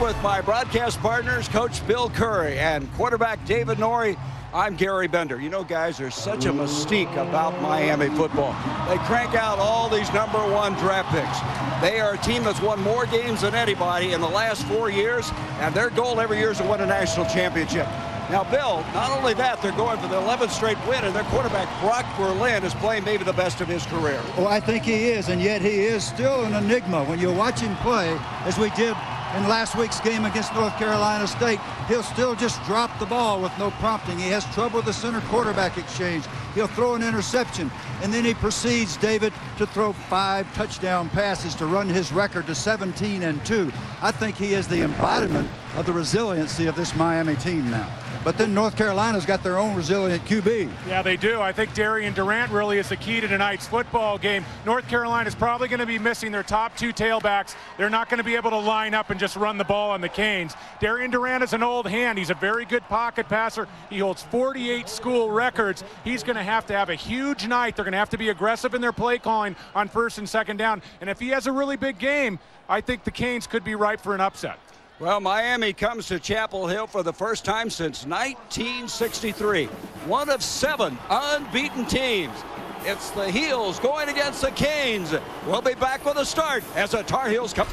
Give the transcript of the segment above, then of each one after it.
with my broadcast partners, Coach Bill Curry and quarterback David Norrie. I'm Gary Bender. You know, guys, there's such a mystique about Miami football. They crank out all these #1 draft picks. They are a team that's won more games than anybody in the last 4 years, and their goal every year is to win a national championship. Now, Bill, not only that, they're going for the 11th straight win, and their quarterback, Brock Berlin, is playing maybe the best of his career. Well, I think he is, and yet he is still an enigma. When you watch him play, as we did in last week's game against North Carolina State, he'll still just drop the ball with no prompting. He has trouble with the center quarterback exchange. He'll throw an interception, and then he proceeds, David, to throw 5 touchdown passes to run his record to 17-2. I think he is the embodiment of the resiliency of this Miami team now. But then North Carolina's got their own resilient QB. Yeah, they do. I think Darian Durant really is the key to tonight's football game. North Carolina's probably going to be missing their top 2 tailbacks. They're not going to be able to line up and just run the ball on the Canes. Darian Durant is an old hand. He's a very good pocket passer. He holds 48 school records. He's going to have a huge night. They're going to have to be aggressive in their play calling on 1st and 2nd down. And if he has a really big game, I think the Canes could be ripe for an upset. Well, Miami comes to Chapel Hill for the first time since 1963. One of 7 unbeaten teams. It's the Heels going against the Canes. We'll be back with a start as the Tar Heels come.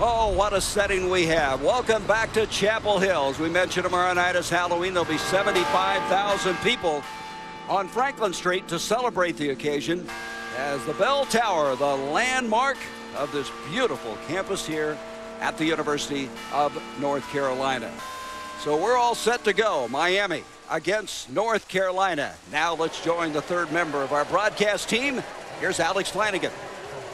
Oh, what a setting we have. Welcome back to Chapel Hill. As we mentioned, tomorrow night is Halloween. There'll be 75,000 people on Franklin Street to celebrate the occasion as the bell tower, the landmark of this beautiful campus here at the University of North Carolina. So we're all set to go. Miami against North Carolina. Now let's join the 3rd member of our broadcast team. Here's Alex Flanagan.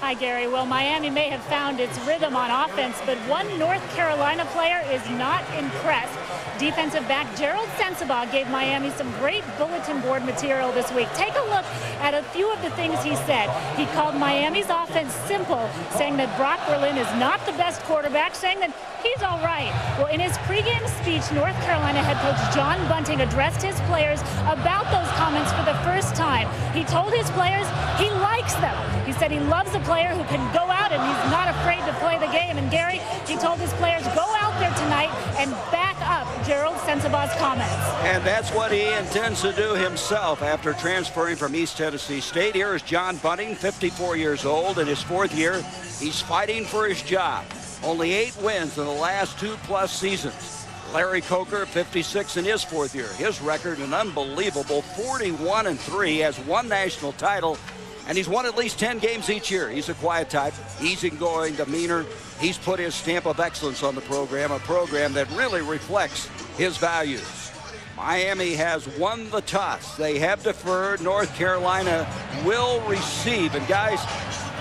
Hi, Gary. Well, Miami may have found its rhythm on offense, but one North Carolina player is not impressed. Defensive back Gerald Sensabaugh gave Miami some great bulletin board material this week. Take a look at a few of the things he said. He called Miami's offense simple, saying that Brock Berlin is not the best quarterback, saying that he's all right. Well, in his pregame speech, North Carolina head coach John Bunting addressed his players about those comments for the first time. He told his players he likes them. He said he loves a player who can go out and he's not afraid to play the game. And Gary, he told his players, go out there tonight and back up Gerald Sensabaugh's comments. And that's what he intends to do himself after transferring from East Tennessee State. Here is John Bunting, 54 years old. In his 4th year, he's fighting for his job. Only 8 wins in the last 2+ seasons. Larry Coker, 56 in his 4th year. His record, an unbelievable 41-3, has 1 national title, and he's won at least 10 games each year. He's a quiet type, easygoing demeanor. He's put his stamp of excellence on the program, a program that really reflects his values. Miami has won the toss. They have deferred. North Carolina will receive. And guys,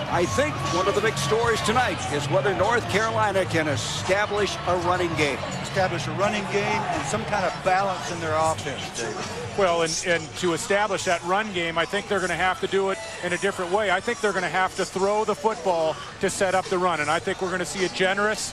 I think one of the big stories tonight is whether North Carolina can establish a running game. Establish a running game and some kind of balance in their offense, David. Well, and to establish that run game, I think they're going to have to do it in a different way. I think they're going to have to throw the football to set up the run. And I think we're going to see a generous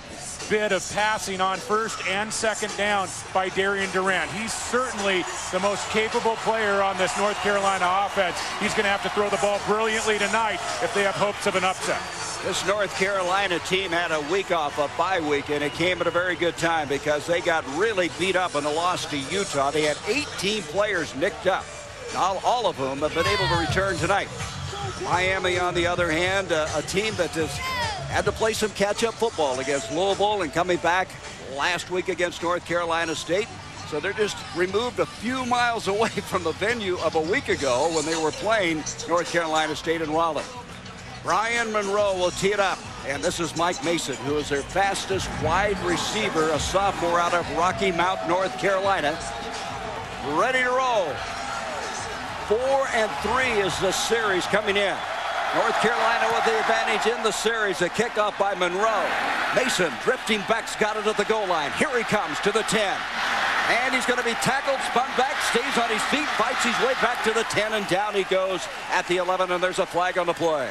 bit of passing on 1st and 2nd down by Darian Durant. He's certainly the most capable player on this North Carolina offense. He's going to have to throw the ball brilliantly tonight if they have hopes of an upset. This North Carolina team had a week off, a bye week, and it came at a very good time because they got really beat up in the loss to Utah. They had 18 players nicked up. Not all of whom have been able to return tonight. Miami, on the other hand, a team that just had to play some catch-up football against Louisville and coming back last week against North Carolina State. So they're just removed a few miles away from the venue of a week ago when they were playing North Carolina State in Raleigh. Brian Monroe will tee it up. And this is Mike Mason, who is their fastest wide receiver, a sophomore out of Rocky Mount, North Carolina. Ready to roll. 4-3 is the series coming in. North Carolina with the advantage in the series. A kickoff by Monroe. Mason drifting back's got it at the goal line. Here he comes to the 10. And he's going to be tackled, spun back, stays on his feet, fights his way back to the 10, and down he goes at the 11, and there's a flag on the play.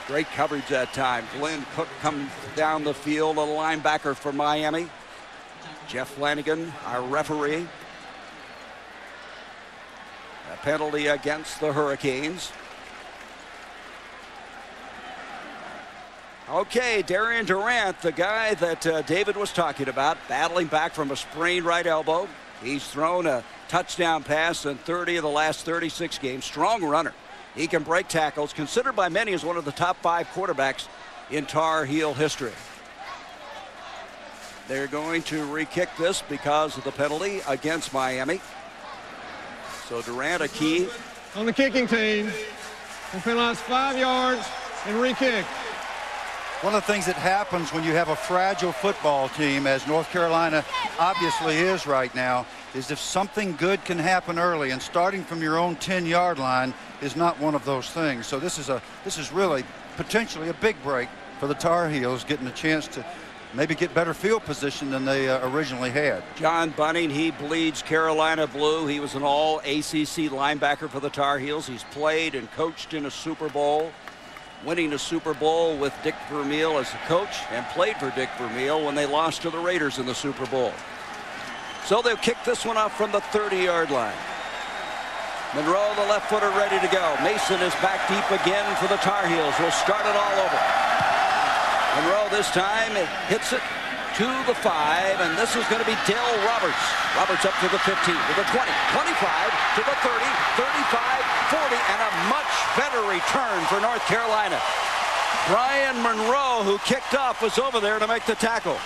Great coverage that time. Glenn Cook comes down the field, a linebacker for Miami. Jeff Flanagan, our referee. A penalty against the Hurricanes. Okay, Darian Durant, the guy that David was talking about, battling back from a sprained right elbow. He's thrown a touchdown pass in 30 of the last 36 games. Strong runner. He can break tackles, considered by many as one of the top 5 quarterbacks in Tar Heel history. They're going to re-kick this because of the penalty against Miami. So Durant, a key. On the kicking team, will penalize 5 yards and re-kick. One of the things that happens when you have a fragile football team, as North Carolina obviously is right now, is if something good can happen early, and starting from your own 10-yard line is not one of those things. So this is really potentially a big break for the Tar Heels, getting a chance to maybe get better field position than they originally had. John Bunting, he bleeds Carolina blue. He was an all-ACC linebacker for the Tar Heels. He's played and coached in a Super Bowl, winning a Super Bowl with Dick Vermeil as the coach, and played for Dick Vermeil when they lost to the Raiders in the Super Bowl. So they'll kick this one off from the 30-yard line. Monroe, the left footer, ready to go. Mason is back deep again for the Tar Heels. We'll start it all over. Monroe this time hits it to the 5, and this is going to be Dale Roberts. Roberts up to the 15, to the 20, 25, to the 30, 35, 40, and a much better return for North Carolina. Brian Monroe, who kicked off, was over there to make the tackle.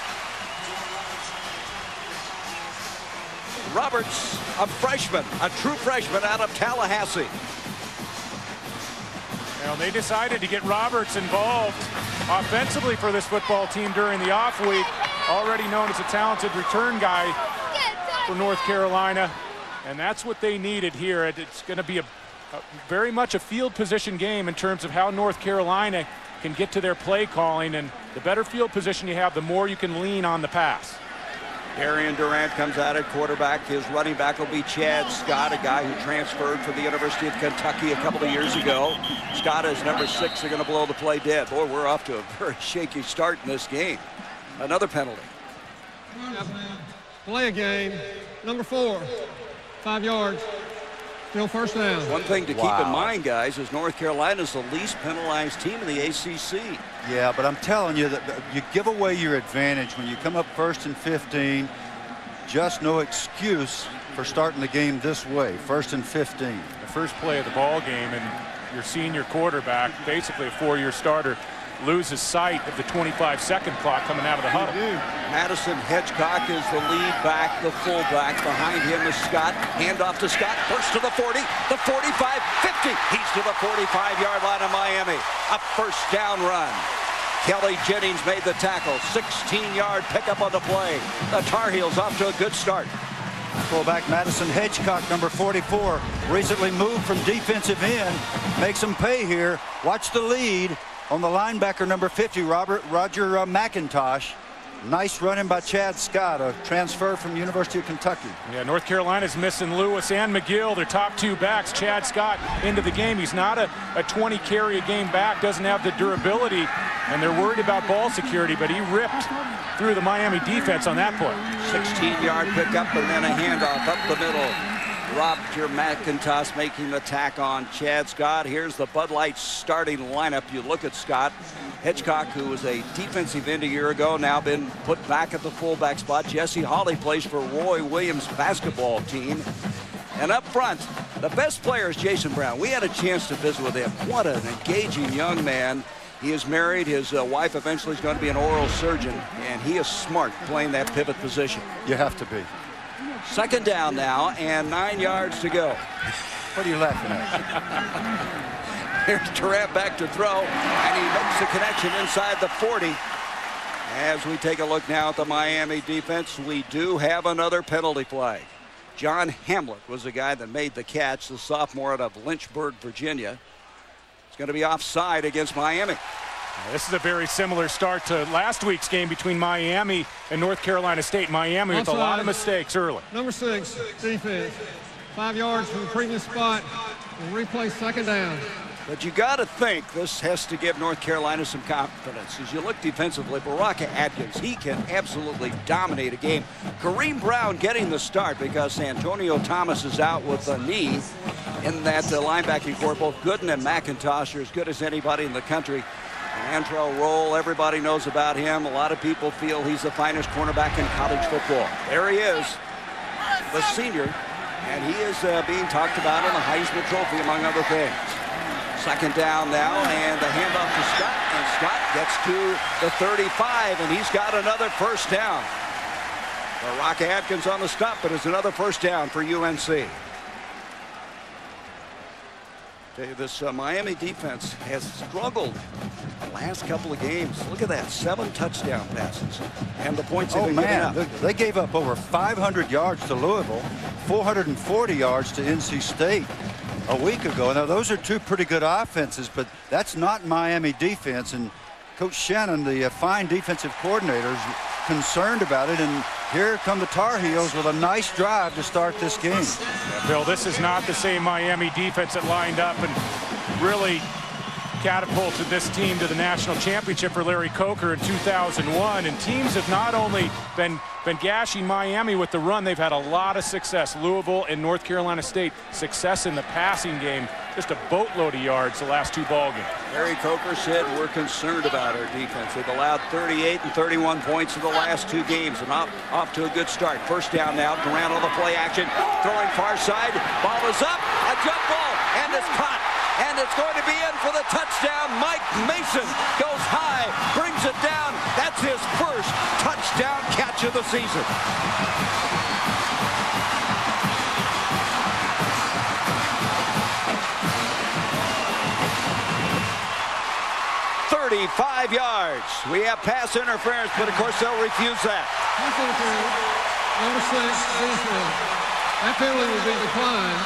Roberts, a freshman, a true freshman out of Tallahassee. Well, they decided to get Roberts involved offensively for this football team during the off week. Already known as a talented return guy for North Carolina, and that's what they needed here. It's going to be a very much a field position game in terms of how North Carolina can get to their play calling, and the better field position you have, the more you can lean on the pass. Darian Durant comes out at quarterback. His running back will be Chad Scott, a guy who transferred from the University of Kentucky a couple of years ago. Scott is number 6. They're going to blow the play dead. Boy, we're off to a very shaky start in this game. Another penalty. Play a game. Number 4. 5 yards. Still first down. One thing to keep in mind, guys, is North Carolina's the least penalized team in the ACC. Yeah, but I'm telling you that you give away your advantage when you come up 1st and 15. Just no excuse for starting the game this way. 1st and 15. The first play of the ball game, and your senior quarterback, basically a 4-year starter, loses sight of the 25-second clock coming out of the huddle. Madison Hedgecock is the lead back, the fullback. Behind him is Scott. Hand off to Scott. First to the 40, the 45, 50. He's to the 45-yard line of Miami. A first down run. Kelly Jennings made the tackle. 16-yard pickup on the play. The Tar Heels off to a good start. Fullback Madison Hedgecock, number 44, recently moved from defensive end. Makes him pay here. Watch the lead on the linebacker, number 50, Roger McIntosh. Nice running by Chad Scott, a transfer from University of Kentucky. Yeah, North Carolina's missing Lewis and McGill, their top 2 backs. Chad Scott into the game. He's not a 20 carry a game back, doesn't have the durability, and they're worried about ball security, but he ripped through the Miami defense on that play. 16-yard pickup and then a handoff up the middle. Roger McIntosh making the tack on Chad Scott. Here's the Bud Light starting lineup. You look at Scott. Hedgecock, who was a defensive end a year ago, now been put back at the fullback spot. Jesse Hawley plays for Roy Williams' basketball team. And up front, the best player is Jason Brown. We had a chance to visit with him. What an engaging young man. He is married. His wife eventually is going to be an oral surgeon, and he is smart playing that pivot position. You have to be. Second down now, and 9 yards to go. What are you laughing at? Here's Durant back to throw, and he makes the connection inside the 40. As we take a look now at the Miami defense, we do have another penalty flag. John Hamlet was the guy that made the catch, the sophomore out of Lynchburg, Virginia. It's going to be offside against Miami. This is a very similar start to last week's game between Miami and North Carolina State. Miami with a lot of mistakes early. Number 6, defense. 5 yards from the previous spot. And replay second down. But you got to think this has to give North Carolina some confidence. As you look defensively, Baraka Atkins, he can absolutely dominate a game. Kareem Brown getting the start because Antonio Thomas is out with a knee. In that linebacking corps, both Gooden and McIntosh are as good as anybody in the country. Antrell Roll, everybody knows about him. A lot of people feel he's the finest cornerback in college football. There he is, the senior, and he is being talked about in the Heisman Trophy, among other things. Second down now, and the handoff to Scott, and Scott gets to the 35, and he's got another first down. Well, Rocky Atkins on the stop, but it's another first down for UNC. This Miami defense has struggled the last couple of games. Look at that, 7 touchdown passes, and the points they've been giving up. They gave up over 500 yards to Louisville, 440 yards to NC State a week ago. Now, those are 2 pretty good offenses, but that's not Miami defense. And Coach Shannon, the fine defensive coordinator, is concerned about it. And here come the Tar Heels with a nice drive to start this game. Yeah, Bill, this is not the same Miami defense that lined up and really catapulted this team to the national championship for Larry Coker in 2001. And teams have not only been gashing Miami with the run, they've had a lot of success. Louisville and North Carolina State, success in the passing game, just a boatload of yards the last 2 ball games. Larry Coker said, we're concerned about our defense. They've allowed 38 and 31 points in the last 2 games, and off to a good start. First down now, Durant on the play action, throwing far side, ball is up, a jump ball, and it's caught. And it's going to be in for the touchdown. Mike Mason goes high, brings it down. That's his first touchdown catch of the season. "35 yards. We have pass interference, but of course they'll refuse that. Pass interference, number 6, Benfield. That penalty will be declined.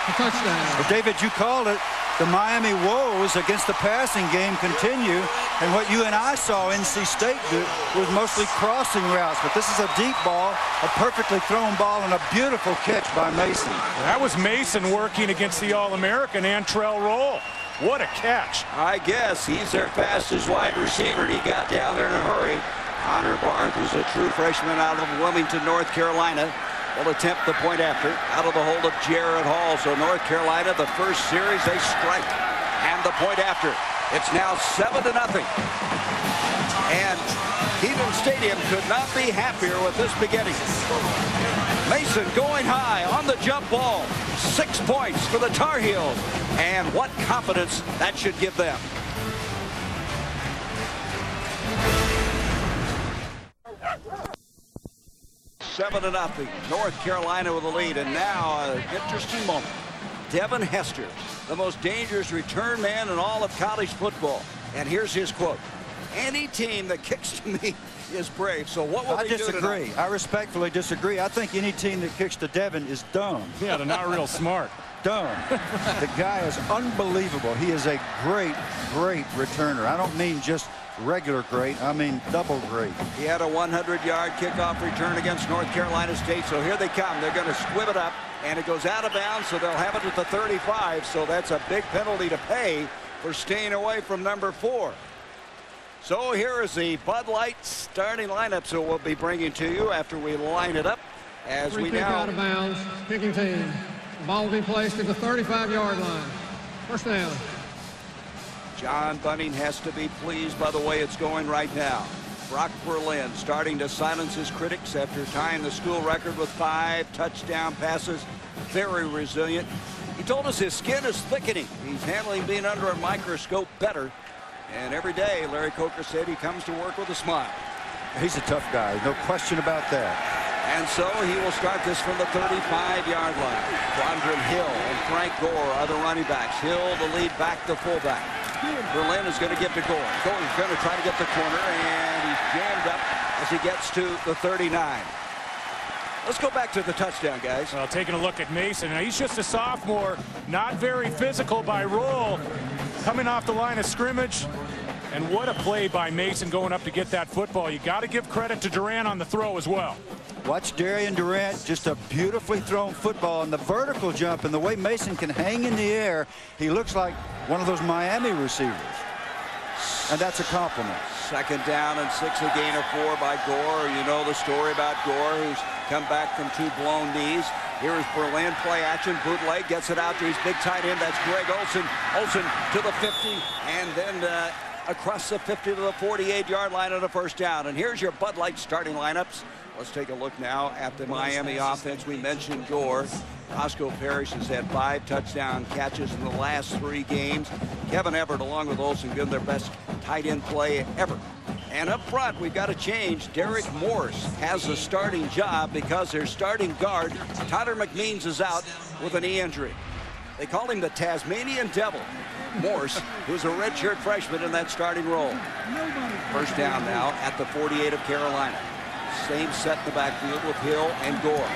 A touchdown. But David, you called it. The Miami woes against the passing game continue, and what you and I saw NC State do was mostly crossing routes. But this is a deep ball, a perfectly thrown ball, and a beautiful catch by Mason. That was Mason working against the All-American Antrell Roll. What a catch. I guess he's their fastest wide receiver, and he got down there in a hurry. Connor Barnes, who's a true freshman out of Wilmington, North Carolina, will attempt the point after out of the hold of Jared Hall. So North Carolina, the first series, they strike. And the point after. It's now 7-0. And Keegan Stadium could not be happier with this beginning. Mason going high on the jump ball. 6 points for the Tar Heels. And what confidence that should give them. Seven to nothing. North Carolina with the lead, and now an interesting moment. Devin Hester, the most dangerous return man in all of college football. And here's his quote: "Any team that kicks to me is brave." So what will they do tonight? I disagree. I respectfully disagree. I think any team that kicks to Devin is dumb. Yeah, they're not real smart. Dumb. The guy is unbelievable. He is a great, great returner. I don't mean just regular great, I mean double great. He had a 100-yard kickoff return against North Carolina State, so here they come. They're going to squib it up, and it goes out of bounds, so they'll have it at the 35, so that's a big penalty to pay for staying away from number 4. So here is the Bud Light starting lineup, so we'll be bringing to you after we line it up. As we now out of bounds, kicking team. The ball will be placed at the 35-yard line. First down. John Bunning has to be pleased by the way it's going right now. Brock Berlin starting to silence his critics after tying the school record with 5 touchdown passes. Very resilient. He told us his skin is thickening. He's handling being under a microscope better. And every day, Larry Coker said he comes to work with a smile. He's a tough guy, no question about that. And so he will start this from the 35-yard line. Quandran Hill and Frank Gore are the running backs. Hill the lead back to fullback. Berlin is going to give to Gore. Gore's going to try to get the corner, and he's jammed up as he gets to the 39. Let's go back to the touchdown, guys. Well, taking a look at Mason. Now, he's just a sophomore, not very physical by Roll, coming off the line of scrimmage. And what a play by Mason going up to get that football. You got to give credit to Durant on the throw as well. Watch Darian Durant, just a beautifully thrown football, and the vertical jump and the way Mason can hang in the air. He looks like one of those Miami receivers, and that's a compliment. Second down and 6, a gain of 4 by Gore. You know the story about Gore, who's come back from 2 blown knees. Here is Berlin, play action, bootleg, gets it out to his big tight end. That's Greg Olsen. Olsen to the 50, and then across the 50 to the 48-yard line on a first down. And here's your Bud Light starting lineups. Let's take a look now at the Miami offense. We mentioned Gore. Roscoe Parrish has had 5 touchdown catches in the last 3 games. Kevin Everett, along with Olsen, give them their best tight end play ever. And up front, we've got to change. Derek Morse has the starting job because their starting guard, Tyler McMeans, is out with a knee injury. They call him the Tasmanian Devil. Morse, who's a redshirt freshman in that starting role. First down now at the 48 of Carolina. Same set in the backfield with Hill and Gore.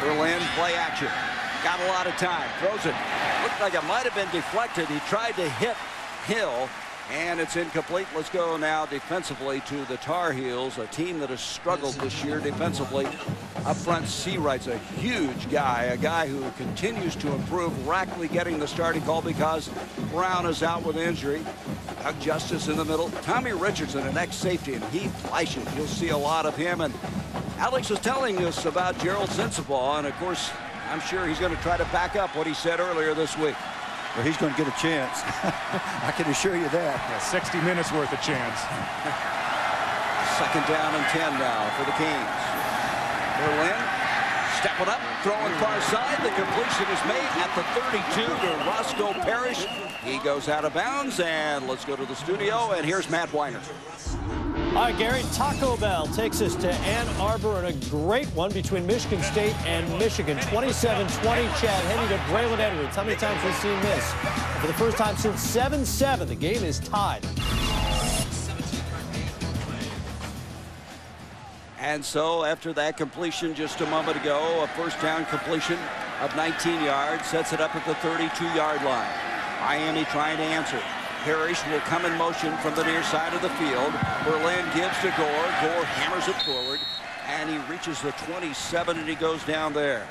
Berlin, play action. Got a lot of time. Throws it. Looked like it might have been deflected. He tried to hit Hill, and it's incomplete. Let's go now defensively to the Tar Heels, a team that has struggled this year defensively. Up front, Seawright's a huge guy, a guy who continues to improve. Rackley getting the starting call because Brown is out with injury. Doug Justice in the middle. Tommy Richardson, an ex-safety, and he flashes. You'll see a lot of him. And Alex was telling us about Gerald Sensabaugh, and of course, I'm sure he's going to try to back up what he said earlier this week. Well, he's going to get a chance. I can assure you that. Yeah, 60 minutes worth of chance. Second down and 10 now for the Canes. Berlin stepping up, throwing far side. The completion is made at the 32 to Roscoe Parrish. He goes out of bounds, and let's go to the studio, and here's Matt Weiner. All right, Gary, Taco Bell takes us to Ann Arbor in a great one between Michigan State and Michigan. 27-20, Chad heading to Braylon Edwards. How many times have we seen this? For the first time since 7-7, the game is tied. And so after that completion just a moment ago, a first down completion of 19 yards, sets it up at the 32-yard line. Miami trying to answer. Parrish will come in motion from the near side of the field. Berlin gives to Gore. Gore hammers it forward, and he reaches the 27, and he goes down there.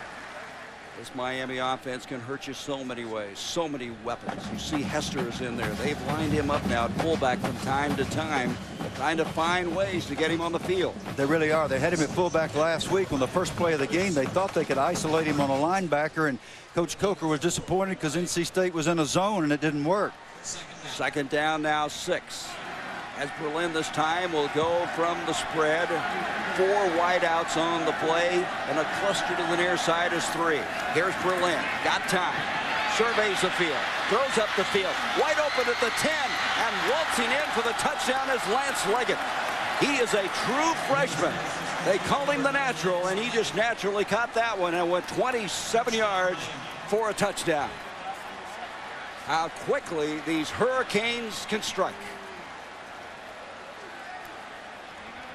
This Miami offense can hurt you so many ways, so many weapons. You see Hester is in there. They've lined him up now at fullback from time to time, trying to find ways to get him on the field. They really are. They had him at fullback last week on the first play of the game. They thought they could isolate him on a linebacker, and Coach Coker was disappointed because NC State was in a zone and it didn't work. Second down now, 6. As Berlin this time will go from the spread. 4 wideouts on the play, and a cluster to the near side is 3. Here's Berlin. Got time. Surveys the field. Throws up the field. Wide open at the 10. And waltzing in for the touchdown is Lance Leggett. He is a true freshman. They call him the natural, and he just naturally caught that one and went 27 yards for a touchdown. How quickly these Hurricanes can strike.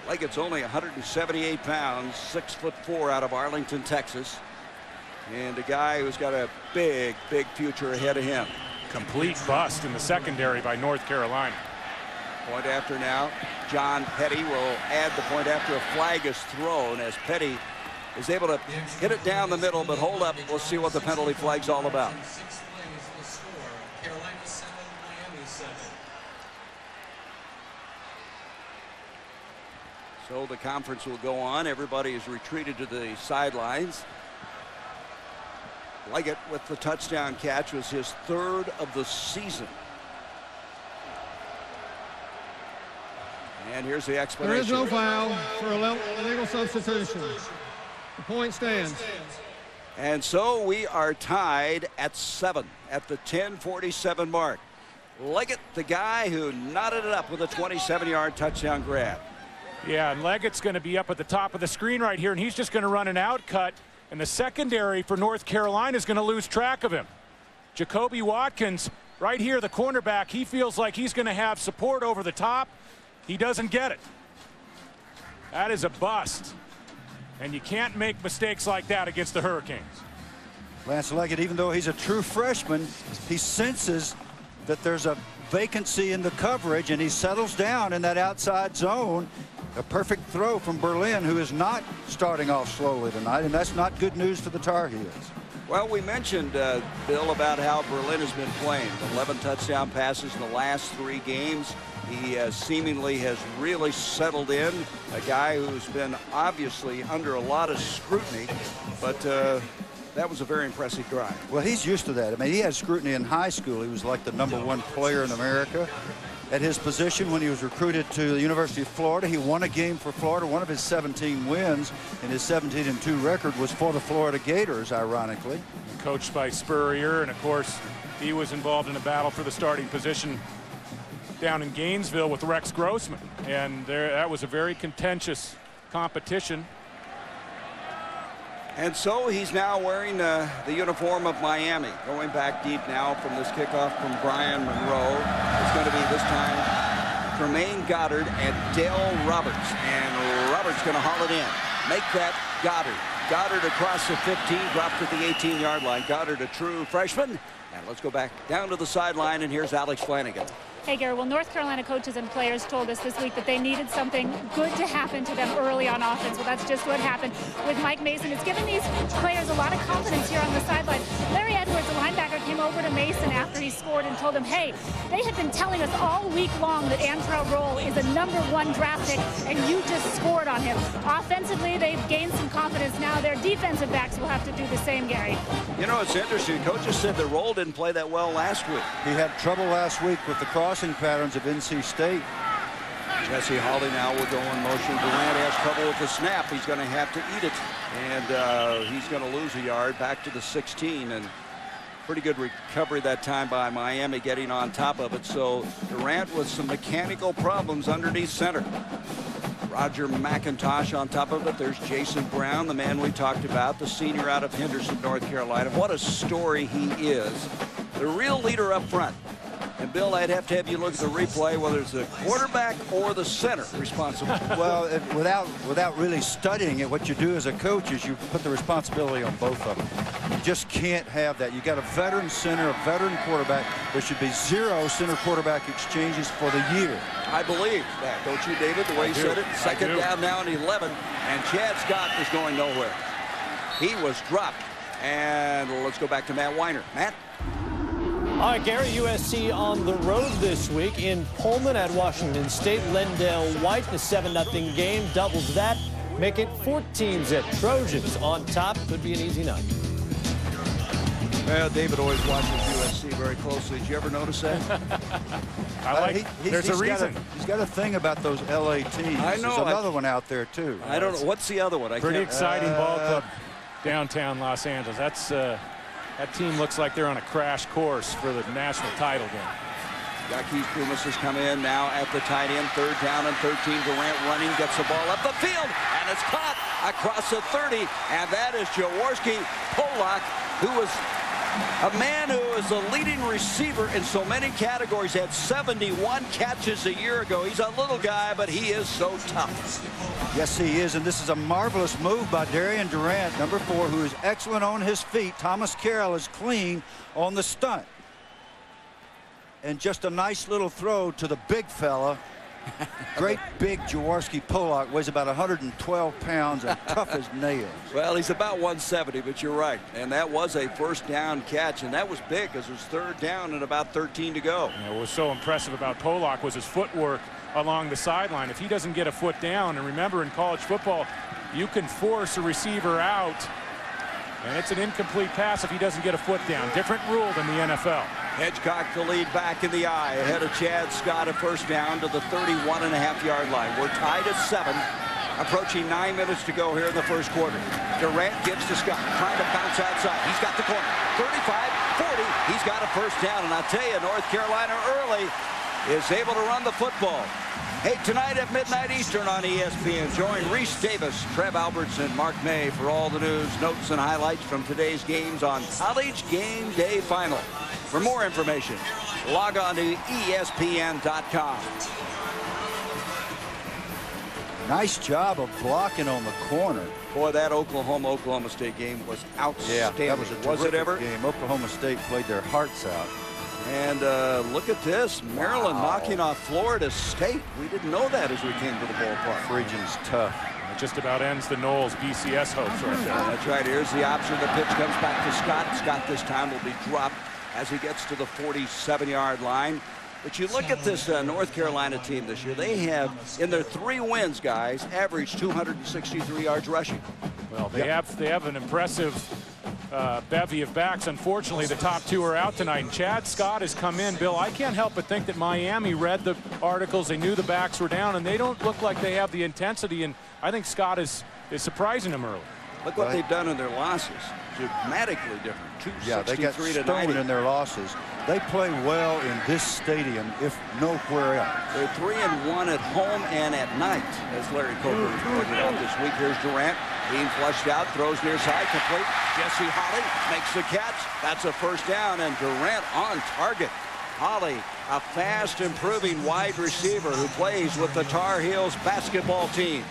Leggett's only 178 pounds, 6'4" out of Arlington, Texas. And a guy who's got a big, big future ahead of him. Complete bust in the secondary by North Carolina. Point after now. John Petty will add the point after a flag is thrown, as Petty is able to hit it down the middle, but hold up. We'll see what the penalty flag's all about. So the conference will go on. Everybody is retreated to the sidelines. Leggett with the touchdown catch was his 3rd of the season. And here's the explanation. There is no foul for a legal substitution. The point stands. And so we are tied at 7 at the 10:47 mark. Leggett, the guy who knotted it up with a 27-yard touchdown grab. Yeah, and Leggett's going to be up at the top of the screen right here, and he's just going to run an out cut, and the secondary for North Carolina is going to lose track of him. Jacoby Watkins right here, the cornerback, he feels like he's going to have support over the top. He doesn't get it. That is a bust, and you can't make mistakes like that against the Hurricanes. Lance Leggett, even though he's a true freshman, he senses that there's a vacancy in the coverage, and he settles down in that outside zone. A perfect throw from Berlin, who is not starting off slowly tonight, and that's not good news for the Tar Heels. Well, we mentioned, Bill, about how Berlin has been playing. 11 touchdown passes in the last 3 games. He seemingly has really settled in. A guy who's been obviously under a lot of scrutiny, but that was a very impressive drive. Well, he's used to that. I mean, he had scrutiny in high school. He was like the #1 player in America. at his position when he was recruited to the University of Florida. He won a game for Florida. One of his 17 wins in his 17-2 record was for the Florida Gators, ironically. Coached by Spurrier, and of course he was involved in a battle for the starting position down in Gainesville with Rex Grossman, and that was a very contentious competition. And so he's now wearing the uniform of Miami, going back deep now from this kickoff from Brian Monroe. It's going to be this time Tremaine Goddard and Dale Roberts. And Roberts going to haul it in. Make that Goddard. Goddard across the 15, dropped at the 18-yard line. Goddard, a true freshman. And let's go back down to the sideline, and here's Alex Flanagan. Hey, Gary, well, North Carolina coaches and players told us this week that they needed something good to happen to them early on offense. Well, that's just what happened with Mike Mason. It's given these players a lot of confidence here on the sideline. Larry Edwards, the linebacker, came over to Mason after he scored and told him, hey, they had been telling us all week long that Antrell Roll is a #1 draft pick, and you just scored on him. Offensively, they've gained some confidence now. Their defensive backs will have to do the same, Gary. You know, it's interesting. Coaches said that Roll didn't play that well last week. He had trouble last week with the crossing patterns of NC State. Jesse Hawley now will go in motion. Durant has trouble with the snap. He's going to have to eat it. And he's going to lose a yard back to the 16. And pretty good recovery that time by Miami, getting on top of it. So Durant with some mechanical problems underneath center. Roger McIntosh on top of it. There's Jason Brown, the man we talked about, the senior out of Henderson, North Carolina. What a story he is. The real leader up front. And Bill, I'd have to have you look at the replay, whether it's the quarterback or the center responsible. Well, without really studying it, what you do as a coach is you put the responsibility on both of them. You just can't have that. You got a veteran center, a veteran quarterback. There should be 0 center quarterback exchanges for the year. I believe that, don't you, David? The way he said it. Second down now and 11, and Chad Scott is going nowhere. He was dropped. And let's go back to Matt Weiner. Matt? All right, Gary, USC on the road this week in Pullman at Washington State. Lendale White, the 7-0 game, doubles that, make it 14-zip. Trojans on top. Could be an easy night. Well, David always watches USC very closely. Did you ever notice that? I like there's a reason. He's got a thing about those LA teams. I know. There's another one out there, too. I don't know. What's the other one? Pretty exciting ball club downtown Los Angeles. That team looks like they're on a crash course for the national title game. Yaquis Pumas has come in now at the tight end. 3rd down and 13. Durant running, gets the ball up the field, and it's caught across the 30. And that is Jaworski Polak, who was a man who is the leading receiver in so many categories. Had 71 catches a year ago. He's a little guy, but he is so tough. Yes, he is, and this is a marvelous move by Darian Durant, #4, who is excellent on his feet. Thomas Carroll is clean on the stunt. And just a nice little throw to the big fella. Great big Jaworski Polak, weighs about 112 pounds and tough as nails. Well, he's about 170, but you're right. And that was a 1st down catch, and that was big because it was 3rd down and about 13 to go. What was so impressive about Polak was his footwork along the sideline. If he doesn't get a foot down, and remember in college football, you can force a receiver out, and it's an incomplete pass if he doesn't get a foot down. Different rule than the NFL. Hedgecock the lead back in the eye ahead of Chad Scott, a 1st down to the 31.5-yard line. We're tied at 7, approaching 9 minutes to go here in the 1st quarter. Durant gives to Scott, trying to bounce outside. He's got the corner. 35, 40. He's got a 1st down, and I'll tell you, North Carolina early is able to run the football. Hey, tonight at midnight Eastern on ESPN, join Reese Davis, Trev Alberts, and Mark May for all the news, notes, and highlights from today's games on College Game Day Final. For more information, log on to ESPN.com. Nice job of blocking on the corner. Boy, that Oklahoma State game was outstanding. Yeah, that was a terrific game. Oklahoma State played their hearts out. And look at this. Maryland knocking off Florida State. We didn't know that as we came to the ballpark. The region's tough. It just about ends the Knowles BCS hopes right there. That's right. Here's the option. The pitch comes back to Scott. Scott this time will be dropped as he gets to the 47-yard line. But you look at this North Carolina team this year. They have, in their 3 wins, guys, averaged 263 yards rushing. Well, they have an impressive bevy of backs. Unfortunately, the top two are out tonight, and Chad Scott has come in. Bill, I can't help but think that Miami read the articles. They knew the backs were down, and they don't look like they have the intensity, and I think Scott is surprising them early. Look what they've done in their losses. Dramatically different. Yeah, they got stoned in their losses. They play well in this stadium, if nowhere else. They're 3-1 at home and at night, as Larry Coker pointed out this week. Here's Durant being flushed out, throws near side, complete. Jesse Holly makes the catch. That's a first down, and Durant on target. Holly, a fast, improving wide receiver who plays with the Tar Heels basketball team.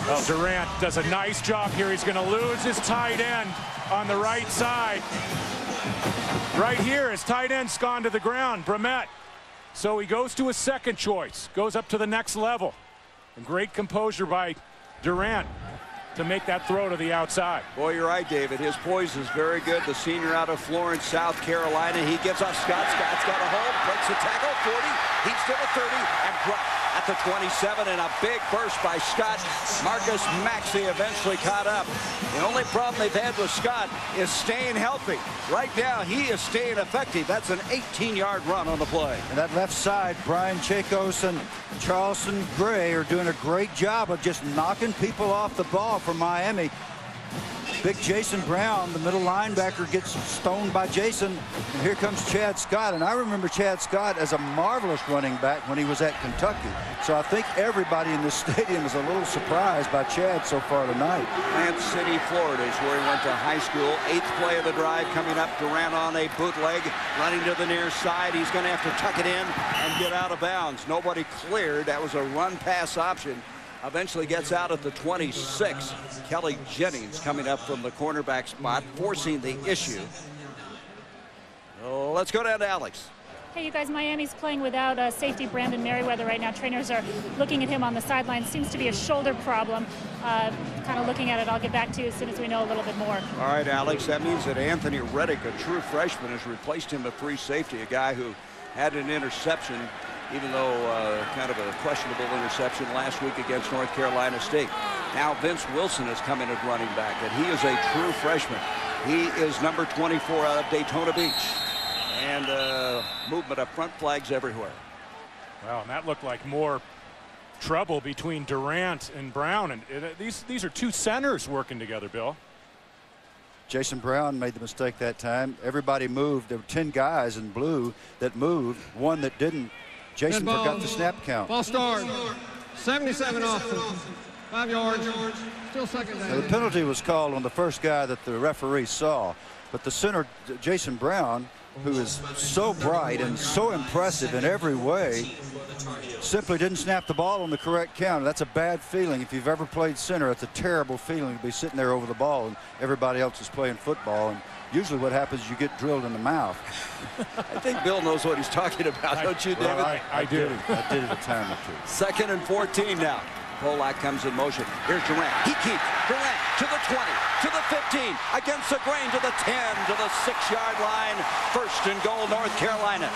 Well, Durant does a nice job here. He's going to lose his tight end on the right side. Right here, his tight end's gone to the ground, Brumett. So he goes to his second choice, goes up to the next level. And great composure by Durant to make that throw to the outside. Boy, you're right, David. His poise is very good. The senior out of Florence, South Carolina. He gets off Scott. Scott's got a hold, breaks the tackle, 40. He's to the 30 and dropped at the 27, and a big burst by Scott. Marcus Maxey eventually caught up. The only problem they've had with Scott is staying healthy. Right now, he is staying effective. That's an 18-yard run on the play. And that left side, Brian Chacos and Charleston Gray are doing a great job of just knocking people off the ball for Miami. Big Jason Brown, the middle linebacker, gets stoned by Jason, and here comes Chad Scott. And I remember Chad Scott as a marvelous running back when he was at Kentucky. So I think everybody in this stadium is a little surprised by Chad so far tonight. Plant City, Florida is where he went to high school. 8th play of the drive coming up. Durant on a bootleg, running to the near side. He's going to have to tuck it in and get out of bounds. Nobody cleared. That was a run-pass option. Eventually gets out at the 26. Kelly Jennings coming up from the cornerback spot, forcing the issue. Let's go down to Alex. Hey, you guys, Miami's playing without safety Brandon Merriweather right now. Trainers are looking at him on the sideline. Seems to be a shoulder problem. Kind of looking at it. I'll get back to you as soon as we know a little bit more. All right, Alex, that means that Anthony Reddick, a true freshman, has replaced him at free safety, a guy who had an interception, even though kind of a questionable interception last week against North Carolina State. Now Vince Wilson is coming at running back, and he is a true freshman. He is number 24 out of Daytona Beach. And movement of front, flags everywhere. Well, and that looked like more trouble between Durant and Brown. And these are two centers working together, Bill. Jason Brown made the mistake that time. Everybody moved. There were 10 guys in blue that moved, one that didn't. Jason forgot the snap count. Ball start. 77 off. 5 yards. Still second down. Now, the penalty was called on the first guy that the referee saw. But the center, Jason Brown, who is so bright and so impressive in every way, simply didn't snap the ball on the correct count. That's a bad feeling. If you've ever played center, it's a terrible feeling to be sitting there over the ball and everybody else is playing football. And usually what happens is you get drilled in the mouth. I think Bill knows what he's talking about, don't you, David? Well, I do. I did it a time or two. 2nd and 14 now. Polak comes in motion. Here's Durant. He keeps Durant to the 20, to the 15, against the grain, to the 10, to the 6-yard line. 1st and goal, North Carolina.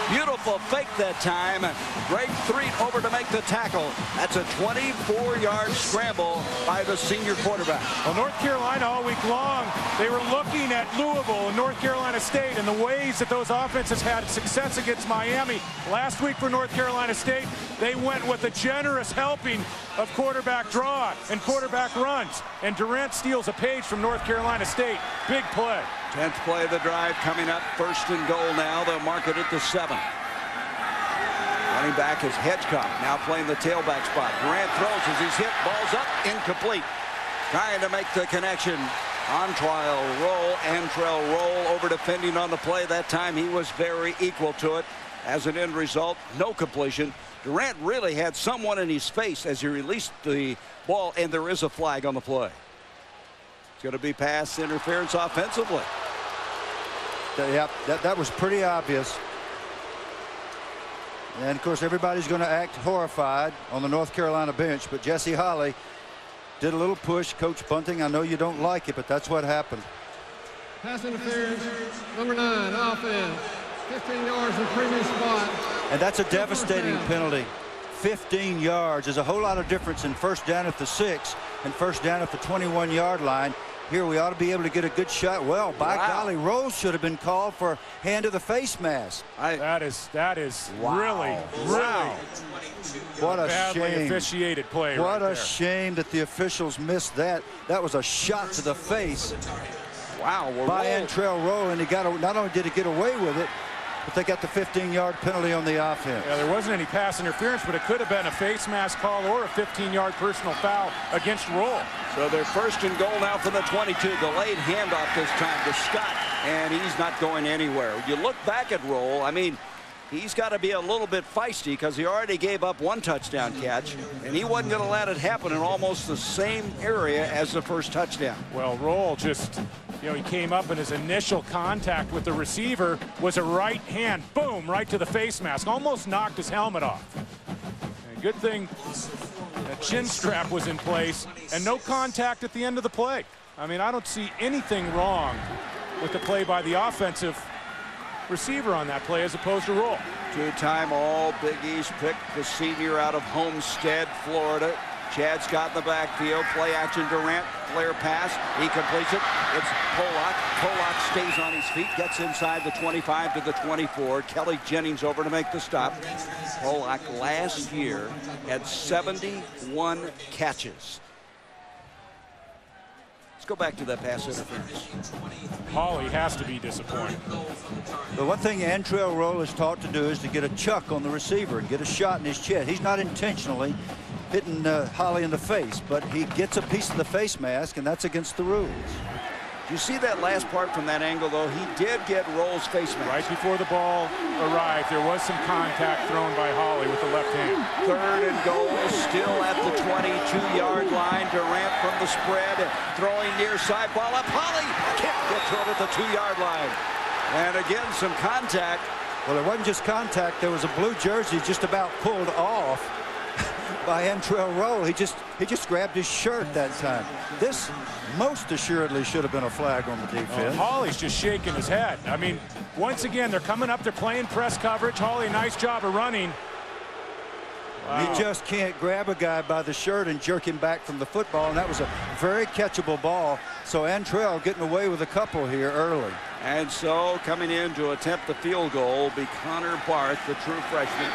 Beautiful fake that time. Greg Threet over to make the tackle. That's a 24-yard scramble by the senior quarterback. Well, North Carolina all week long, they were looking at Louisville and North Carolina State and the ways that those offenses had success against Miami. Last week for North Carolina State, they went with a generous helping of quarterback draw and quarterback runs. And Durant steals a page from North Carolina State. Big play. 10th play of the drive coming up. 1st and goal now. They'll mark it at the 7. Running back is Hedgecock, now playing the tailback spot. Durant throws as he's hit. Ball's up, incomplete. Trying to make the connection. Antrell Roll over defending on the play. That time he was very equal to it. As an end result, no completion. Durant really had someone in his face as he released the ball, and there is a flag on the play. It's going to be pass interference offensively. Yeah, that was pretty obvious. And of course everybody's going to act horrified on the North Carolina bench, but Jesse Holly did a little push. Coach Bunting, I know you don't like it, but that's what happened. Pass interference, number 9, offense. 15 yards in the previous spot. And that's a devastating penalty. 15 yards. There's a whole lot of difference in 1st down at the 6 and 1st down at the 21-yard line. here we ought to be able to get a good shot. Well, by Wow. golly, Rose should have been called for hand to the face mask. That is Wow. really What a badly shame. officiated play. What right a there. shame that the officials missed that. That was a shot to the face Wow. Well, by Roll- Antrell Roll, and he not only did he get away with it, but they got the 15-yard penalty on the offense. Yeah, there wasn't any pass interference, but it could have been a face mask call or a 15-yard personal foul against Roll. So they're first and goal now from the 22. Delayed handoff this time to Scott, and he's not going anywhere. You look back at Roll, I mean, he's got to be a little bit feisty because he already gave up one touchdown catch, and he wasn't going to let it happen in almost the same area as the first touchdown. Well, Roll just, he came up and his initial contact with the receiver was a right hand, boom, right to the face mask. Almost knocked his helmet off. And good thing that chin strap was in place and no contact at the end of the play. I mean, I don't see anything wrong with the play by the offensive receiver on that play as opposed to Roll. Two-time All-Big East pick, the senior out of Homestead, Florida. Chad Scott in the backfield, play action Durant, flare pass, he completes it. It's Pollock. Pollock stays on his feet, gets inside the 25 to the 24. Kelly Jennings over to make the stop. Pollock last year had 71 catches. Let's go back to that pass interference. Hawley has to be disappointed. The one thing Antrell Roll is taught to do is to get a chuck on the receiver and get a shot in his chest. He's not intentionally hitting Holly in the face, but he gets a piece of the face mask, and that's against the rules. You see that last part from that angle, though? He did get Roll's face mask. Right before the ball arrived, there was some contact thrown by Hawley with the left hand. Third and goal, still at the 22-yard line. Durant from the spread, throwing near side, ball up. Holly can't get to it at the 2-yard line. And again, some contact. Well, it wasn't just contact. There was a blue jersey just about pulled off by Antrell Roll. He just grabbed his shirt that time. This most assuredly should have been a flag on the defense. Hawley's just shaking his head. I mean, once again, they're coming up, they're playing press coverage. Hawley, nice job of running. Wow. He just can't grab a guy by the shirt and jerk him back from the football, and that was a very catchable ball. So Antrell getting away with a couple here early. And so coming in to attempt the field goal will be Connor Barth, the true freshman.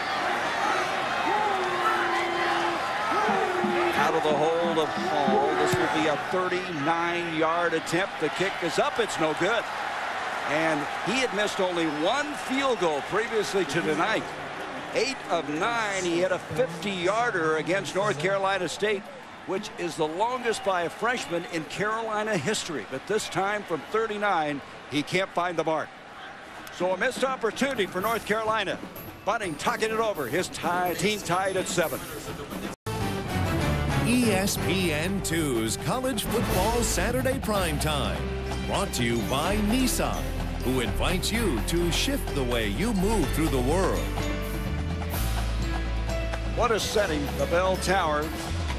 Out of the hold of Hall. This will be a 39-yard attempt. The kick is up. It's no good. And he had missed only one field goal previously to tonight. 8 of 9. He hit a 50-yarder against North Carolina State, which is the longest by a freshman in Carolina history. But this time from 39, he can't find the mark. So a missed opportunity for North Carolina. Bunting tucking it over. His team tied at 7. ESPN2's College Football Saturday Primetime. Brought to you by Nissan, who invites you to shift the way you move through the world. What a setting. The bell tower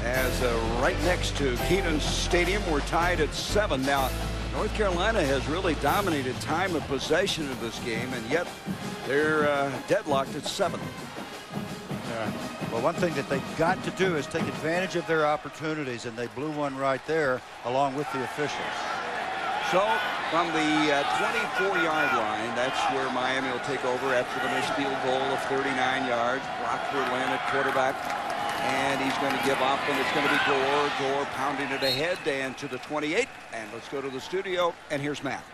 as right next to Kenan Stadium. We're tied at 7 now. North Carolina has really dominated time of possession of this game, and yet they're deadlocked at 7. Yeah. Well, one thing that they've got to do is take advantage of their opportunities, and they blew one right there along with the officials. So from the 24-yard line, that's where Miami will take over after the missed field goal of 39 yards. Brock Berlin at quarterback, and he's going to give up, and it's going to be Gore. Gore pounding it ahead and to the 28. And let's go to the studio, and here's Matt.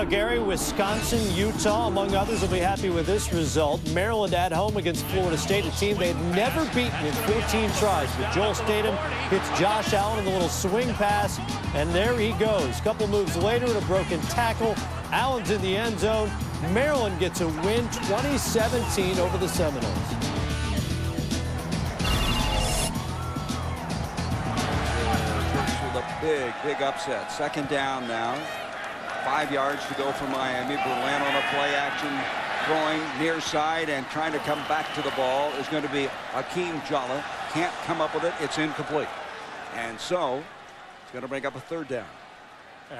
Gary, Wisconsin, Utah, among others, will be happy with this result. Maryland at home against Florida State, a team they had never beaten in 14 tries. But Joel Statham hits Josh Allen in the little swing pass, and there he goes. A couple moves later, and a broken tackle. Allen's in the end zone. Maryland gets a win 2017 over the Seminoles. With a big upset. Second down now. 5 yards to go for Miami. Berlin on a play action, throwing near side and trying to come back to the ball is going to be Akeem Jalla. Can't come up with it. It's incomplete. And so it's going to bring up a third down.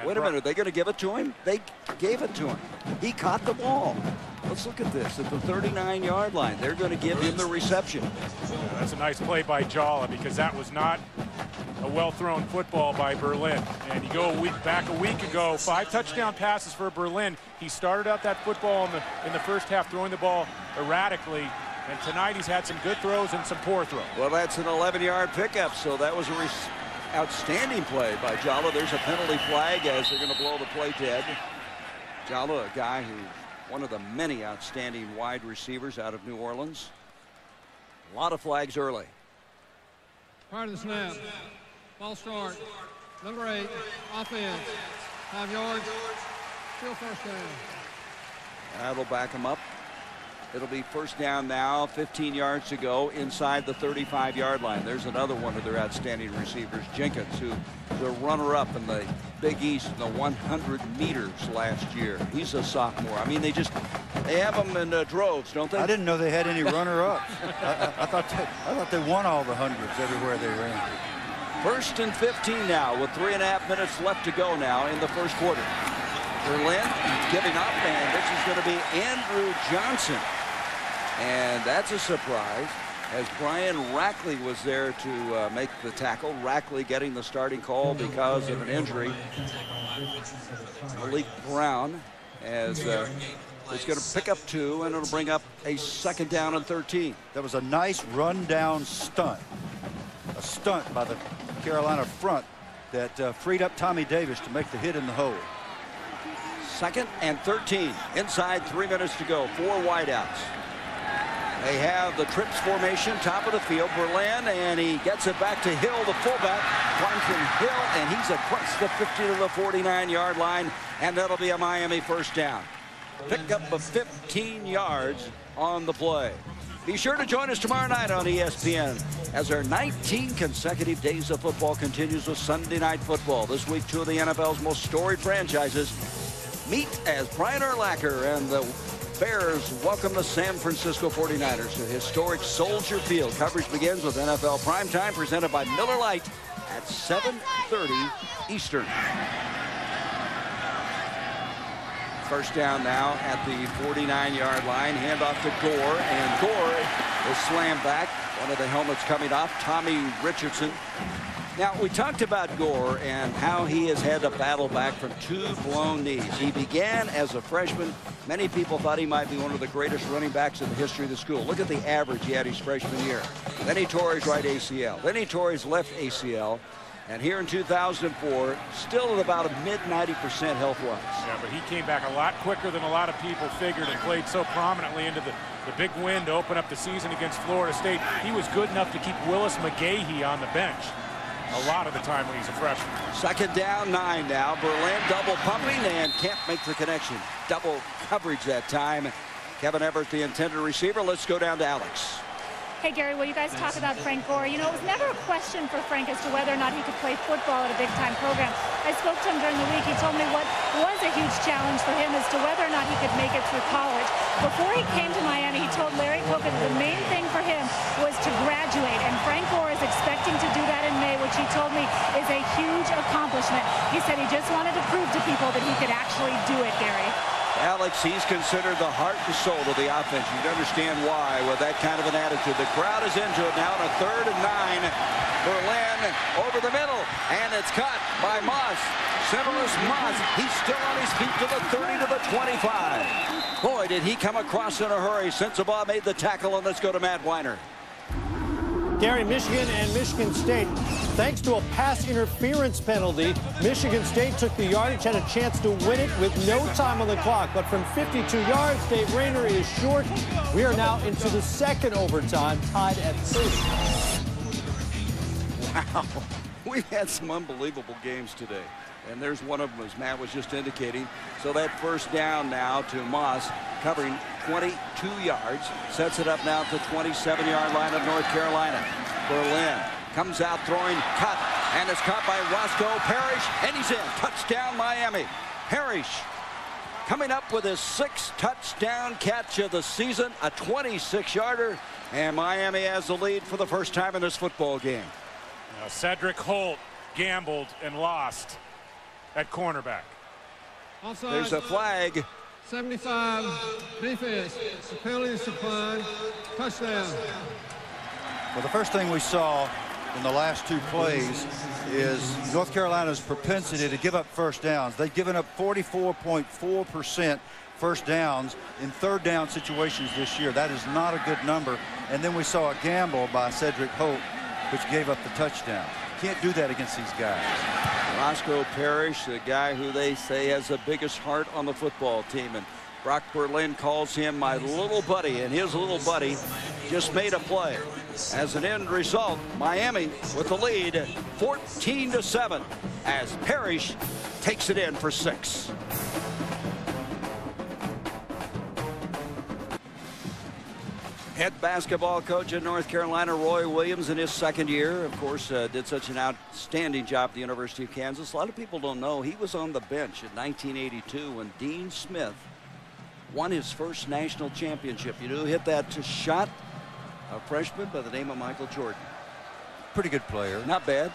Wait a minute. Are they going to give it to him? They gave it to him. He caught the ball. Let's look at this at the 39-yard line. They're going to give him the reception. Yeah, that's a nice play by Jalla because that was not a well-thrown football by Berlin. And you go back a week ago, 5 touchdown passes for Berlin. He started out that football in the first half throwing the ball erratically. And tonight he's had some good throws and some poor throws. Well, that's an 11-yard pickup, so that was a outstanding play by Jala. There's a penalty flag as they're going to blow the play dead. Jala, a guy who's one of the many outstanding wide receivers out of New Orleans. A lot of flags early. Prior to the snap, ball start, number 8, offense, 5 yards, still first down. That'll back him up. It'll be first down now, 15 yards to go inside the 35-yard line. There's another one of their outstanding receivers, Jenkins, who the runner-up in the Big East in the 100 meters last year. He's a sophomore. I mean, they have them in droves, don't they? I didn't know they had any runner-ups. I thought they won all the hundreds everywhere they ran. First and 15 now with 3.5 minutes left to go now in the first quarter. Berlin giving up, and this is going to be Andrew Johnson. And that's a surprise, as Brian Rackley was there to make the tackle. Rackley getting the starting call because of an injury. Malik Brown as it's going to pick up 2, and it'll bring up a second down and 13. That was a nice run-down stunt. A stunt by the Carolina front that freed up Tommy Davis to make the hit in the hole. Second and 13. Inside 3 minutes to go. 4 wideouts. They have the trips formation, top of the field. Berlin, and he gets it back to Hill, the fullback. Quentin Hill, and he's across the 50 to the 49-yard line, and that'll be a Miami first down. Pick up of 15 yards on the play. Be sure to join us tomorrow night on ESPN as our 19 consecutive days of football continues with Sunday Night Football. This week, 2 of the NFL's most storied franchises meet as Brian Urlacher and the Bears welcome the San Francisco 49ers to historic Soldier Field. Coverage begins with NFL Primetime presented by Miller Lite at 7:30 Eastern. First down now at the 49-yard line. Handoff to Gore, and Gore is slammed back. One of the helmets coming off, Tommy Richardson. Now, we talked about Gore and how he has had to battle back from 2 blown knees. He began as a freshman. Many people thought he might be one of the greatest running backs in the history of the school. Look at the average he had his freshman year. Then he tore his right ACL. Then he tore his left ACL. And here in 2004, still at about a mid-90% health-wise. Yeah, but he came back a lot quicker than a lot of people figured and played so prominently into the big win to open up the season against Florida State. He was good enough to keep Willis McGahee on the bench a lot of the time when he's a freshman. Second down, 9 now. Berlin double pumping and can't make the connection. Double coverage that time. Kevin Everett, the intended receiver. Let's go down to Alex. Hey, Gary, well, you guys talk about Frank Gore. You know, it was never a question for Frank as to whether or not he could play football at a big-time program. I spoke to him during the week. He told me what was a huge challenge for him as to whether or not he could make it through college. Before he came to Miami, he told Larry Coca that the main thing for him was to graduate, and Frank Gore is expecting to do that in May, which he told me is a huge accomplishment. He said he just wanted to prove to people that he could actually do it, Gary. Alex, he's considered the heart and soul of the offense. You'd understand why with that kind of an attitude. The crowd is into it now on a 3rd and 9. Berlin over the middle, and it's caught by Moss. Severus Moss. He's still on his feet to the 30 to the 25. Boy, did he come across in a hurry. Sensabaugh made the tackle, and let's go to Matt Weiner. Gary, Michigan and Michigan State, thanks to a pass interference penalty, Michigan State took the yardage, had a chance to win it with no time on the clock. But from 52 yards, Dave Rayner is short. We are now into the second overtime, tied at 30. Wow. We've had some unbelievable games today. And there's one of them, as Matt was just indicating. So that first down now to Moss, covering 22 yards, sets it up now at the 27-yard line of North Carolina. Berlin comes out throwing, cut, and is caught by Roscoe Parrish, and he's in. Touchdown, Miami. Parrish coming up with his 6th touchdown catch of the season, a 26-yarder, and Miami has the lead for the first time in this football game. Cedric Holt gambled and lost at cornerback. Offside. There's a flag. 75, defense. The penalty is declined. Touchdown. Well, the first thing we saw in the last two plays is North Carolina's propensity to give up first downs. They've given up 44.4% first downs in third down situations this year. That is not a good number. And then we saw a gamble by Cedric Holt, which gave up the touchdown. Can't do that against these guys. Roscoe Parrish, the guy who they say has the biggest heart on the football team, and Brock Berlin calls him my little buddy, and his little buddy just made a play. As an end result, Miami with the lead 14-7 as Parrish takes it in for 6. Head basketball coach at North Carolina, Roy Williams, in his second year, of course, did such an outstanding job at the University of Kansas. A lot of people don't know he was on the bench in 1982 when Dean Smith won his first national championship. You know who hit that shot? A freshman by the name of Michael Jordan. Pretty good player. Not bad.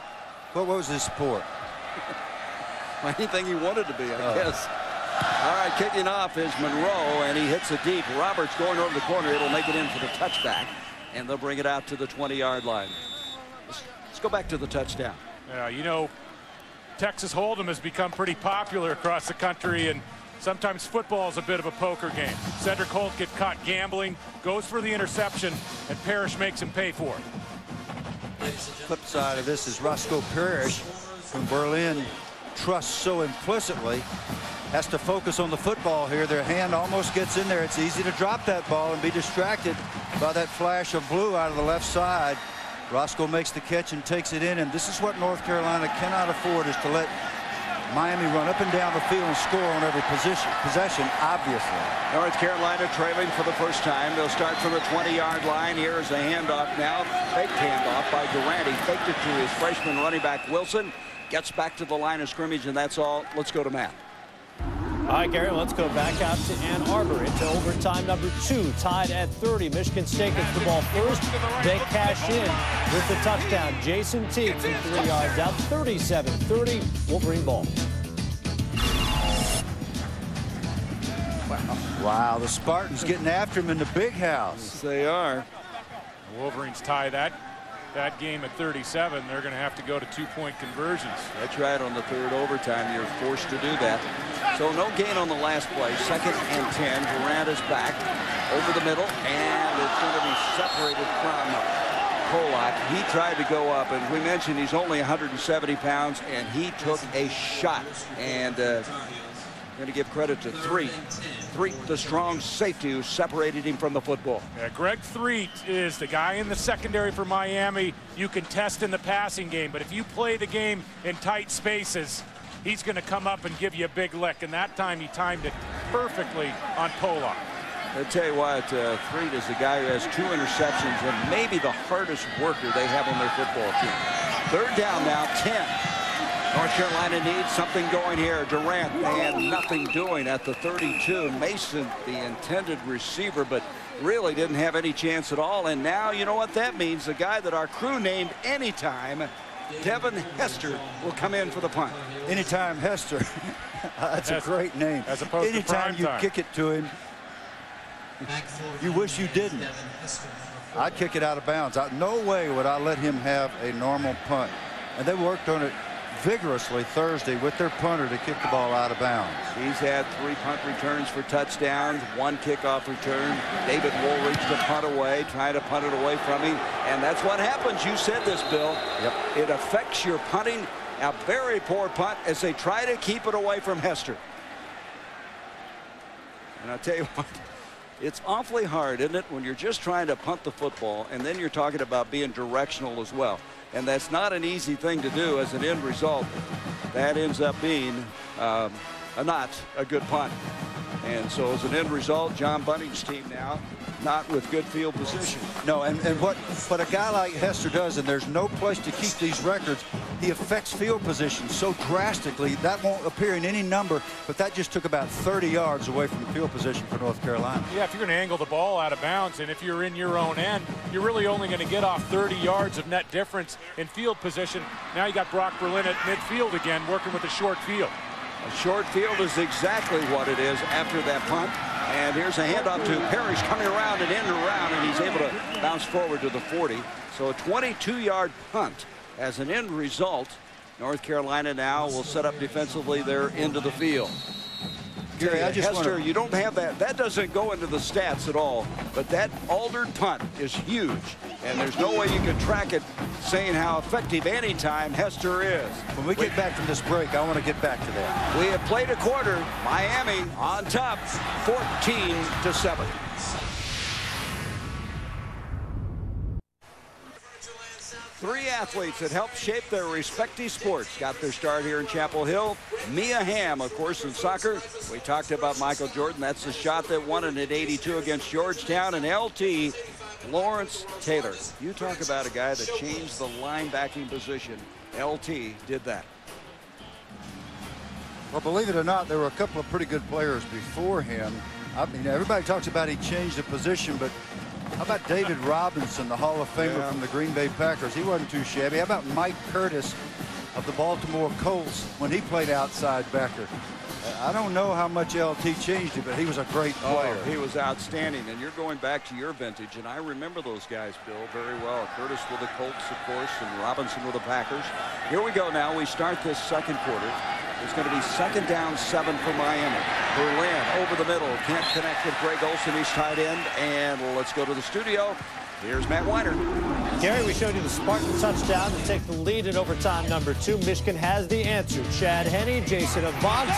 What was his sport? Anything he wanted to be, I guess. All right, kicking off is Monroe, and he hits it deep. Roberts going over the corner. It'll make it in for the touchback, and they'll bring it out to the 20-yard line. Let's go back to the touchdown. Yeah, you know, Texas Hold'em has become pretty popular across the country, and sometimes football is a bit of a poker game. Cedric Holt gets caught gambling, goes for the interception, and Parrish makes him pay for it. Flip side of this is Roscoe Parrish, whom Berlin trusts so implicitly, has to focus on the football here. Their hand almost gets in there. It's easy to drop that ball and be distracted by that flash of blue out of the left side. Roscoe makes the catch and takes it in, and this is what North Carolina cannot afford, is to let Miami run up and down the field and score on every possession, obviously. North Carolina trailing for the first time. They'll start from the 20-yard line. Here is a handoff now. Fake handoff by Durant. He faked it to his freshman running back Wilson. Gets back to the line of scrimmage, and that's all. Let's go to Matt. All right, Gary, let's go back out to Ann Arbor into overtime number 2, tied at 30. Michigan State gets the ball first. They cash in with the touchdown. Jason Teague from 3 yards out, 37-30, Wolverine ball. Wow, the Spartans getting after him in the big house. Yes, they are. The Wolverines tie that game at 37. They're going to have to go to 2-point conversions. That's right. On the third overtime, you're forced to do that. So no gain on the last play. 2nd and 10. Durant is back over the middle, and it's going to be separated from Polak. He tried to go up, and we mentioned he's only 170 pounds, and he took a shot. And going to give credit to Threet, the strong safety who separated him from the football. Yeah, Greg Threet is the guy in the secondary for Miami you can test in the passing game, but if you play the game in tight spaces, he's going to come up and give you a big lick, and that time he timed it perfectly on Polak. I'll tell you what, Threet is the guy who has 2 interceptions and maybe the hardest worker they have on their football team. 3rd down now, 10. North Carolina needs something going here. Durant, and nothing doing at the 32. Mason, the intended receiver, but really didn't have any chance at all. And now, you know what that means? The guy that our crew named Anytime, Devin Hester, will come in for the punt. Anytime Hester. That's a great name. As opposed Anytime to you Prime Time. kick it to him, you wish you didn't. I'd kick it out of bounds. No way would I let him have a normal punt. And they worked on it vigorously Thursday with their punter to kick the ball out of bounds. He's had 3 punt returns for touchdowns, 1 kickoff return. David Woolridge to punt away, trying to punt it away from him. And that's what happens. You said this, Bill. Yep. It affects your punting. A very poor punt as they try to keep it away from Hester. And I'll tell you what, it's awfully hard, isn't it, when you're just trying to punt the football and then you're talking about being directional as well. And that's not an easy thing to do. As an end result, that ends up being not a good punt. And so as an end result, John Bunting's team now not with good field position. No, and what a guy like Hester does, and there's no place to keep these records, he affects field position so drastically. That won't appear in any number, but that just took about 30 yards away from field position for North Carolina. Yeah, if you're going to angle the ball out of bounds, and if you're in your own end, you're really only going to get off 30 yards of net difference in field position. Now you got Brock Berlin at midfield again, working with a short field. A short field is exactly what it is after that punt. And here's a handoff to Parrish coming around and in and around, and he's able to bounce forward to the 40. So a 22-yard punt as an end result. North Carolina now will set up defensively their end of the field. Gary, I just Hester, you don't have that. That doesn't go into the stats at all. But that altered punt is huge. And there's no way you can track it saying how effective anytime Hester is. When we get back from this break, I want to get back to that. We have played a quarter. Miami on top, 14-7. Three athletes that helped shape their respective sports got their start here in Chapel Hill. Mia Hamm, of course, in soccer. We talked about Michael Jordan. That's the shot that won it at 82 against Georgetown. And LT, Lawrence Taylor. You talk about a guy that changed the linebacking position. LT did that. Well, believe it or not, there were a couple of pretty good players before him. I mean, everybody talks about he changed the position, but how about David Robinson, the Hall of Famer from the Green Bay Packers? He wasn't too shabby. How about Mike Curtis of the Baltimore Colts when he played outside backer? I don't know how much LT changed it, but he was a great player. Oh, he was outstanding. And you're going back to your vintage, and I remember those guys, Bill, very well. Curtis with the Colts, of course, and Robinson with the Packers. Here we go now. We start this second quarter. It's going to be 2nd down 7 for Miami. Berlin over the middle. Can't connect with Greg Olsen. He's tight end. And let's go to the studio. Here's Matt Weiner. Gary, we showed you the Spartan touchdown to take the lead in overtime number 2. Michigan has the answer. Chad Henne, Jason Avant.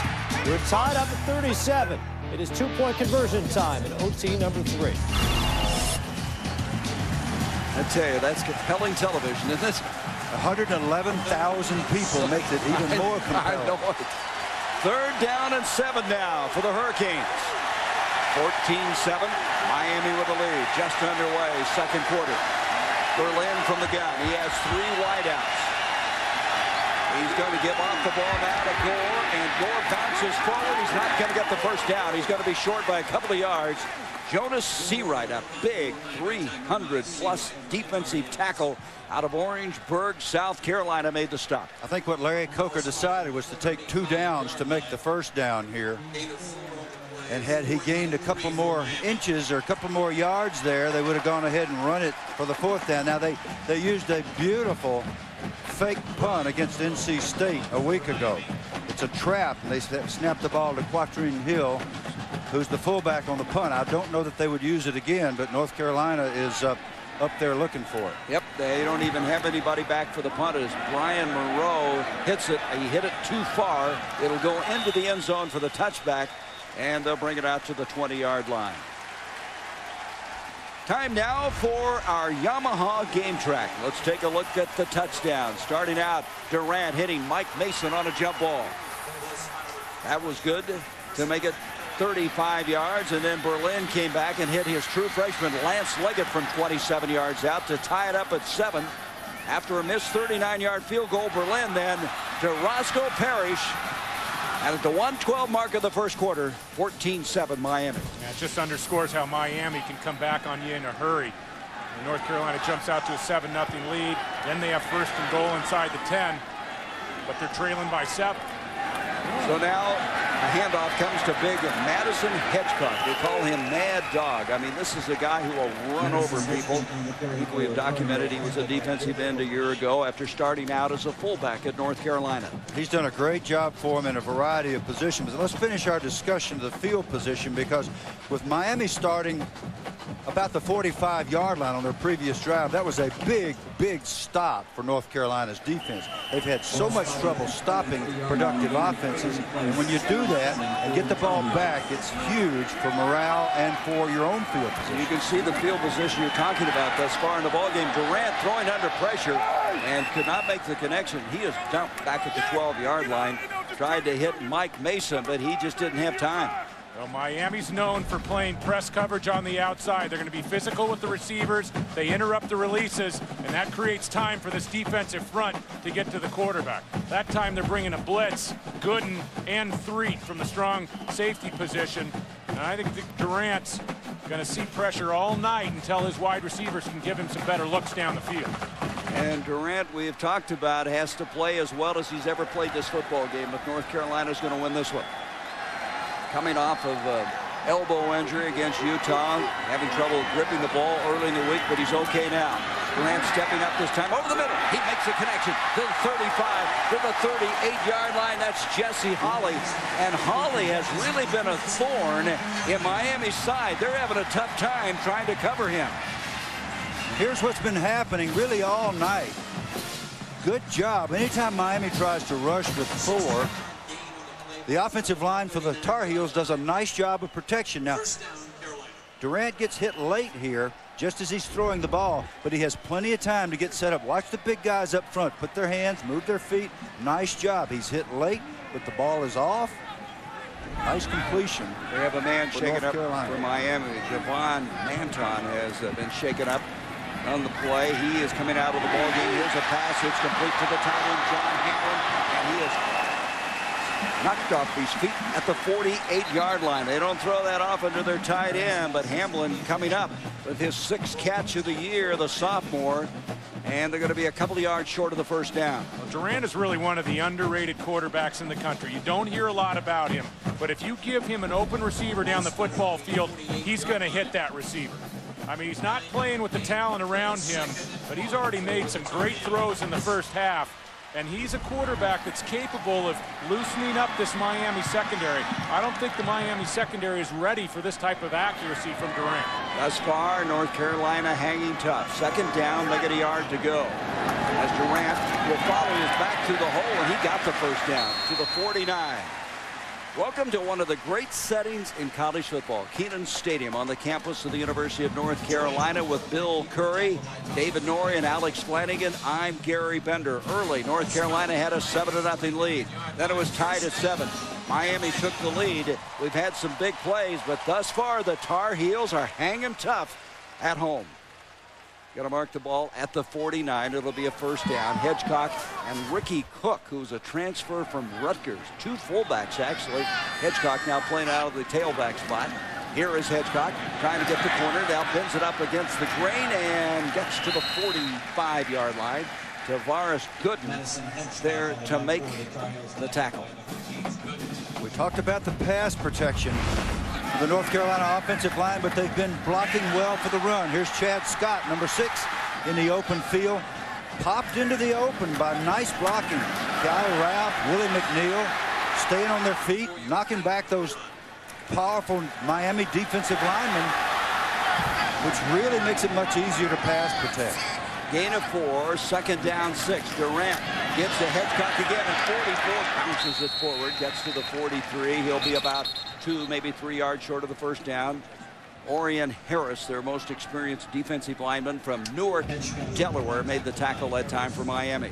We're tied up at 37. It is 2-point conversion time in OT number 3. I tell you, that's compelling television, isn't it? 111,000 people makes it even more compelling. I know it. 3rd down and 7 now for the Hurricanes. 14-7. Miami with the lead. Just underway. Second quarter. Berlin from the gun. He has 3 wideouts. He's going to give off the ball now to Gore, and Gore bounces forward. He's not going to get the first down. He's going to be short by a couple of yards. Jonas Seawright, a big 300-plus defensive tackle out of Orangeburg, South Carolina, made the stop. I think what Larry Coker decided was to take 2 downs to make the first down here. And had he gained a couple more inches or a couple more yards there, they would have gone ahead and run it for the 4th down. Now, they used a beautiful fake punt against NC State a week ago. It's a trap, and they snapped the ball to Quatrine Hill, who's the fullback on the punt. I don't know that they would use it again, but North Carolina is up there looking for it. Yep, they don't even have anybody back for the punt as Brian Monroe hits it. He hit it too far. It'll go into the end zone for the touchback, and they'll bring it out to the 20-yard line. Time now for our Yamaha game track. Let's take a look at the touchdown. Starting out, Durant hitting Mike Mason on a jump ball. That was good to make it 35 yards, and then Berlin came back and hit his true freshman Lance Leggett from 27 yards out to tie it up at 7. After a missed 39-yard field goal, Berlin then to Roscoe Parrish. And at the 1:12 mark of the first quarter, 14-7 Miami. Yeah, it just underscores how Miami can come back on you in a hurry. And North Carolina jumps out to a 7-0 lead. Then they have 1st and goal inside the 10, but they're trailing by 7. So now a handoff comes to big Madison Hedgecock. They call him Mad Dog. I mean, this is a guy who will run over people. I think we have documented he was a defensive end a year ago after starting out as a fullback at North Carolina. He's done a great job for him in a variety of positions. But let's finish our discussion of the field position, because with Miami starting about the 45-yard line on their previous drive, that was a big stop for North Carolina's defense. They've had so much trouble stopping productive offenses, and when you do that and get the ball back, it's huge for morale and for your own field position. You can see the field position you're talking about thus far in the ballgame. Durant throwing under pressure and could not make the connection. He is dumped back at the 12-yard line. Tried to hit Mike Mason, but he just didn't have time. Well, Miami's known for playing press coverage on the outside. They're going to be physical with the receivers. They interrupt the releases, and that creates time for this defensive front to get to the quarterback. That time they're bringing a blitz, Gooden and Threet from the strong safety position. And I think Durant's going to see pressure all night until his wide receivers can give him some better looks down the field. And Durant, we have talked about, has to play as well as he's ever played this football game. If North Carolina's going to win this one. Coming off of elbow injury against Utah, having trouble gripping the ball early in the week, but he's okay now. Durant stepping up this time over the middle. He makes the connection to the 35, to the 38-yard line. That's Jesse Holley. And Holley has really been a thorn in Miami's side. They're having a tough time trying to cover him. Here's what's been happening really all night. Good job. Anytime Miami tries to rush with 4, the offensive line for the Tar Heels does a nice job of protection. Now, Durant gets hit late here, just as he's throwing the ball, but he has plenty of time to get set up. Watch the big guys up front. Put their hands, move their feet. Nice job. He's hit late, but the ball is off. Nice completion. They have a man shaken up Carolina. for Miami. Javon Manton has been shaken up on the play. He is coming out of the ball game. Here's a pass. It's complete to the tight end, John Hamlin, and he is knocked off his feet at the 48-yard line. They don't throw that off under their tight end, but Hamlin coming up with his 6th catch of the year, the sophomore, and they're going to be a couple of yards short of the first down. Well, Durant is really one of the underrated quarterbacks in the country. You don't hear a lot about him, but if you give him an open receiver down the football field, he's going to hit that receiver. I mean, he's not playing with the talent around him, but he's already made some great throws in the first half. And he's a quarterback that's capable of loosening up this Miami secondary. I don't think the Miami secondary is ready for this type of accuracy from Durant. Thus far, North Carolina hanging tough. 2nd down, they get a yard to go. As Durant will follow his back through the hole, and he got the first down to the 49. Welcome to one of the great settings in college football, Kenan Stadium on the campus of the University of North Carolina with Bill Curry, David Norrie, and Alex Flanagan. I'm Gary Bender. Early, North Carolina had a 7-0 lead. Then it was tied at 7. Miami took the lead. We've had some big plays, but thus far the Tar Heels are hanging tough at home. Got to mark the ball at the 49. It'll be a first down. Hedgecock and Ricky Cook, who's a transfer from Rutgers. 2 fullbacks, actually. Hedgecock now playing out of the tailback spot. Here is Hedgecock trying to get the corner. Now pins it up against the grain and gets to the 45-yard line. Tavares Gooden there to make the tackle. We talked about the pass protection for the North Carolina offensive line, but they've been blocking well for the run. Here's Chad Scott, number 6, in the open field. Popped into the open by nice blocking. Guy Ralph, Willie McNeil staying on their feet, knocking back those powerful Miami defensive linemen, which really makes it much easier to pass protect. Gain of 4, 2nd down 6. Durant gives to Hedgecock again, and 44 bounces it forward, gets to the 43. He'll be about 2, maybe 3 yards short of the first down. Orion Harris, their most experienced defensive lineman from Newark, Delaware, made the tackle that time for Miami.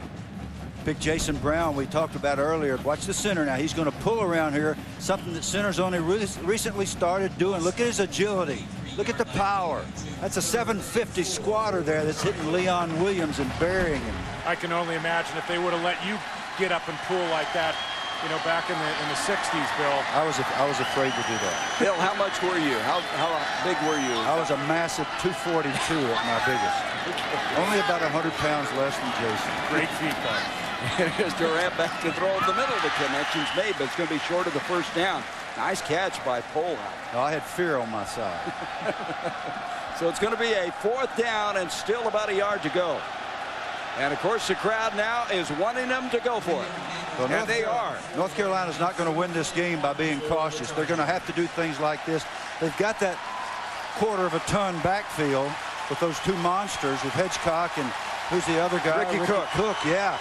Big Jason Brown, we talked about earlier. Watch the center now. He's going to pull around here, something that centers only recently started doing. Look at his agility. Look at the power. That's a 750 squatter there that's hitting Leon Williams and burying him. I can only imagine if they would have let you get up and pull like that, you know, back in the 60s, Bill. I was afraid to do that. Bill, how much were you? How big were you? I was a massive 242 at my biggest. Only about 100 pounds less than Jason. Great feet, though. Here's Durant back to throw in the middle. The connection's made, but it's going to be short of the first down. Nice catch by Pola. No, I had fear on my side. So it's going to be a 4th down and still about a yard to go. And, of course, the crowd now is wanting them to go for it. Well, and they are. North Carolina's not going to win this game by being cautious. They're going to have to do things like this. They've got that 1/4 ton backfield with those 2 monsters with Hedgecock and who's the other guy? Ricky Cook, yeah.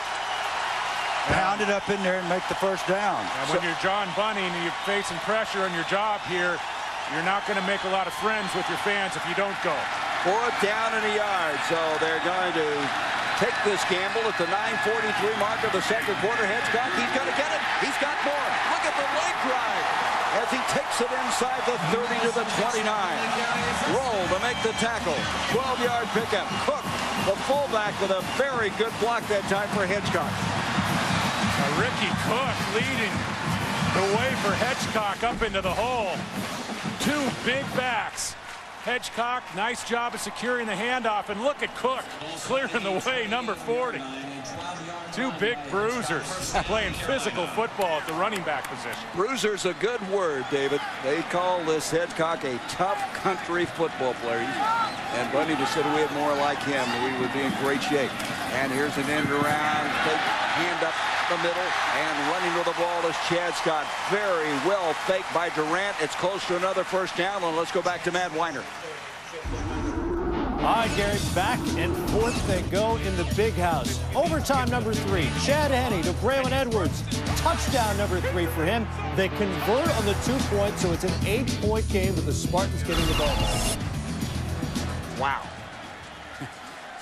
Pound it up in there and make the first down. And when you're John Bunning and you're facing pressure on your job here, you're not going to make a lot of friends with your fans if you don't go. 4th down and a yard. So they're going to take this gamble at the 9:43 mark of the 2nd quarter. Hedgecock, he's going to get it. He's got more. Look at the leg drive as he takes it inside the 30 to the 29. Roll to make the tackle. 12-yard pickup. Cook, the fullback, with a very good block that time for Hedgecock. Ricky Cook leading the way for Hedgecock up into the hole. 2 big backs. Hedgecock, nice job of securing the handoff, and look at Cook clearing the way, number 40. Two big bruisers playing physical football at the running back position. Bruiser's a good word, David. They call this Hedgecock a tough country football player. And Bunny just said we had more like him, we would be in great shape. And here's an end around, fake hand up the middle, and running with the ball is Chad Scott. Very well faked by Durant. It's close to another first down, and let's go back to Matt Weiner. All right, Gary, back and forth they go in the big house. Overtime number 3, Chad Henne to Braylon Edwards. Touchdown number 3 for him. They convert on the 2 points, so it's an 8-point game with the Spartans getting the ball back. Wow.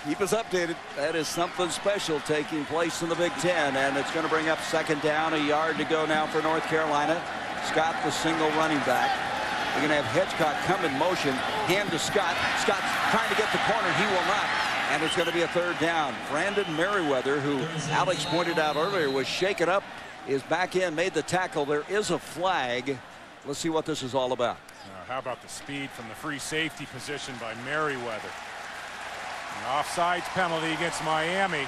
Keep us updated. That is something special taking place in the Big Ten, and it's going to bring up second down, a yard to go now for North Carolina. Scott, the single running back. We're going to have Hedgecock come in motion, hand to Scott. Scott's trying to get the corner. He will not. And it's going to be a third down. Brandon Merriweather, who Alex pointed out earlier was shaken up, is back in, made the tackle. There is a flag. Let's see what this is all about. How about the speed from the free safety position by Merriweather? An offsides penalty against Miami.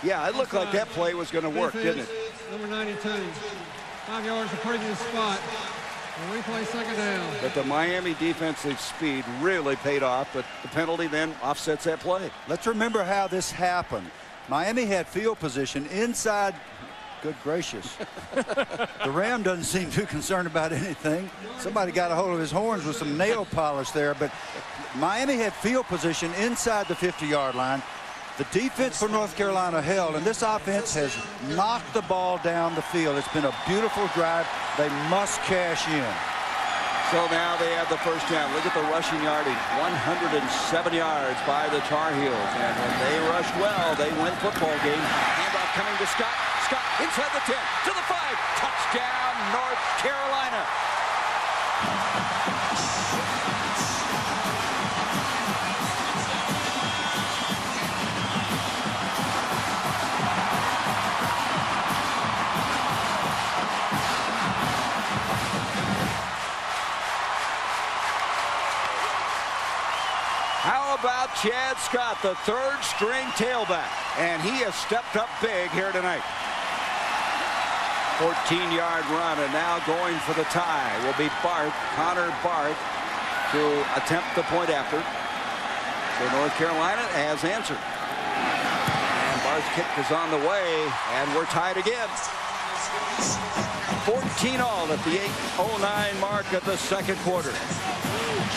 Yeah, it looked like that play was going to work, didn't it? Number 92. 5 yards to previous spot. And we play second down. But the Miami defensive speed really paid off, but the penalty then offsets that play. Let's remember how this happened. Miami had field position inside. Good gracious. The Ram doesn't seem too concerned about anything. Somebody got a hold of his horns with some nail polish there, but Miami had field position inside the 50-yard line. The defense for North Carolina held, and this offense has knocked the ball down the field. It's been a beautiful drive. They must cash in. So now they have the first down. Look at the rushing yardage. 107 yards by the Tar Heels. And when they rush well, they win football game. Handoff coming to Scott. Scott inside the 10, to the 5. Touchdown, North Carolina. How about Chad Scott, the third-string tailback? And he has stepped up big here tonight. 14-yard run, and now going for the tie will be Connor Barth, to attempt the point after. So North Carolina has answered. And Barth's kick is on the way, and we're tied again. 14-all at the 8:09 mark of the second quarter.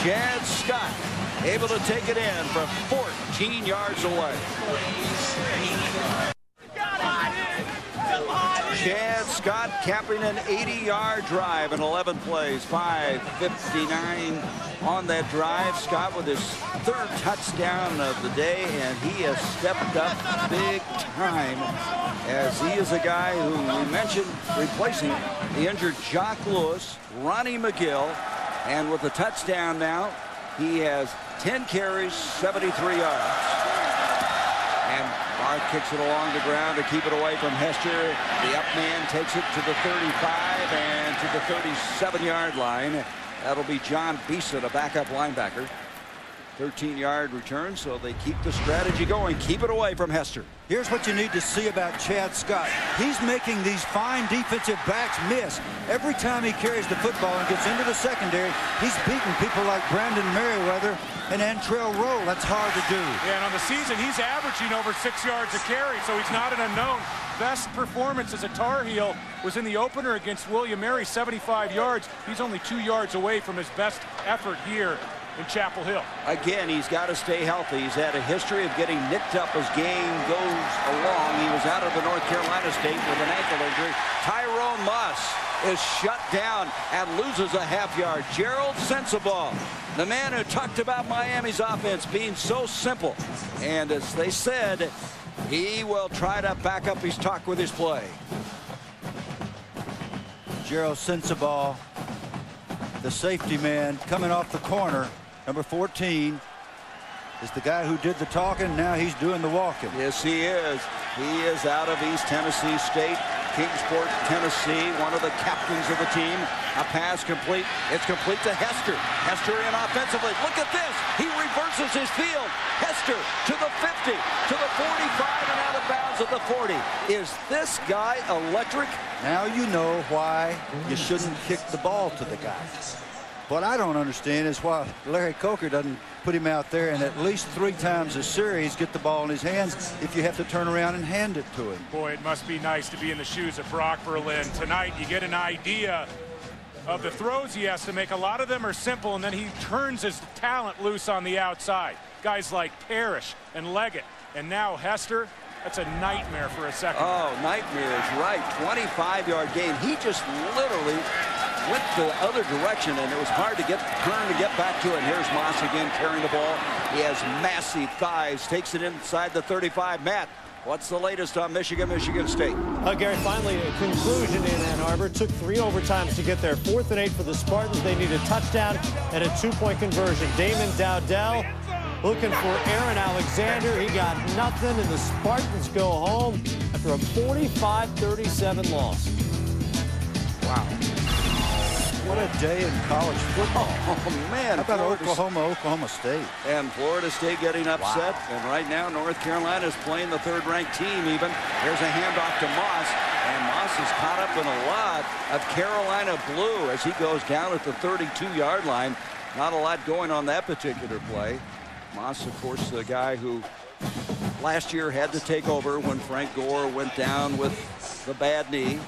Chad Scott able to take it in from 14 yards away. Chad Scott capping an 80-yard drive in 11 plays, 5:59 on that drive. Scott with his third touchdown of the day, and he has stepped up big time, as he is a guy who we mentioned replacing the injured Jock Lewis, Ronnie McGill, and with the touchdown now, he has 10 carries, 73 yards. And Barth kicks it along the ground to keep it away from Hester. The up man takes it to the 35 and to the 37-yard line. That'll be John Beeson, a backup linebacker. 13-yard return, so they keep the strategy going. Keep it away from Hester. Here's what you need to see about Chad Scott. He's making these fine defensive backs miss. Every time he carries the football and gets into the secondary, he's beating people like Brandon Merriweather and Antrell Rowe. That's hard to do. Yeah, and on the season, he's averaging over 6 yards a carry, so he's not an unknown. Best performance as a Tar Heel was in the opener against William Mary, 75 yards. He's only 2 yards away from his best effort here in Chapel Hill. Again, he's got to stay healthy. He's had a history of getting nicked up as game goes along. He was out of the North Carolina State with an ankle injury. Tyrone Moss is shut down and loses a half yard. Gerald Sensabaugh, the man who talked about Miami's offense being so simple. And as they said, he will try to back up his talk with his play. Gerald Sensabaugh, the safety man coming off the corner. Number 14 is the guy who did the talking. Now he's doing the walking. Yes, he is. He is out of East Tennessee State. Kingsport, Tennessee, one of the captains of the team. A pass complete. It's complete to Hester. Hester in offensively. Look at this. He reverses his field. Hester to the 50, to the 45, and out of bounds at the 40. Is this guy electric? Now you know why you shouldn't kick the ball to the guy. What I don't understand is why Larry Coker doesn't put him out there and at least 3 times a series get the ball in his hands if you have to turn around and hand it to him. Boy, it must be nice to be in the shoes of Brock Berlin. Tonight, you get an idea of the throws he has to make. A lot of them are simple, and then he turns his talent loose on the outside. Guys like Parrish and Leggett, and now Hester. That's a nightmare for a second. Oh, nightmare is right. 25-yard gain. He just literally went the other direction, and it was hard to turn to get back to it. Here's Moss again carrying the ball. He has massive thighs, takes it inside the 35. Matt, what's the latest on Michigan State? Gary, finally a conclusion in Ann Arbor. Took 3 overtimes to get there. 4th and 8 for the Spartans. They need a touchdown and a 2-point conversion. Damon Dowdell looking for Aaron Alexander. He got nothing, and the Spartans go home after a 45-37 loss. Wow. What a day in college football. Oh, man. How about Oklahoma State? And Florida State getting upset. Wow. And right now, North Carolina is playing the 3rd-ranked team even. There's a handoff to Moss. And Moss is caught up in a lot of Carolina blue as he goes down at the 32-yard line. Not a lot going on that particular play. Moss, of course, the guy who last year had to take over when Frank Gore went down with the bad knee.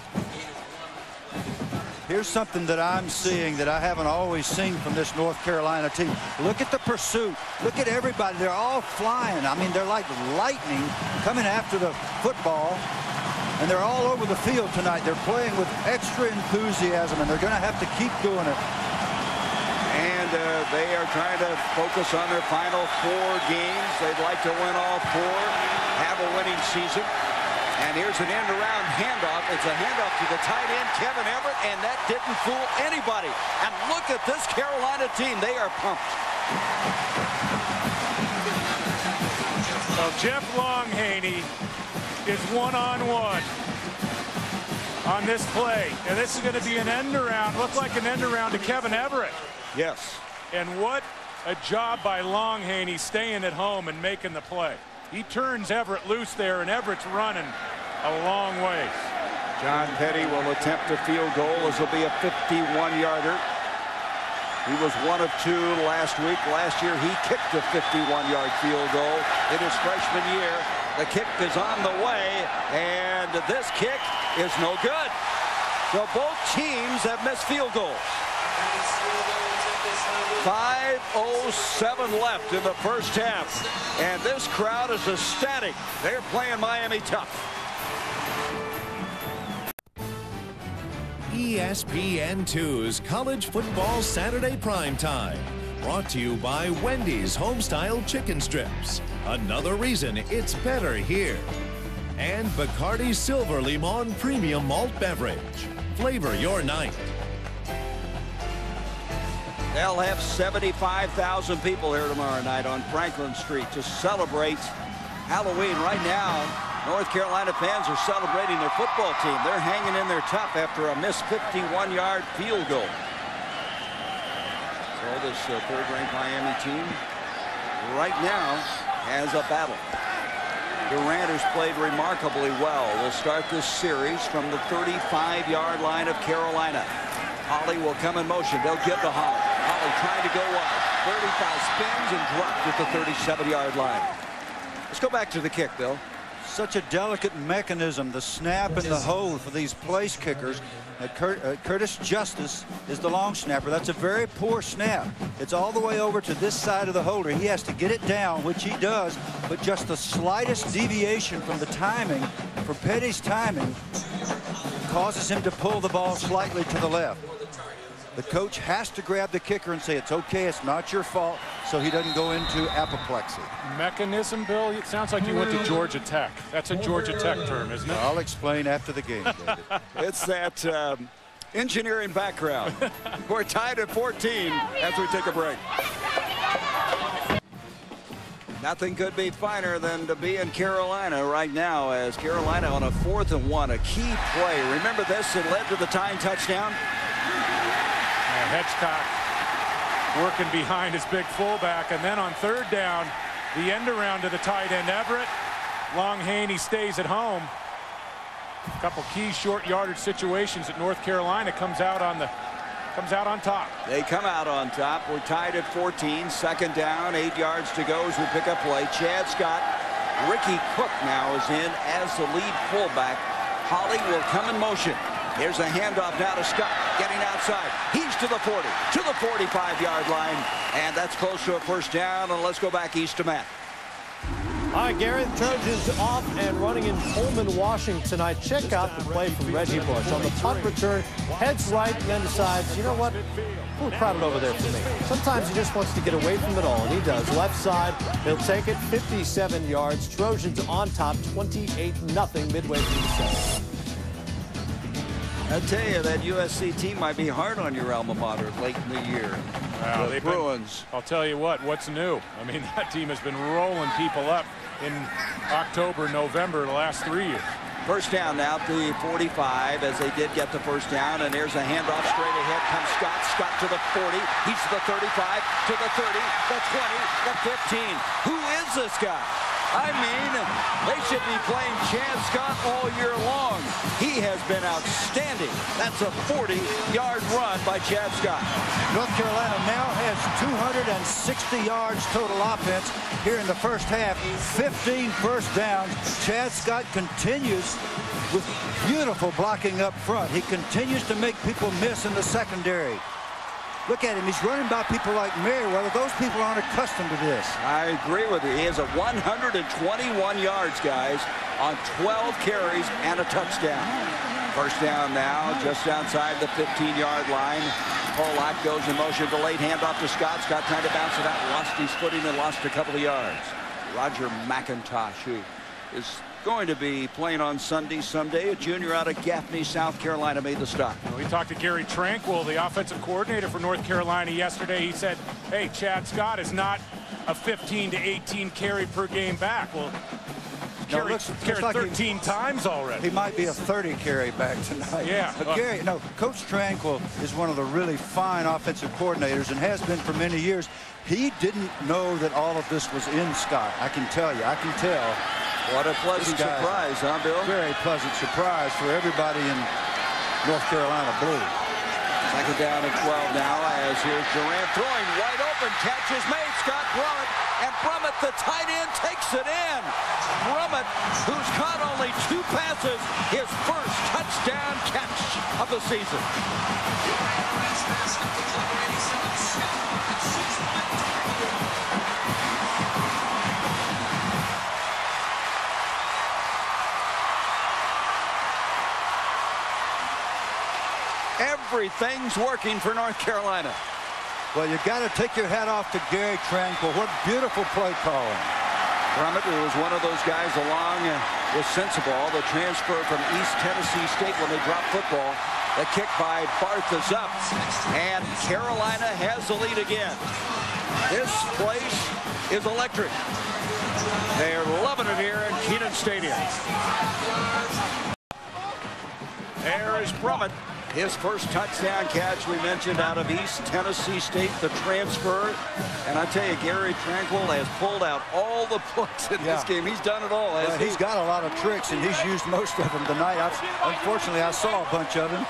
Here's something that I'm seeing that I haven't always seen from this North Carolina team. Look at the pursuit. Look at everybody. They're all flying. I mean, they're like lightning coming after the football. And they're all over the field tonight. They're playing with extra enthusiasm, and they're going to have to keep doing it. And they are trying to focus on their final 4 games. They'd like to win all 4, have a winning season. And here's an end-around handoff. It's a handoff to the tight end, Kevin Everett, and that didn't fool anybody. And look at this Carolina team. They are pumped. Well, Jeff Longhaney is one-on-one on this play. And this is going to be an end-around. Look like an end-around to Kevin Everett. Yes. And what a job by Longhaney staying at home and making the play. He turns Everett loose there, and Everett's running a long ways. John Petty will attempt a field goal. This will be a 51-yarder. He was 1 of 2 last week. Last year, he kicked a 51-yard field goal in his freshman year. The kick is on the way, and this kick is no good. So both teams have missed field goals. 5:07 left in the first half, and this crowd is ecstatic. They're playing Miami tough. ESPN2's College Football Saturday Primetime. Brought to you by Wendy's Homestyle Chicken Strips. Another reason it's better here. And Bacardi Silver Limon Premium Malt Beverage. Flavor your night. They'll have 75,000 people here tomorrow night on Franklin Street to celebrate Halloween. Right now, North Carolina fans are celebrating their football team. They're hanging in there tough after a missed 51-yard field goal. So this 3rd-ranked Miami team right now has a battle. Durant has played remarkably well. We'll start this series from the 35-yard line of Carolina. Holly will come in motion. They'll give to Holly. Holly trying to go wide. 35 spins and dropped at the 37-yard line. Let's go back to the kick, Bill. Such a delicate mechanism, the snap and the hold for these place kickers. Curtis Justice is the long snapper. That's a very poor snap. It's all the way over to this side of the holder. He has to get it down, which he does, but just the slightest deviation from the timing, from Petty's timing, causes him to pull the ball slightly to the left. The coach has to grab the kicker and say, it's okay, it's not your fault, so he doesn't go into apoplexy. Mechanism, Bill? It sounds like you went to Georgia Tech. That's a Georgia Tech term, isn't it? I'll explain after the game, David. It's that engineering background. We're tied at 14 as we take a break. Nothing could be finer than to be in Carolina right now, as Carolina on a 4th and 1, a key play. Remember this, it led to the tying touchdown. Hedgecock working behind his big fullback, and then on 3rd down, the end around to the tight end Everett. Long Haney stays at home. A couple key short yardage situations that North Carolina comes out on top. They come out on top. We're tied at 14. 2nd down, 8 yards to go as we pick up play. Chad Scott, Ricky Cook now is in as the lead fullback. Holly will come in motion. Here's a handoff now to Scott, getting outside. He's to the 40, to the 45-yard line, and that's close to a 1st down. And let's go back east to Matt. All right, Gary, the Trojans off and running in Pullman, Washington tonight. Check out the play from Reggie Bush. On the punt return, heads right and then decides, you know what, a little crowded over there for me. Sometimes he just wants to get away from it all, and he does. Left side, he'll take it, 57 yards. Trojans on top, 28-0 midway through the 7th. I tell you, that USC team might be hard on your alma mater late in the year. Well, the Bruins. I'll tell you what's new? I mean, that team has been rolling people up in October, November, the last 3 years. 1st down now at the 45 as they did get the 1st down, and there's a handoff straight ahead comes Scott. Scott to the 40. He's to the 35, to the 30, the 20, the 15. Who is this guy? I mean, they should be playing Chad Scott all year long. He has been outstanding. That's a 40-yard run by Chad Scott. North Carolina now has 260 yards total offense here in the 1st half. 15 1st downs. Chad Scott continues with beautiful blocking up front. He continues to make people miss in the secondary. Look at him. He's running by people like Merriweather. Those people aren't accustomed to this. I agree with you. He has a 121 yards, guys, on 12 carries and a touchdown. 1st down now, just outside the 15-yard line. Pollock goes in motion. The late handoff to Scott. Scott trying to bounce it out. Lost his footing and lost a couple of yards. Roger McIntosh, who is going to be playing on Sunday someday. A junior out of Gaffney, South Carolina, made the stop. We talked to Gary Tranquil, the offensive coordinator for North Carolina yesterday. He said, hey, Chad Scott is not a 15 to 18 carry per game back. Well, carried like 13 times already. He might be a 30 carry back tonight. Yeah. But Gary, no, Coach Tranquil is one of the really fine offensive coordinators and has been for many years. He didn't know that all of this was in Scott. I can tell you. I can tell. What a pleasant surprise, huh, Bill? Very pleasant surprise for everybody in North Carolina blue. 2nd down and 12 now as here's Durant throwing wide open. Catch is made. Scott Brummett. And Brummett, the tight end, takes it in. Brummett, who's caught only 2 passes, his 1st touchdown catch of the season. Everything's working for North Carolina. Well, you got to take your hat off to Gary Tranquil. What beautiful play calling. Brummett, who was one of those guys along with Sensabaugh, the transfer from East Tennessee State when they dropped football. The kick by Barth is up, and Carolina has the lead again. This place is electric. They're loving it here in Kenan Stadium. There is Brummett. His 1st touchdown catch, we mentioned, out of East Tennessee State, the transfer. And I tell you, Gary Tranquil has pulled out all the plays in this game. He's done it all. He's got a lot of tricks, and he's used most of them tonight. Unfortunately, I saw a bunch of them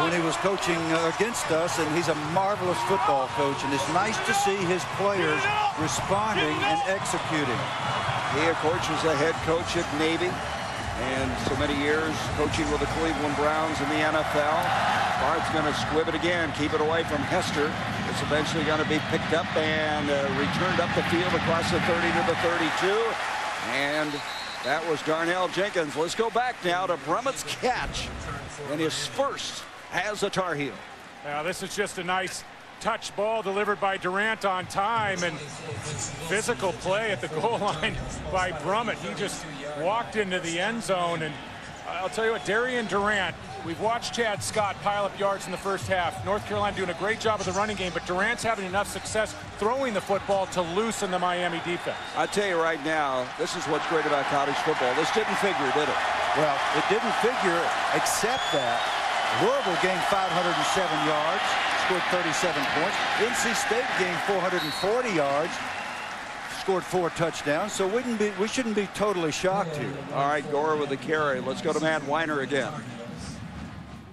when he was coaching against us, and he's a marvelous football coach. And it's nice to see his players responding and executing. He, of course, was a head coach at Navy. And so many years coaching with the Cleveland Browns in the NFL. Bart's going to squib it again, keep it away from Hester. It's eventually going to be picked up and returned up the field across the 30 to the 32. And that was Darnell Jenkins. Let's go back now to Brummett's catch and his 1st as a Tar Heel. Now, this is just a nice touch ball delivered by Durant on time, and physical play at the goal line by Brummett. He just walked into the end zone, and I'll tell you what, Darian Durant We've watched Chad Scott pile up yards in the first half. North Carolina doing a great job of the running game, but Durant's having enough success throwing the football to loosen the Miami defense. I tell you right now, this is what's great about college football. This didn't figure, did it? Well, it didn't figure, except that Louisville gained 507 yards, scored 37 points. NC State gained 440 yards, scored 4 touchdowns. So we shouldn't be totally shocked here. All right, Gore with the carry. Let's go to Matt Weiner again.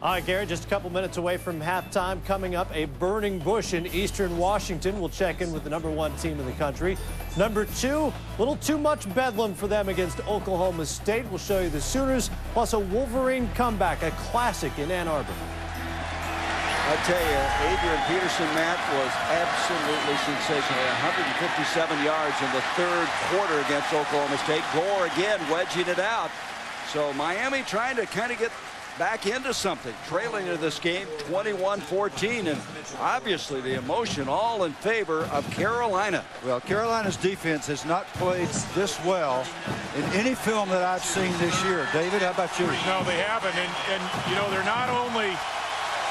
All right, Gary, just a couple minutes away from halftime. Coming up, a burning bush in eastern Washington. We'll check in with the #1 team in the country. #2, a little too much bedlam for them against Oklahoma State. We'll show you the Sooners, plus a Wolverine comeback, a classic in Ann Arbor. I tell you, Adrian Peterson, Matt, was absolutely sensational. 157 yards in the third quarter against Oklahoma State. Gore again wedging it out. So Miami trying to kind of get back into something, trailing in this game 21-14, and obviously the emotion all in favor of Carolina. Well, Carolina's defense has not played this well in any film that I've seen this year. David, how about you? No, they haven't, and you know, they're not only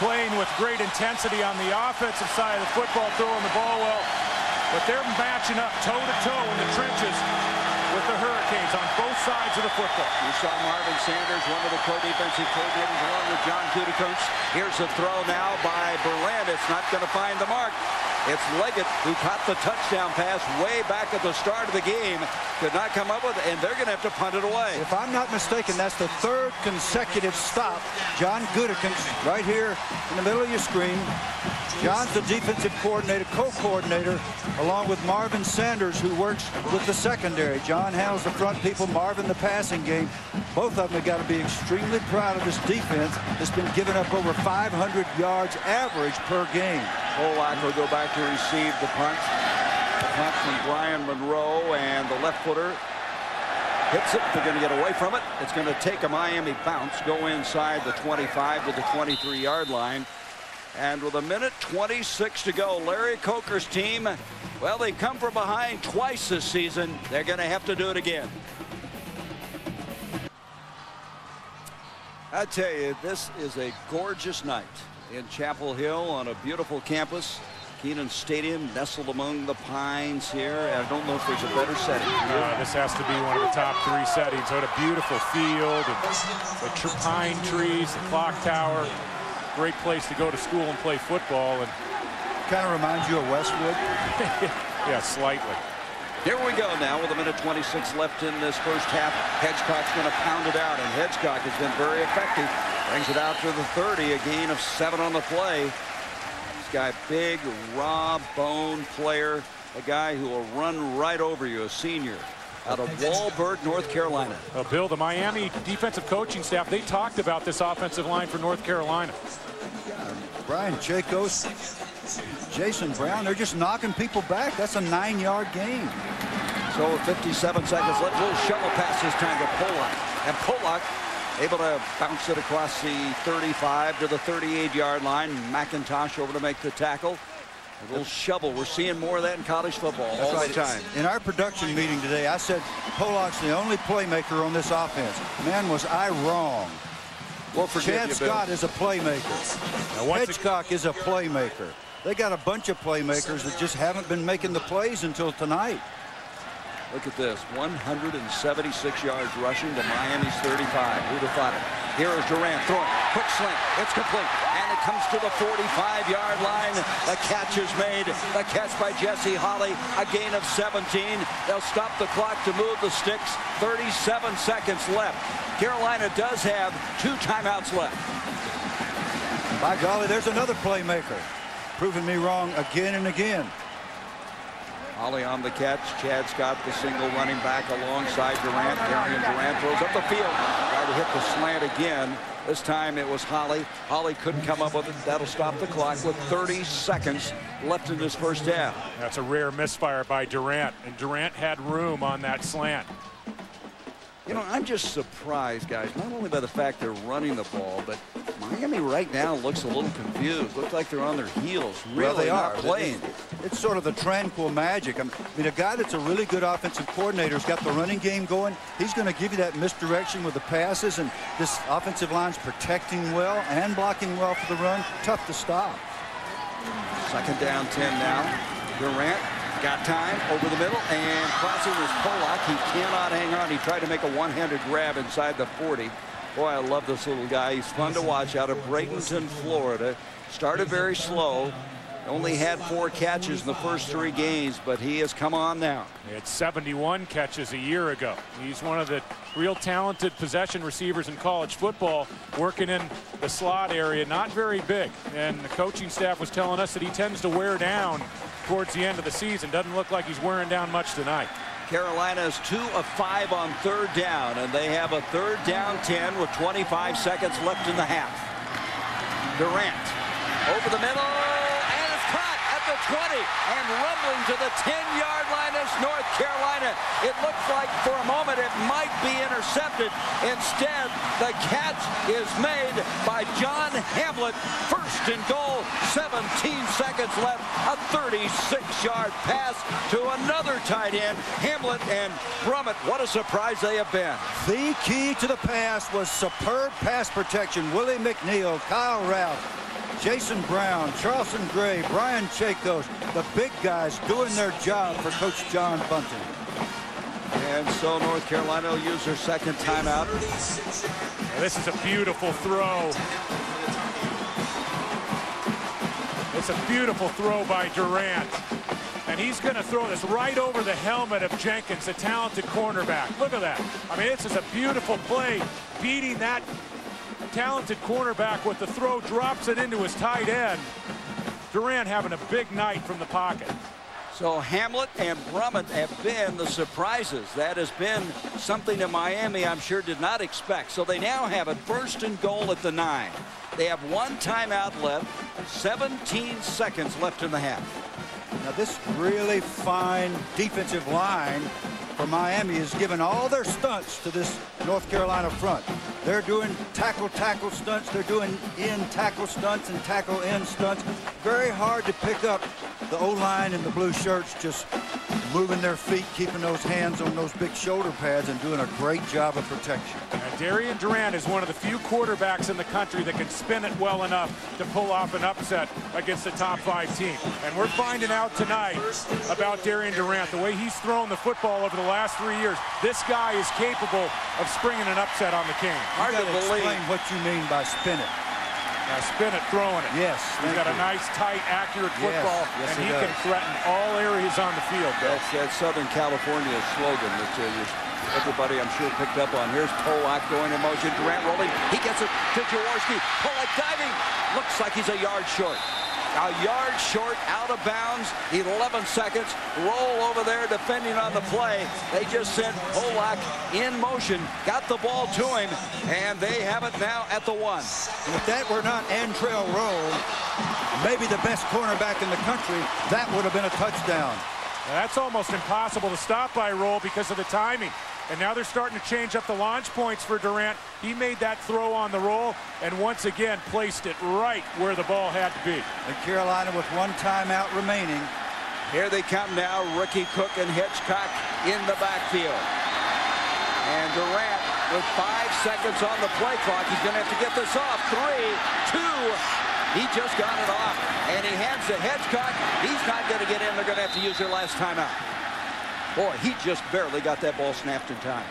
playing with great intensity on the offensive side of the football, throwing the ball well, but they're matching up toe-to-toe in the trenches with the Hurricanes on both sides of the football. You saw Marvin Sanders, one of the co-defensive coordinators, along with John Gutekunst. Here's a throw now by Berlin. It's not going to find the mark. It's Leggett who caught the touchdown pass way back at the start of the game. Could not come up with it, and they're going to have to punt it away. If I'm not mistaken, that's the 3rd consecutive stop. John Gutekunst right here in the middle of your screen. John's the defensive coordinator, co-coordinator, along with Marvin Sanders, who works with the secondary. John handles the front people, Marvin the passing game. Both of them have got to be extremely proud of this defense that's been giving up over 500 yards average per game. Polak will go back to receive the punt. The punt from Brian Monroe, and the left footer hits it. They're going to get away from it. It's going to take a Miami bounce, go inside the 25 to the 23-yard line. And with 1:26 to go, Larry Coker's team, well, they've come from behind twice this season. They're going to have to do it again. I tell you, this is a gorgeous night in Chapel Hill on a beautiful campus. Kenan Stadium nestled among the pines here. I don't know if there's a better setting. This has to be one of the top 3 settings. What a beautiful field, and the pine trees, the clock tower. Great place to go to school and play football. And kind of reminds you of Westwood. Yeah, slightly. Here we go now with 1:26 left in this first half. Hedgecock's going to pound it out, and Hedgecock has been very effective. Brings it out to the 30, a gain of 7 on the play. This guy, big, raw bone player, a guy who will run right over you, a senior out of Walburg, North Carolina. Bill, the Miami defensive coaching staff, they talked about this offensive line for North Carolina. Brian Chacos, Jason Brown, they're just knocking people back. That's a 9-yard gain. So with 57 seconds left, a little shovel pass this time to Polak. And Polak able to bounce it across the 35 to the 38-yard line. McIntosh over to make the tackle. A little shovel. We're seeing more of that in college football all the time. In our production meeting today, I said Polak's the only playmaker on this offense. Man, was I wrong. Well, Chad Scott is a playmaker. Hedgecock is a playmaker. They got a bunch of playmakers that just haven't been making the plays until tonight. Look at this, 176 yards rushing to Miami's 35. Who'd have thought it? Here is Durant throwing, quick slant, it's complete, and it comes to the 45-yard line. The catch is made, the catch by Jesse Holley, a gain of 17. They'll stop the clock to move the sticks. 37 seconds left. Carolina does have 2 timeouts left. By golly, there's another playmaker, proving me wrong again and again. Holley on the catch. Chad Scott, the single running back alongside Durant. Darian Durant throws up the field. Tried to hit the slant again. This time it was Holley. Holley couldn't come up with it. That'll stop the clock with 30 seconds left in this first half. That's a rare misfire by Durant, and Durant had room on that slant. You know, I'm just surprised, guys, not only by the fact they're running the ball, but Miami right now looks a little confused. Looks like they're on their heels. Really, well, they not are playing. It's sort of the tranquil magic. I mean, a guy that's a really good offensive coordinator has got the running game going. He's going to give you that misdirection with the passes, and this offensive line's protecting well and blocking well for the run. Tough to stop. 2nd down 10 now. Durant got time over the middle, and crossing is Pollock. He cannot hang on. He tried to make a one-handed grab inside the 40. Boy, I love this little guy. He's fun to watch out of Bradenton, Florida. Started very slow. Only had 4 catches in the first 3 games, but he has come on now. He had 71 catches a year ago. He's one of the real talented possession receivers in college football, working in the slot area, not very big. And the coaching staff was telling us that he tends to wear down towards the end of the season. Doesn't look like he's wearing down much tonight. Carolina is 2 of 5 on 3rd down, and they have a 3rd down 10 with 25 seconds left in the half. Durant over the middle, and it's caught at the 20, and rumbling to the 10-yard line is North Carolina. It looks like for a moment it might be intercepted. Instead, the catch is made by John Hamlet. 1st and goal, 17 seconds left. A 36-yard pass to another tight end, Hamlet, and Brummett. What a surprise they have been. The key to the pass was superb pass protection. Willie McNeil, Kyle Ralph, Jason Brown, Charleston Gray, Brian Chacos, the big guys doing their job for Coach John Bunting. And so North Carolina will use their 2nd timeout. Well, this is a beautiful throw. It's a beautiful throw by Durant. And he's going to throw this right over the helmet of Jenkins, the talented cornerback. Look at that. I mean, this is a beautiful play, beating that talented cornerback with the throw, drops it into his tight end. Durant having a big night from the pocket. So Hamlet and Brummett have been the surprises. That has been something that Miami, I'm sure, did not expect. So they now have a 1st and goal at the 9. They have 1 timeout left, 17 seconds left in the half. Now this really fine defensive line for Miami has given all their stunts to this North Carolina front. They're doing tackle stunts. They're doing in-tackle stunts and tackle-in stunts. Very hard to pick up the O-line in the blue shirts, just moving their feet, keeping those hands on those big shoulder pads, and doing a great job of protection. And Darian Durant is one of the few quarterbacks in the country that can spin it well enough to pull off an upset against the top 5 team. And we're finding out tonight about Darian Durant, the way he's thrown the football over the last 3 years. This guy is capable of springing an upset on the King. Hard to believe. Explain what you mean by spin it. Spin it, throwing it. Yes. He's got a nice, tight, accurate football, yes, and he can threaten all areas on the field. That's Southern California slogan that everybody, I'm sure, picked up on. Here's Pollock going in motion. Durant rolling. He gets it to Jaworski. Pollock diving. Looks like he's a yard short. A yard short, out of bounds, 11 seconds. Roll over there, defending on the play. They just sent Pollock in motion, got the ball to him, and they have it now at the 1. If that were not Antrell Roll, maybe the best cornerback in the country, that would have been a touchdown. Now, that's almost impossible to stop by Roll because of the timing. And now they're starting to change up the launch points for Durant. He made that throw on the roll and once again placed it right where the ball had to be. And Carolina with 1 timeout remaining. Here they come now, Ricky Cook and Hitchcock in the backfield. And Durant with 5 seconds on the play clock. He's going to have to get this off. 3, 2. He just got it off. And he hands to Hitchcock. He's not going to get in. They're going to have to use their last timeout. Boy, he just barely got that ball snapped in time.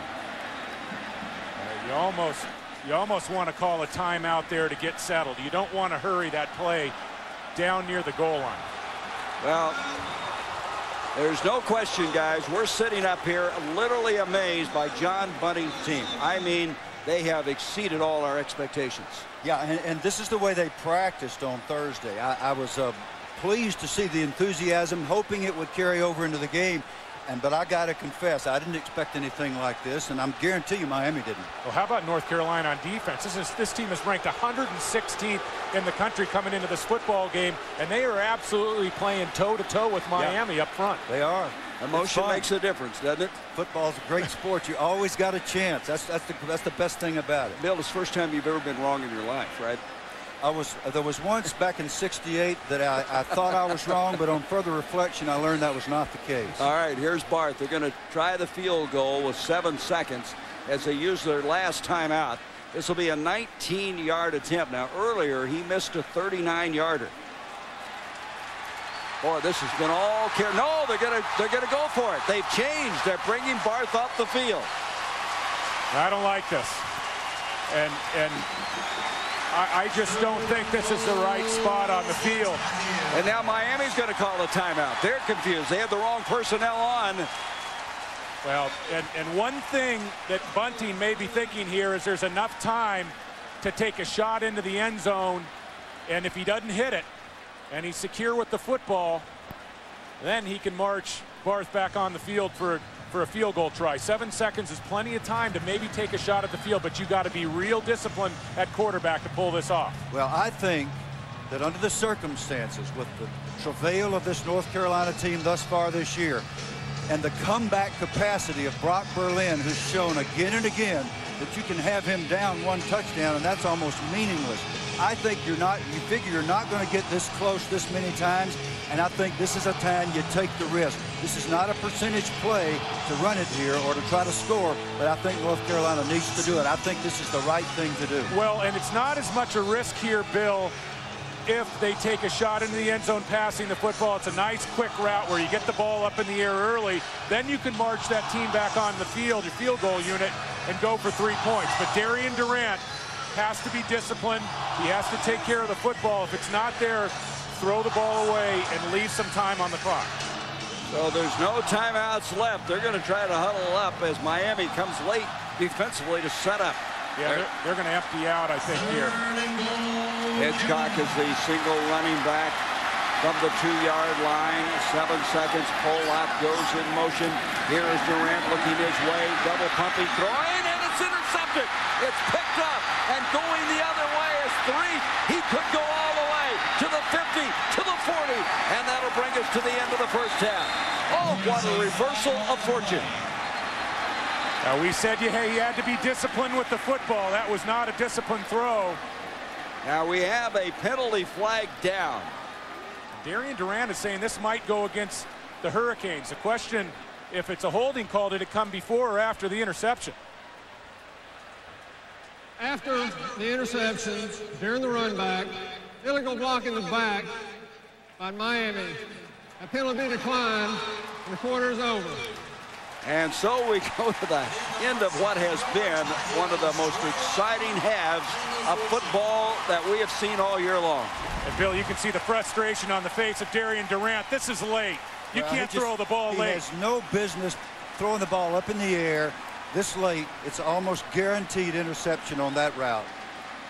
You almost want to call a timeout there to get settled. You don't want to hurry that play down near the goal line. Well, there's no question, guys. We're sitting up here literally amazed by John Bunting's team. I mean, they have exceeded all our expectations. Yeah, and this is the way they practiced on Thursday. I was pleased to see the enthusiasm, hoping it would carry over into the game. But I got to confess, I didn't expect anything like this, and I'm guarantee you Miami didn't. Well, how about North Carolina on defense? This team is ranked 116th in the country coming into this football game, and they are absolutely playing toe-to-toe with Miami up front. They are. Emotion makes a difference, doesn't it? Football's a great sport. You always got a chance. That's the best thing about it. Bill, it's the first time you've ever been wrong in your life, right? There was once back in '68 that I thought I was wrong, but on further reflection, I learned that was not the case. All right, here's Barth. They're going to try the field goal with 7 seconds as they use their last timeout. This will be a 19-yard attempt. Now, earlier, he missed a 39-yarder. Boy, this has been all care. No, they're gonna go for it. They've changed. They're bringing Barth up the field. I don't like this, and I just don't think this is the right spot on the field. And now Miami's going to call a timeout. They're confused. They have the wrong personnel on. Well, and one thing that Bunting may be thinking here is there's enough time to take a shot into the end zone, and if he doesn't hit it and he's secure with the football, then he can march Barth back on the field for a field goal try. 7 seconds is plenty of time to maybe take a shot at the field, but you got to be real disciplined at quarterback to pull this off. Well, I think that under the circumstances, with the travail of this North Carolina team thus far this year, and the comeback capacity of Brock Berlin, who's shown again and again that you can have him down 1 touchdown, and that's almost meaningless. I think you figure you're not going to get this close this many times, and I think this is a time you take the risk. This is not a percentage play to run it here or to try to score, but I think North Carolina needs to do it. I think this is the right thing to do. Well, and it's not as much a risk here, Bill, if they take a shot into the end zone passing the football. It's a nice quick route where you get the ball up in the air early. Then you can march that team back on the field, your field goal unit, and go for 3 points. But Darian Durant has to be disciplined. He has to take care of the football. If it's not there, throw the ball away and leave some time on the clock. So there's no timeouts left. They're going to try to huddle up as Miami comes late defensively to set up. Yeah, they're going to empty out, I think, here. Hitchcock is the single running back from the 2-yard line. 7 seconds. Pollock goes in motion. Here is Durant looking his way. Double pumping, throwing, and it's intercepted. It's picked up and going the other way is 3. He could go all the way to the 50, to the 40, and that'll bring us to the end of the first half. Oh, what a reversal of fortune. Now, we said he had to be disciplined with the football. That was not a disciplined throw. Now we have a penalty flag down. Darian Durant is saying this might go against the Hurricanes. The question, if it's a holding call, did it come before or after the interception? After the interception, during the run back, illegal block in the back by Miami. A penalty declined, and the quarter is over. And so we go to the end of what has been one of the most exciting halves of football that we have seen all year long. And Bill, you can see the frustration on the face of Darian Durant. This is late. You can't throw the ball late. He has no business throwing the ball up in the air this late. It's almost guaranteed interception on that route.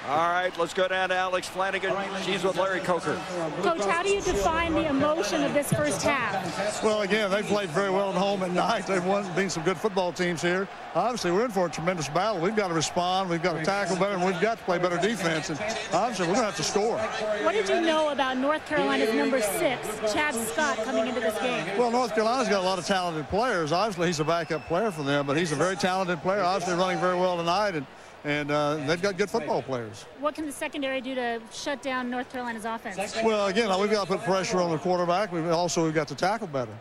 All right, let's go down to Alex Flanagan. She's with Larry Coker. Coach, how do you define the emotion of this first half? Well, again, they played very well at home at night. They've been some good football teams here. Obviously, we're in for a tremendous battle. We've got to respond. We've got to tackle better, and we've got to play better defense. And obviously, we're going to have to score. What did you know about North Carolina's number 6, Chad Scott, coming into this game? Well, North Carolina's got a lot of talented players. Obviously, he's a backup player for them, but he's a very talented player. Obviously, running very well tonight. And they've got good football players. What can the secondary do to shut down North Carolina's offense? Well, again, we've got to put pressure on the quarterback. We've got to tackle better.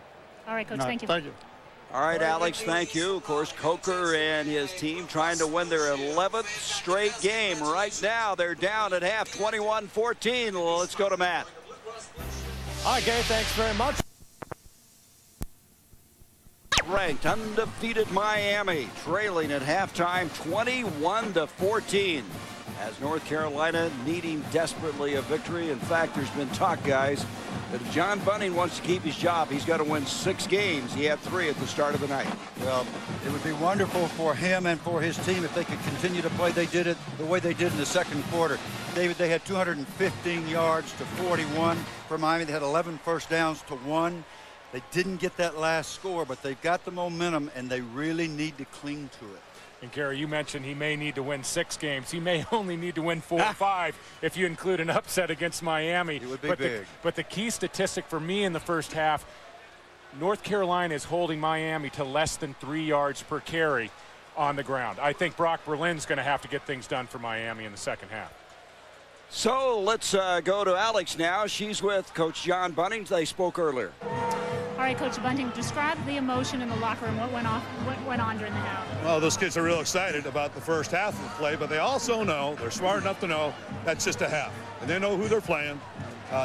All right, Coach, thank you. Thank you. All right, Alex, thank you. Of course, Coker and his team trying to win their 11th straight game. Right now, they're down at half, 21-14. Well, let's go to Matt. All right, Gary, thanks very much. Ranked undefeated Miami trailing at halftime 21-14 as North Carolina needing desperately a victory. In fact, there's been talk, guys, that if John Bunting wants to keep his job, he's got to win 6 games. He had 3 at the start of the night. Well, it would be wonderful for him and for his team if they could continue to play the way they did in the second quarter. David, they had 215 yards to 41 for Miami. They had 11 first downs to 1. They didn't get that last score, but they've got the momentum, and they really need to cling to it. And, Gary, you mentioned he may need to win 6 games. He may only need to win 4 or 5 if you include an upset against Miami. It would be big. But the key statistic for me in the first half, North Carolina is holding Miami to less than 3 yards per carry on the ground. I think Brock Berlin's going to have to get things done for Miami in the second half. So let's go to Alex now. She's with Coach John Bunting. They spoke earlier. All right, Coach Bunting, describe the emotion in the locker room. What went on during the half? Well, those kids are real excited about the first half of the play, but they also know, they're smart enough to know, that's just a half. And they know who they're playing.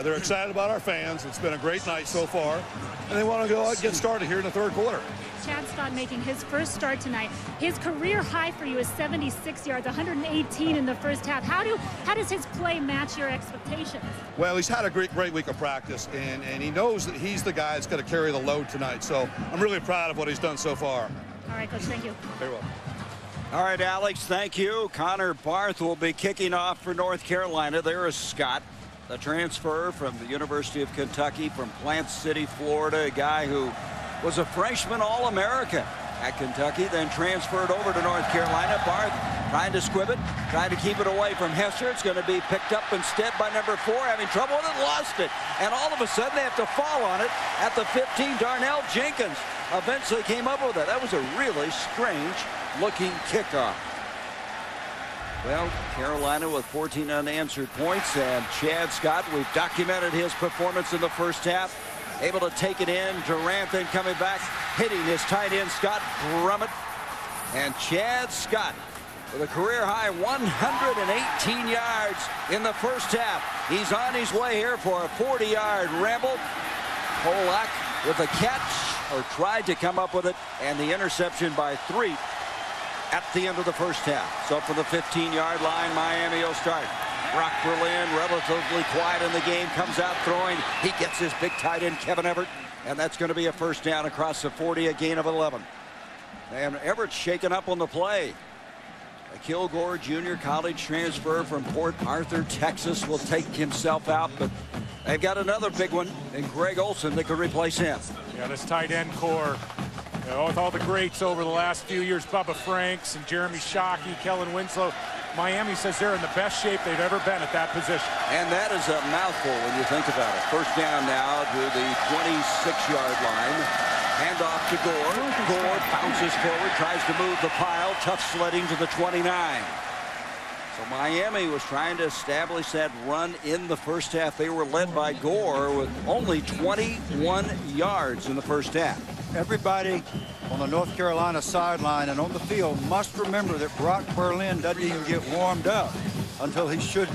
They're excited about our fans. It's been a great night so far. And they want to go out and get started here in the third quarter. Chad Scott making his first start tonight. His career high for you is 76 yards, 118 in the first half. How does his play match your expectations? Well, he's had a great week of practice, and he knows that he's the guy that's going to carry the load tonight. So I'm really proud of what he's done so far. All right, Coach, thank you. Very well. All right, Alex, thank you. Connor Barth will be kicking off for North Carolina. There is Scott, the transfer from the University of Kentucky from Plant City, Florida, a guy who was a freshman All-American at Kentucky, then transferred over to North Carolina. Barth trying to squib it, trying to keep it away from Hester. It's going to be picked up instead by number 4, having trouble with it, lost it. And all of a sudden they have to fall on it at the 15. Darnell Jenkins eventually came up with it. That was a really strange-looking kickoff. Well, Carolina with 14 unanswered points, and Chad Scott, we've documented his performance in the first half. Able to take it in. Durant then coming back, hitting his tight end, Scott Brummett. And Chad Scott with a career-high 118 yards in the first half. He's on his way here for a 40-yard ramble. Polak with a catch, or tried to come up with it, and the interception by 3 at the end of the first half. So for the 15-yard line, Miami will start. Brock Berlin, relatively quiet in the game, comes out throwing. He gets his big tight end, Kevin Everett, and that's going to be a first down across the 40, a gain of 11. And Everett shaken up on the play. A Kilgore Jr. college transfer from Port Arthur, Texas, will take himself out, but they've got another big one in Greg Olson that could replace him. Yeah, this tight end core, with all the greats over the last few years, Bubba Franks and Jeremy Shockey, Kellen Winslow, Miami says they're in the best shape they've ever been at that position. And that is a mouthful when you think about it. First down now to the 26-yard line. Hand off to Gore. Gore bounces forward, tries to move the pile. Tough sledding to the 29. So Miami was trying to establish that run in the first half. They were led by Gore with only 21 yards in the first half. Everybody on the North Carolina sideline and on the field must remember that Brock Berlin doesn't even get warmed up until he should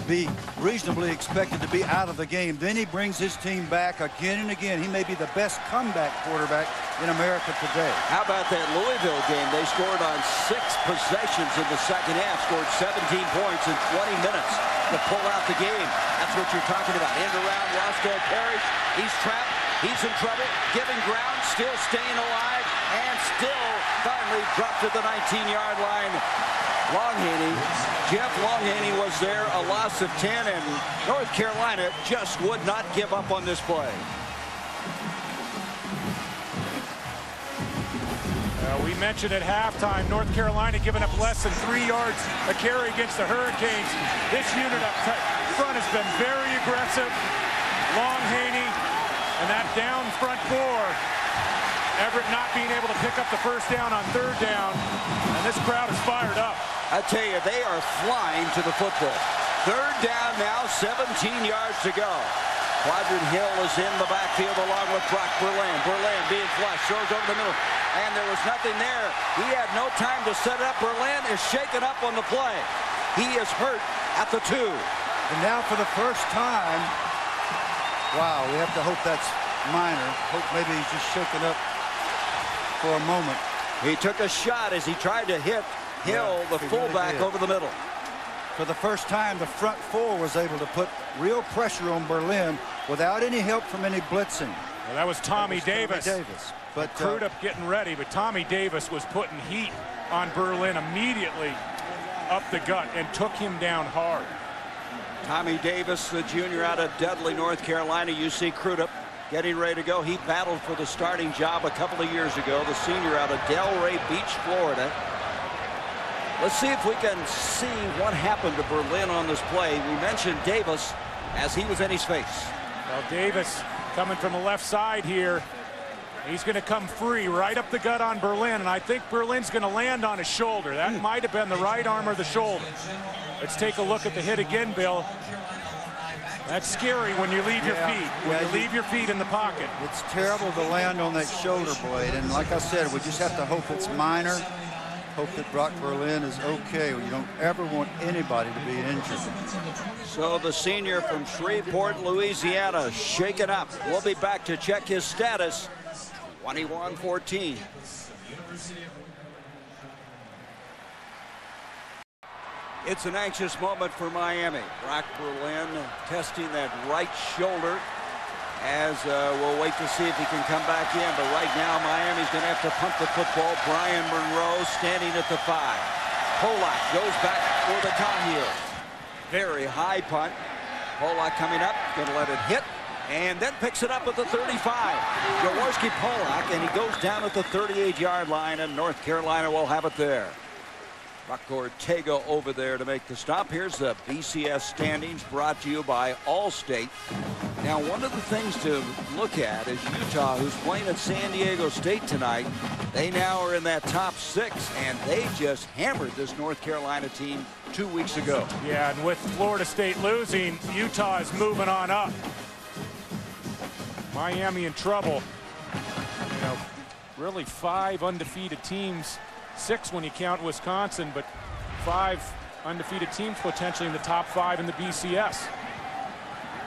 be reasonably expected to be out of the game. Then he brings his team back again and again. He may be the best comeback quarterback in America today. How about that Louisville game? They scored on 6 possessions in the second half, scored 17 points in 20 minutes to pull out the game. That's what you're talking about. End around Roscoe Parrish. He's trapped. He's in trouble, giving ground, still staying alive, and still finally dropped to the 19-yard line. Jeff Longhaney was there, a loss of 10, and North Carolina just would not give up on this play. We mentioned at halftime, North Carolina giving up less than 3 yards a carry against the Hurricanes. This unit up front has been very aggressive. Longhaney and that down front 4. Everett not being able to pick up the first down on third down, and this crowd is fired up. I tell you, they are flying to the football. Third down now, 17 yards to go. Quadrant Hill is in the backfield along with Brock Berlin. Berlin being flushed, throws over the middle, and there was nothing there. He had no time to set it up. Berlin is shaken up on the play. He is hurt at the 2. And now for the first time, wow, we have to hope that's minor. Hope maybe he's just shaken up for a moment. He took a shot as he tried to hit Hill, the fullback, over the middle. For the first time, the front 4 was able to put real pressure on Berlin without any help from any blitzing. Well, that was Tommy Davis. But Crudup getting ready, but Tommy Davis was putting heat on Berlin immediately up the gut and took him down hard. Tommy Davis, the junior out of Dudley, North Carolina. You see Crudup getting ready to go. He battled for the starting job a couple of years ago. The senior out of Delray Beach, Florida. Let's see if we can see what happened to Berlin on this play. We mentioned Davis as he was in his face. Well, Davis coming from the left side here. He's going to come free right up the gut on Berlin, and I think Berlin's going to land on his shoulder. That might have been the right arm or the shoulder. Let's take a look at the hit again, Bill. That's scary when you leave your feet. When you leave your feet in the pocket. It's terrible to land on that shoulder blade, and like I said, we just have to hope it's minor. Hope that Brock Berlin is okay. You don't ever want anybody to be injured. So the senior from Shreveport, Louisiana, shaken up. We'll be back to check his status. 21-14. It's an anxious moment for Miami. Brock Berlin testing that right shoulder as we'll wait to see if he can come back in. But right now, Miami's going to have to punt the football. Brian Monroe standing at the 5. Polak goes back for the Tar Heels. Very high punt. Polak coming up, going to let it hit, and then picks it up at the 35. Jaworski Polak, and he goes down at the 38-yard line, and North Carolina will have it there. Buck Ortega over there to make the stop. Here's the BCS standings brought to you by Allstate. Now, one of the things to look at is Utah, who's playing at San Diego State tonight. They now are in that top 6, and they just hammered this North Carolina team 2 weeks ago. Yeah, and with Florida State losing, Utah is moving on up. Miami in trouble. You know, really 5 undefeated teams. 6 when you count Wisconsin, but 5 undefeated teams potentially in the top 5 in the BCS.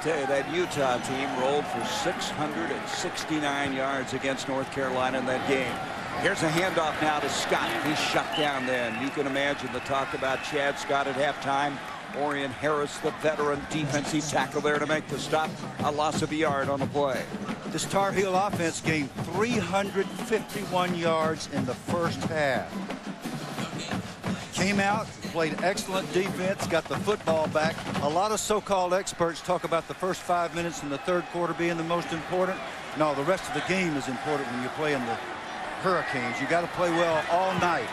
Tell you, that Utah team rolled for 669 yards against North Carolina in that game. Here's a handoff now to Scott. He's shut down then. You can imagine the talk about Chad Scott at halftime. Orion Harris, the veteran defensive tackle there to make the stop. A loss of a yard on the play. This Tar Heel offense gained 351 yards in the first half. Came out, played excellent defense, got the football back. A lot of so-called experts talk about the first 5 minutes in the third quarter being the most important. No, the rest of the game is important when you're playing the Hurricanes. You got to play well all night.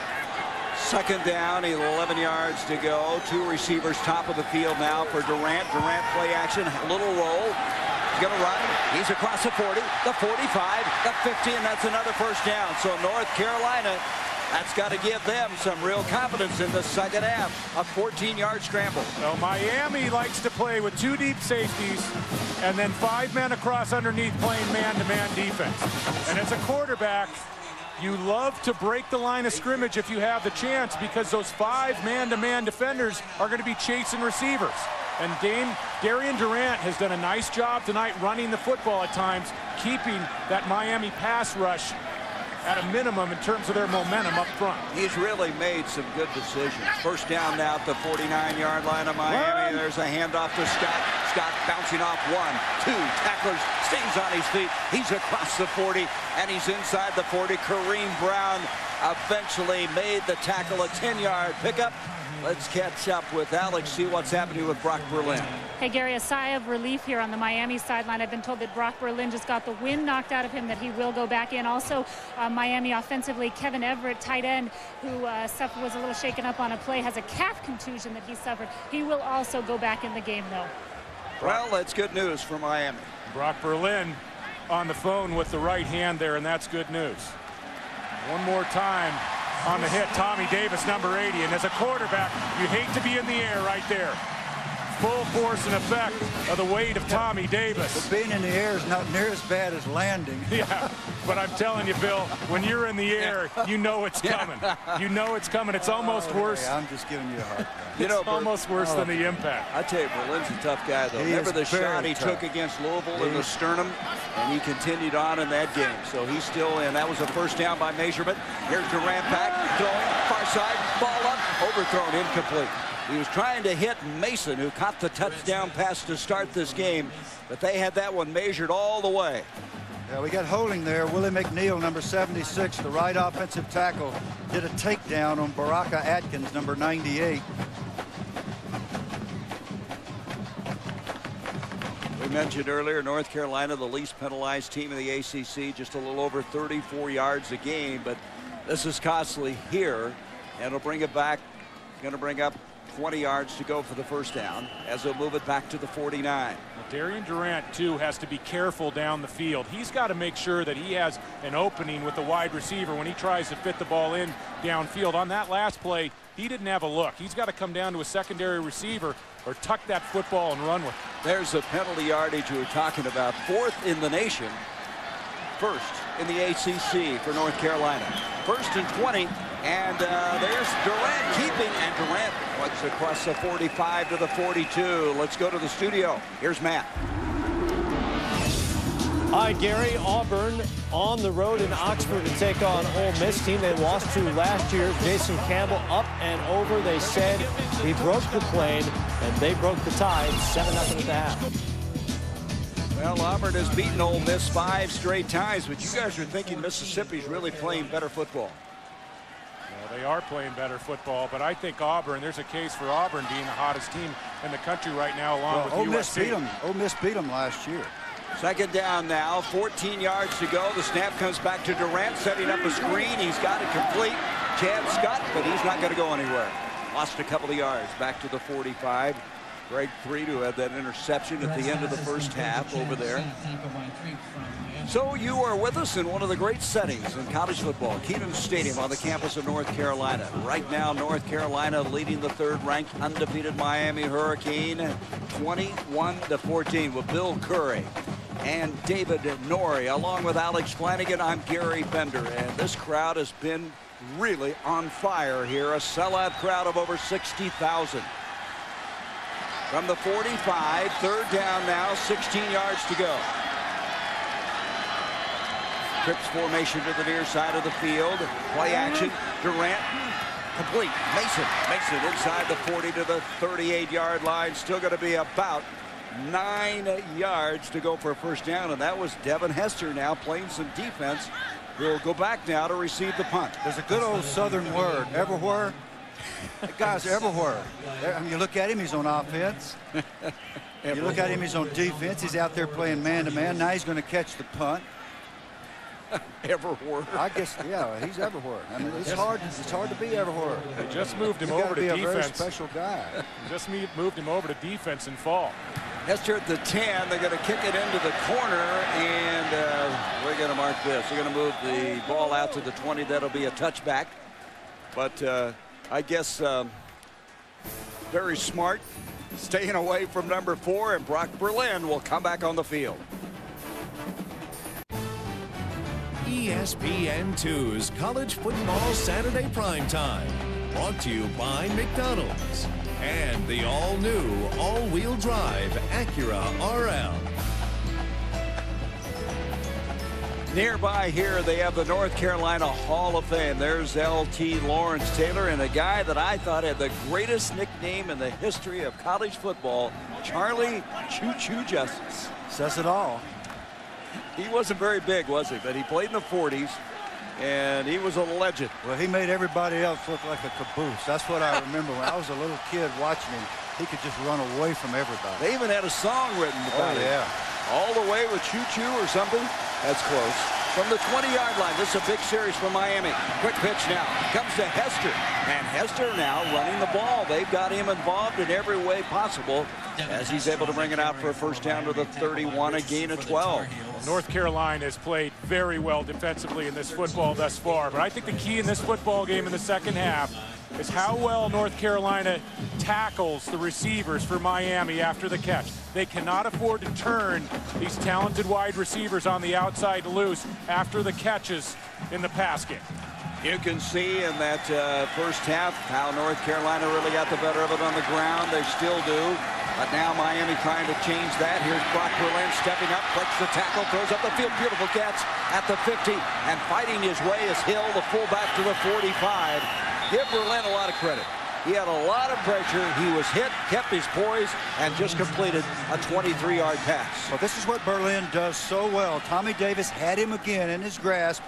Second down, 11 yards to go. 2 receivers top of the field now for Durant. Durant play action, a little roll. He's going to run. He's across the 40, the 45, the 50, and that's another first down. So North Carolina, that's got to give them some real confidence in the second half. A 14-yard scramble. So Miami likes to play with 2 deep safeties and then 5 men across underneath playing man-to-man defense. And as a quarterback, you love to break the line of scrimmage if you have the chance, because those 5 man-to-man defenders are going to be chasing receivers. And Darian Durant has done a nice job tonight running the football at times, keeping that Miami pass rush at a minimum in terms of their momentum up front. He's really made some good decisions. First down now at the 49-yard line of Miami. There's a handoff to Scott. Scott bouncing off 1, 2 tacklers, stays on his feet. He's across the 40, and he's inside the 40. Kareem Brown eventually made the tackle, a 10-yard pickup. Let's catch up with Alex, see what's happening with Brock Berlin. Hey, Gary, a sigh of relief here on the Miami sideline. I've been told that Brock Berlin just got the wind knocked out of him, that he will go back in. Also, Miami offensively, Kevin Everett, tight end, who was a little shaken up on a play, has a calf contusion that he suffered. He will also go back in the game, though. Well, that's good news for Miami. Brock Berlin on the phone with the right hand there, and that's good news. One more time on the hit, Tommy Davis, number 80. And as a quarterback, you hate to be in the air right there. Full force and effect of the weight of Tommy Davis. But being in the air is not near as bad as landing. Yeah, but I'm telling you, Bill, when you're in the air, you know it's coming. You know it's coming. It's almost worse. I'm just giving you a hard time. It's almost worse than the impact. I tell you, Berlin's a tough guy, though. Remember the shot he took against Louisville in the sternum, and he continued on in that game. So he's still in. That was a first down by measurement. Here's Durant back, throwing, far side, ball up, overthrown, incomplete. He was trying to hit Mason, who caught the touchdown pass to start this game, but they had that one measured all the way. Yeah, we got holding there. Willie McNeil, number 76, the right offensive tackle, did a takedown on Baraka Atkins, number 98. We mentioned earlier, North Carolina, the least penalized team in the ACC, just a little over 34 yards a game, but this is costly here, and it'll bring it back. Going to bring up 20 yards to go for the first down as they'll move it back to the 49. Well, Darian Durant, too, has to be careful down the field. He's got to make sure that he has an opening with the wide receiver when he tries to fit the ball in downfield. On that last play, he didn't have a look. He's got to come down to a secondary receiver or tuck that football and run with it. There's the penalty yardage we were talking about. 4th in the nation. 1st in the ACC for North Carolina. 1st and 20. And there's Durant keeping, and Durant runs across the 45 to the 42. Let's go to the studio. Here's Matt. Hi, Gary. Auburn on the road in Oxford to take on Ole Miss team they lost to last year. Jason Campbell up and over. They said he broke the plane, and they broke the tide. 7-0 at the half. Well, Auburn has beaten Ole Miss 5 straight times, but you guys are thinking Mississippi's really playing better football. Well, they are playing better football, but I think Auburn, there's a case for Auburn being the hottest team in the country right now, along with USC. Ole Miss beat them last year. 2nd down now, 14 yards to go. The snap comes back to Durant, setting up a screen. He's got it complete. Chad Scott, but he's not going to go anywhere. Lost a couple of yards back to the 45. Greg Frito had that interception at the end of the first half over there. So you are with us in one of the great settings in college football, Kenan Stadium on the campus of North Carolina. Right now, North Carolina leading the 3rd-ranked undefeated Miami Hurricane 21-14 with Bill Curry and David Norrie, along with Alex Flanagan. I'm Gary Bender, and this crowd has been really on fire here. A sellout crowd of over 60,000. From the 45, 3rd down now, 16 yards to go. Trips formation to the near side of the field. Play action. Durant complete. Mason inside the 40 to the 38-yard line. Still going to be about 9 yards to go for a first down, and that was Devin Hester now playing some defense. He'll go back now to receive the punt. There's a good old Southern word, everywhere. That guy's everywhere. I mean, you look at him, he's on offense. You look at him, he's on defense. He's out there playing man-to-man. Now he's going to catch the punt. Everywhere. I guess, yeah, he's everywhere. I mean, it's hard to be everywhere. They just moved him over to defense. He's got to be a very special guy. Just moved him over to defense and fall. Hester at the 10. They're going to kick it into the corner, and we're going to mark this. They're going to move the ball out to the 20. That'll be a touchback. But I guess very smart, staying away from number 4, and Brock Berlin will come back on the field. ESPN 2's College Football Saturday Primetime, brought to you by McDonald's and the all-new all-wheel drive Acura RL. Nearby here, they have the North Carolina Hall of Fame. There's L.T. Lawrence Taylor, and a guy that I thought had the greatest nickname in the history of college football, Charlie Choo Choo Justice. Says it all. He wasn't very big, was he? But he played in the 40s, and he was a legend. Well, he made everybody else look like a caboose. That's what I remember when I was a little kid watching him. He could just run away from everybody. They even had a song written about it. Yeah. All the way with Choo Choo or something. That's close. From the 20-yard line, this is a big series for Miami. Quick pitch now. Comes to Hester. And Hester now running the ball. They've got him involved in every way possible as he's able to bring it out for a first down to the 31, a gain of 12. North Carolina has played very well defensively in this football thus far, but I think the key in this football game in the second half is how well North Carolina tackles the receivers for Miami after the catch. They cannot afford to turn these talented wide receivers on the outside loose after the catches in the pass game. You can see in that first half how North Carolina really got the better of it on the ground. They still do. But now Miami trying to change that. Here's Brock Berlin stepping up, breaks the tackle, throws up the field. Beautiful catch at the 50. And fighting his way is Hill, the fullback, to the 45. Give Berlin a lot of credit. He had a lot of pressure. He was hit, kept his poise, and just completed a 23-yard pass. Well, this is what Berlin does so well. Tommy Davis had him again in his grasp.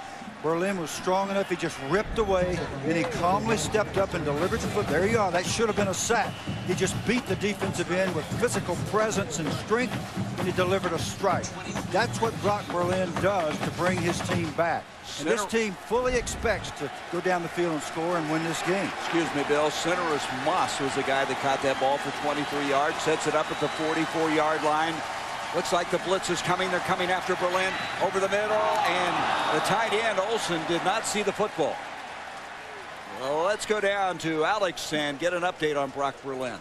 Berlin was strong enough. He just ripped away, and he calmly stepped up and delivered the foot. There you are. That should have been a sack. He just beat the defensive end with physical presence and strength, and he delivered a strike. That's what Brock Berlin does to bring his team back. And this team fully expects to go down the field and score and win this game. Excuse me, Bill. Centerus Moss was the guy that caught that ball for 23 yards, sets it up at the 44-yard line. Looks like the blitz is coming. They're coming after Berlin over the middle, and the tight end, Olsen, did not see the football. Well, let's go down to Alex and get an update on Brock Berlin.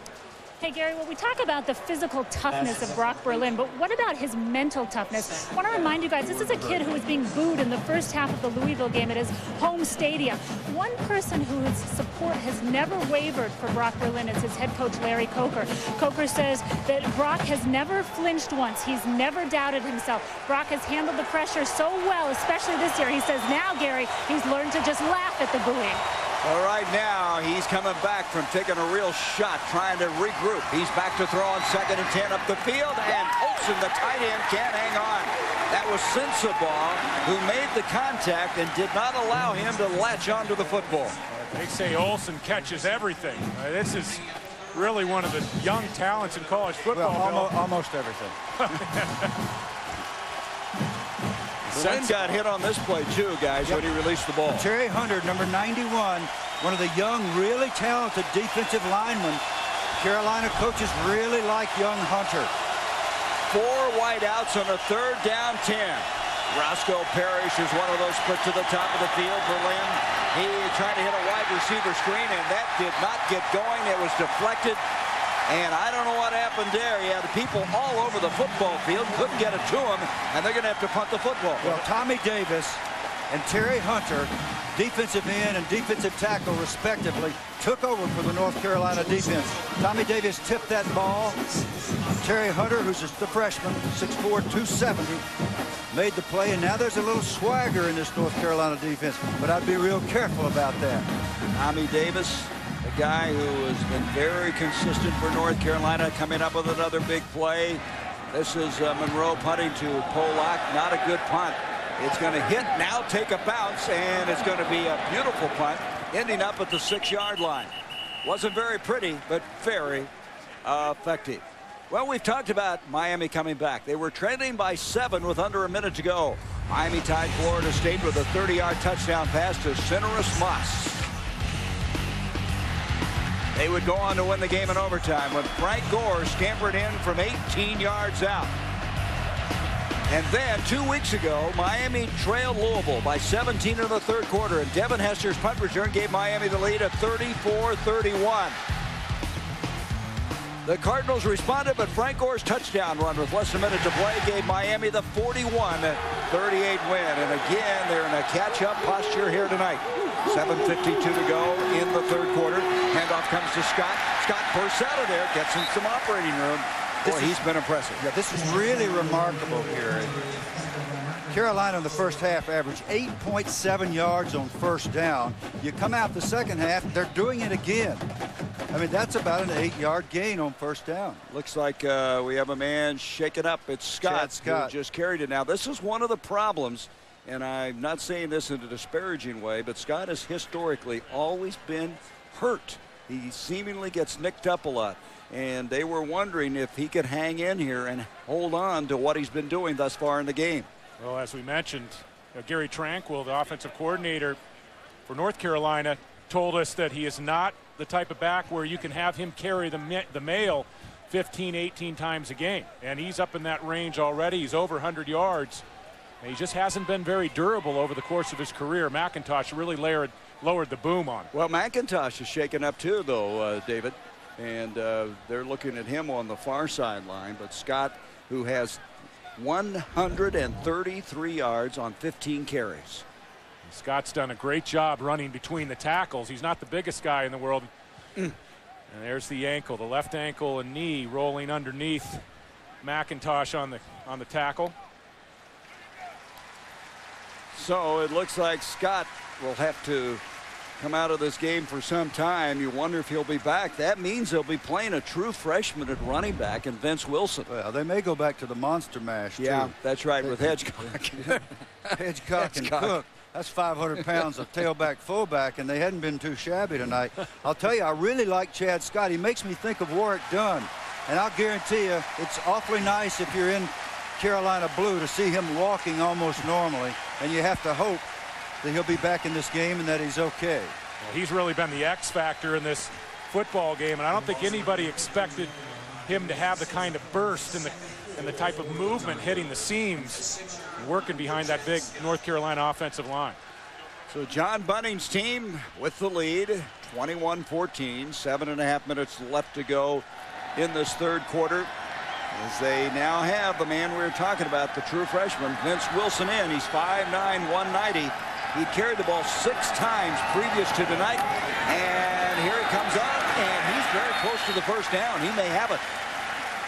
Hey, Gary, well, we talk about the physical toughness of Brock Berlin, but what about his mental toughness? I want to remind you guys, this is a kid who was being booed in the first half of the Louisville game at his home stadium. One person whose support has never wavered for Brock Berlin is his head coach, Larry Coker. Coker says that Brock has never flinched once. He's never doubted himself. Brock has handled the pressure so well, especially this year. He says now, Gary, he's learned to just laugh at the booing. Well, right now, he's coming back from taking a real shot, trying to regroup. He's back to throw on 2nd and 10 up the field, and Olsen, the tight end, can't hang on. That was Sensabaugh who made the contact and did not allow him to latch onto the football. They say Olsen catches everything. This is really one of the young talents in college football. Well, almost everything. Berlin got hit on this play, too, guys, when he released the ball. Terry Hunter, number 91, one of the young, really talented defensive linemen. Carolina coaches really like young Hunter. 4 wideouts on a 3rd down 10. Roscoe Parrish is one of those split to the top of the field. Berlin, he tried to hit a wide receiver screen, and that did not get going. It was deflected. And I don't know what happened there. He had people all over the football field, couldn't get it to him, and they're going to have to punt the football. Well, Tommy Davis and Terry Hunter, defensive end and defensive tackle respectively, took over for the North Carolina defense. Tommy Davis tipped that ball. Terry Hunter, who's just the freshman, 6'4", 270, made the play, and now there's a little swagger in this North Carolina defense, but I'd be real careful about that. Tommy Davis, a guy who has been very consistent for North Carolina, coming up with another big play. This is Monroe punting to Polak. Not a good punt. It's going to hit, now take a bounce, and it's going to be a beautiful punt, ending up at the 6-yard line. Wasn't very pretty, but very effective. Well, we've talked about Miami coming back. They were trailing by 7 with under a minute to go. Miami tied Florida State with a 30-yard touchdown pass to Centerus Moss. They would go on to win the game in overtime when Frank Gore scampered in from 18 yards out. And then 2 weeks ago, Miami trailed Louisville by 17 in the 3rd quarter, and Devin Hester's punt return gave Miami the lead at 34-31. The Cardinals responded, but Frank Gore's touchdown run with less than a minute to play gave Miami the 41-38 win. And again, they're in a catch-up posture here tonight. 7:52 to go in the 3rd quarter. Handoff comes to Scott. Scott bursts out of there, gets in some operating room. Boy, he's been impressive. Yeah, this is really remarkable here. Carolina in the first half averaged 8.7 yards on 1st down. You come out the second half, they're doing it again. I mean, that's about an 8-yard gain on 1st down. Looks like we have a man shaken up. It's Scott who just carried it. Now, this is one of the problems, and I'm not saying this in a disparaging way, but Scott has historically always been hurt. He seemingly gets nicked up a lot, and they were wondering if he could hang in here and hold on to what he's been doing thus far in the game. Well, as we mentioned, Gary Tranquil, the offensive coordinator for North Carolina, told us that he is not the type of back where you can have him carry the mail 15, 18 times a game. And he's up in that range already. He's over 100 yards. And he just hasn't been very durable over the course of his career. McIntosh really lowered the boom on him. Well, McIntosh is shaken up too, though, David. And they're looking at him on the far sideline. But Scott, who has 133 yards on 15 carries. Scott's done a great job running between the tackles. He's not the biggest guy in the world. And there's the ankle, the left ankle and knee rolling underneath McIntosh on the tackle. So it looks like Scott will have to come out of this game for some time. You wonder if he'll be back. That means they'll be playing a true freshman at running back in Vince Wilson. Well, they may go back to the monster mash, too. Yeah, that's right, with Hedgecock. Hedgecock and Cook. That's 500 pounds of tailback fullback, and they hadn't been too shabby tonight. I'll tell you, I really like Chad Scott. He makes me think of Warwick Dunn. And I'll guarantee you, it's awfully nice if you're in Carolina blue to see him walking almost normally. And you have to hope that he'll be back in this game and that he's okay. Well, he's really been the X factor in this football game, and I don't think anybody expected him to have the kind of burst and the type of movement hitting the seams, working behind that big North Carolina offensive line. So John Bunning's team with the lead, 21-14, 7.5 minutes left to go in this third quarter, as they now have the man we were talking about, the true freshman, Vince Wilson in. He's 5'9", 190. He carried the ball 6 times previous to tonight, and here he comes up, and he's very close to the first down. He may have it.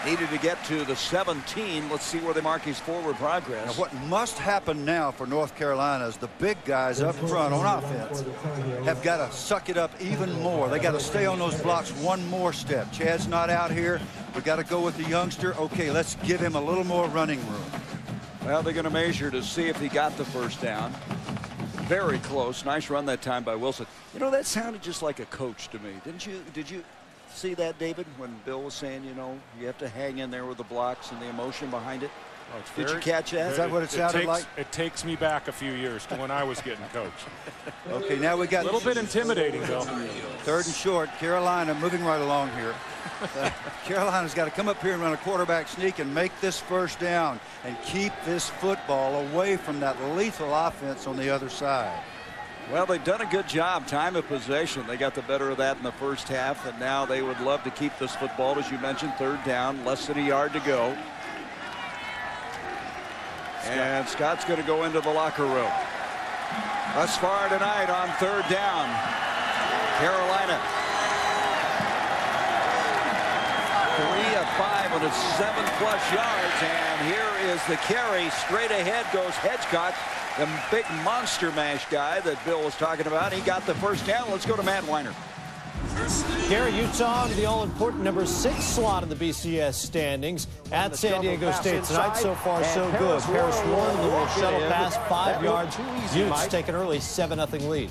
Needed to get to the 17. Let's see where they mark his forward progress. Now, what must happen now for North Carolina is the big guys up front on offense have got to suck it up even more. They got to stay on those blocks one more step. Chad's not out here. We got to go with the youngster. Okay, let's give him a little more running room. Well, they're going to measure to see if he got the first down. Very close. Nice run that time by Wilson. You know, that sounded just like a coach to me. Did you see that, David, when Bill was saying, you know, you have to hang in there with the blocks and the emotion behind it? Oh, did you catch that? Is that what it sounded like? It takes me back a few years to when I was getting coached. Okay, now we got a little bit intimidating, Bill. 3rd and short. Carolina moving right along here. Carolina's got to come up here and run a quarterback sneak and make this first down and keep this football away from that lethal offense on the other side. Well, they've done a good job. Time of possession, they got the better of that in the first half, and now they would love to keep this football, as you mentioned, 3rd down, less than a yard to go. And Scott's going to go into the locker room. Thus far tonight on 3rd down, Carolina 3 of 5 on its 7+ yards, and here is the carry. Straight ahead goes Hedgecock, the big monster mash guy that Bill was talking about. He got the first down. Let's go to Matt Weiner. Gary, Utah to the all-important number 6 slot in the BCS standings at San Diego State tonight. So far, so good. Paris Warren, the little shuttle pass, 5 yards. Utes take an early 7-0 lead.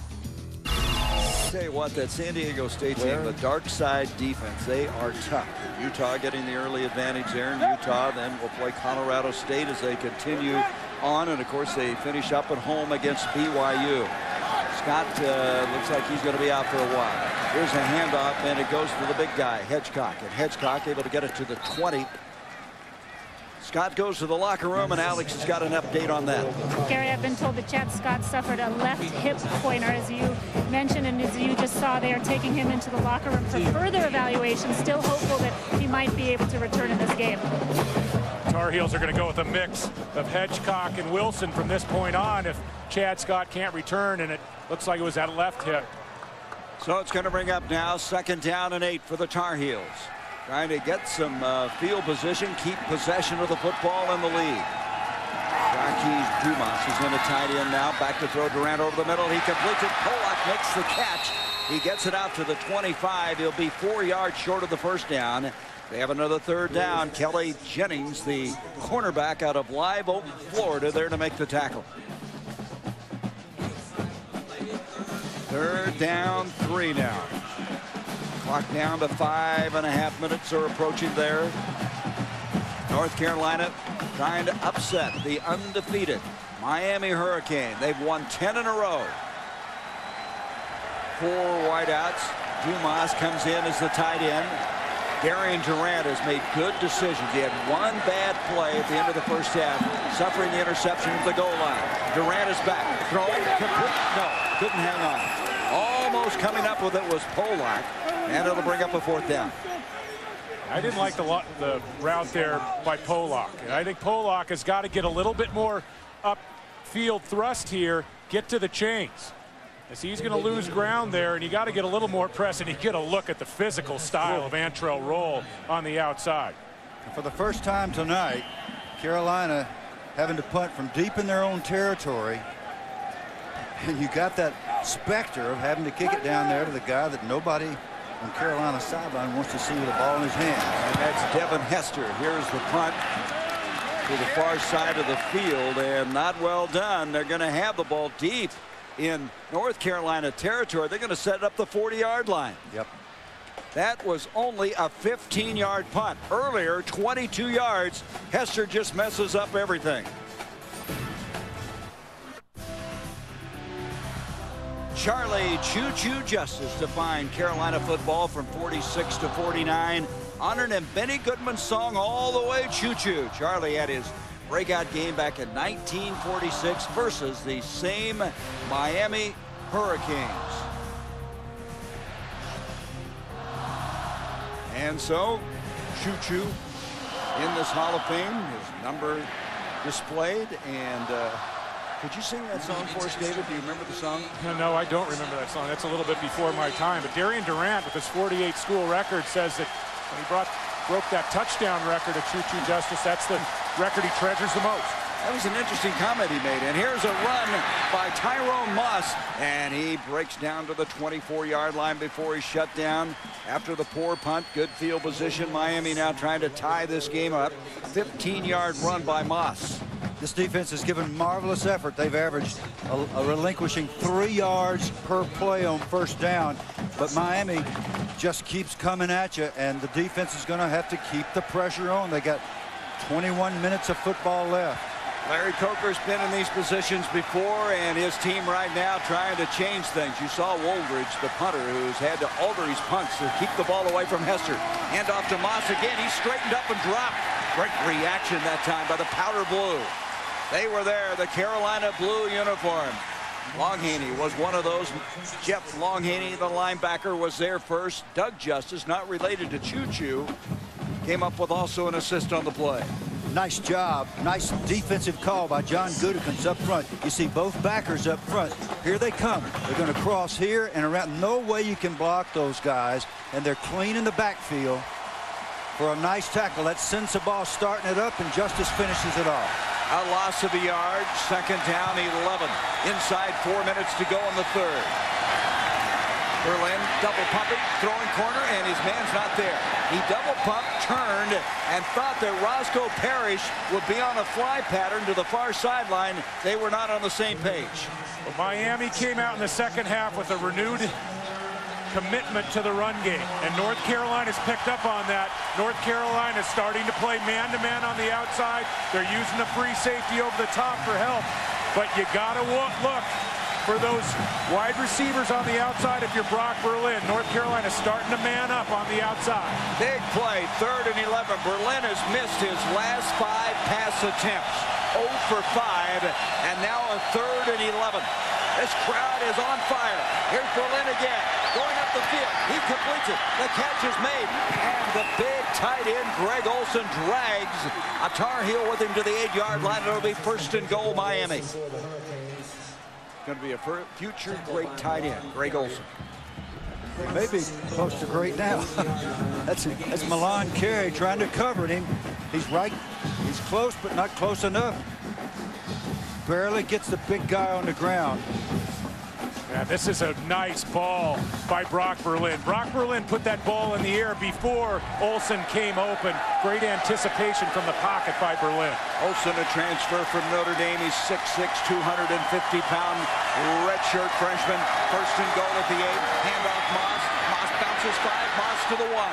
Tell you what, that San Diego State team, the dark side defense, they are tough. Utah getting the early advantage there, and Utah then will play Colorado State as they continue on, and of course they finish up at home against BYU. Scott looks like he's going to be out for a while. Here's a handoff, and it goes to the big guy, Hedgecock, and Hedgecock able to get it to the 20. Scott goes to the locker room, and Alex has got an update on that. Gary, I've been told that Chad Scott suffered a left hip pointer, as you mentioned, and as you just saw, they are taking him into the locker room for further evaluation. Still hopeful that he might be able to return in this game. Tar Heels are going to go with a mix of Hedgecock and Wilson from this point on if Chad Scott can't return, and it looks like it was that left hip. So it's going to bring up now 2nd down and 8 for the Tar Heels. Trying to get some field position, keep possession of the football in the lead. Jacques Dumas is in a tight end now. Back to throw Durant over the middle. He completes it. Polak makes the catch. He gets it out to the 25. He'll be 4 yards short of the first down. They have another 3rd down. Kelly Jennings, the cornerback out of Live Oak, Florida, there to make the tackle. 3rd down, 3 now. Clock down to 5.5 minutes are approaching there. North Carolina trying to upset the undefeated Miami Hurricane. They've won 10 in a row. 4 wideouts. Dumas comes in as the tight end. Darian Durant has made good decisions. He had one bad play at the end of the first half, suffering the interception at the goal line. Durant is back. Throwing, complete. No, couldn't hang on. Almost coming up with it was Polak, and it'll bring up a 4th down. I didn't like the route there by Polak. And I think Polak has got to get a little bit more upfield thrust here, get to the chains. As he's going to lose ground there, and you got to get a little more press, and you get a look at the physical style of Antrell Roll on the outside. For the first time tonight, Carolina having to punt from deep in their own territory, and you got that specter of having to kick it down there to the guy that nobody on Carolina's sideline wants to see with the ball in his hand. And that's Devin Hester. Here's the punt. to the far side of the field, and not well done. They're going to have the ball deep in North Carolina territory. They're going to set up the 40-yard line. Yep. That was only a 15-yard punt. Earlier, 22 yards. Hester just messes up everything. Charlie Choo-Choo Justice to find Carolina football from 46 to 49. Honored and Benny Goodman's song all the way choo-choo. Charlie had his breakout game back in 1946 versus the same Miami Hurricanes. And so, choo-choo in this Hall of Fame, his number displayed. And could you sing that song for us, David? Do you remember the song? No, I don't remember that song. That's a little bit before my time. But Darian Durant, with his 48 school record, says that when he broke that touchdown record of Choo-Choo Justice, that's the record he treasures the most. That was an interesting comment he made. And here's a run by Tyrone Moss. And he breaks down to the 24-yard line before he's shut down after the poor punt. Good field position. Miami now trying to tie this game up. 15-yard run by Moss. This defense has given marvelous effort. They've averaged a relinquishing 3 yards per play on first down. But Miami just keeps coming at you, and the defense is going to have to keep the pressure on. They got 21 minutes of football left. Larry Coker's been in these positions before, and his team right now trying to change things. You saw Woldridge, the punter, who's had to alter his punts to keep the ball away from Hester. Hand off to Moss again. He straightened up and dropped. Great reaction that time by the powder blue. They were there, the Carolina blue uniform. Longhaney was one of those. Jeff Longhaney, the linebacker, was there first. Doug Justice, not related to Choo-Choo, came up with also an assist on the play. Nice job. Nice defensive call by John Goodikins up front. You see both backers up front. Here they come. They're going to cross here and around. No way you can block those guys. And they're clean in the backfield for a nice tackle. That sends the ball starting it up, and Justice finishes it off. A loss of a yard. Second down, 11. Inside 4 minutes to go in the third. Berlin double pumping, throwing corner, and his man's not there. He double pumped, turned, and thought that Roscoe Parrish would be on a fly pattern to the far sideline. They were not on the same page. Well, Miami came out in the second half with a renewed commitment to the run game, and North Carolina's picked up on that. North Carolina's starting to play man-to-man on the outside. They're using a free safety over the top for help, but you gotta look for those wide receivers on the outside if you're Brock Berlin. North Carolina's starting to man up on the outside. Big play, 3rd and 11. Berlin has missed his last 5 pass attempts. 0 for 5, and now a 3rd and 11. This crowd is on fire. Here's Berlin again, going up the field. He completes it. The catch is made, and the big tight end, Greg Olson, drags a Tar Heel with him to the 8-yard line. It'll be 1st and goal, Miami. Going to be a future great tight end, Greg Olson. Maybe close to great now. That's Milan Carey trying to cover him. He's right. He's close, but not close enough. Barely gets the big guy on the ground. Yeah, this is a nice ball by Brock Berlin. Brock Berlin put that ball in the air before Olson came open. Great anticipation from the pocket by Berlin. Olson, a transfer from Notre Dame. He's 6'6", 250-pound redshirt freshman. 1st and goal at the 8. Handoff Moss. Moss bounces 5. Moss to the 1.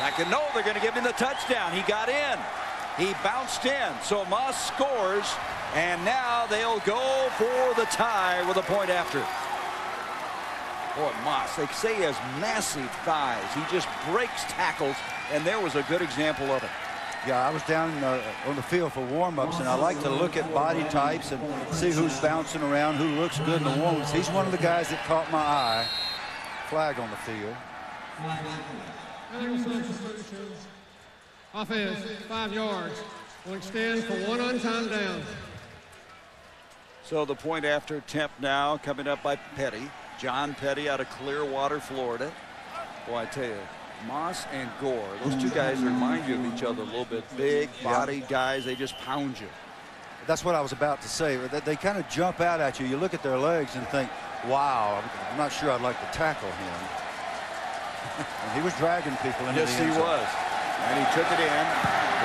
Second, no, they're going to give him the touchdown. He got in. He bounced in, so Moss scores, and now they'll go for the tie with a point after. Boy, Moss, they say he has massive thighs. He just breaks tackles, and there was a good example of it. Yeah, I was down on the field for warm-ups, and I like to look at body types and see who's bouncing around, who looks good in the warm-ups. He's one of the guys that caught my eye. Flag on the field. Offense, 5 yards. Will extend for 1 on-time down. So the point after attempt now coming up by Petty. John Petty out of Clearwater, Florida. Boy, I tell you, Moss and Gore, those two guys remind you of each other a little bit. Big body guys, they just pound you. That's what I was about to say. They kind of jump out at you. You look at their legs and think, wow, I'm not sure I'd like to tackle him. And he was dragging people into the end zone. Yes, he was. And he took it in.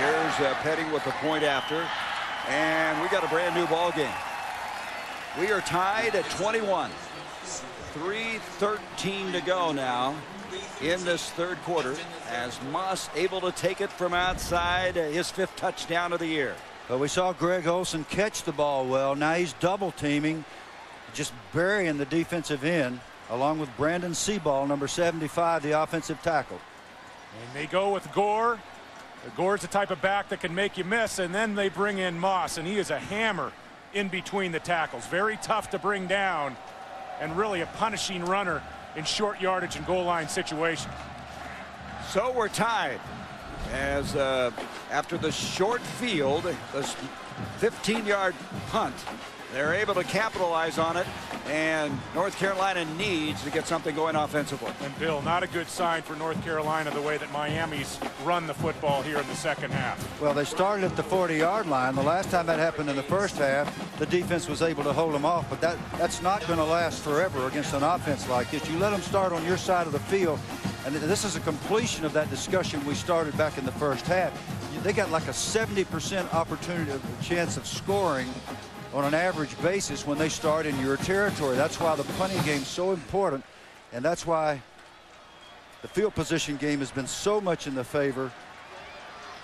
Here's Petting with the point after. And we got a brand new ball game. We are tied at 21. 3:13 to go now in this third quarter, as Moss able to take it from outside, his 5th touchdown of the year. But we saw Greg Olson catch the ball well. Now he's double teaming, just burying the defensive end, along with Brandon Seaball, number 75, the offensive tackle. And they go with Gore. Gore's the type of back that can make you miss, and then they bring in Moss, and he is a hammer in between the tackles. Very tough to bring down, and really a punishing runner in short yardage and goal line situations. So we're tied as after the short field, this 15-yard punt, they're able to capitalize on it, and North Carolina needs to get something going offensively. And Bill, not a good sign for North Carolina the way that Miami's run the football here in the second half. Well, they started at the 40-yard line. The last time that happened in the first half, the defense was able to hold them off, but that's not going to last forever against an offense like this. You let them start on your side of the field, and this is a completion of that discussion we started back in the first half. They got like a 70% opportunity, chance of scoring on an average basis when they start in your territory. That's why the punting game is so important, and that's why the field position game has been so much in the favor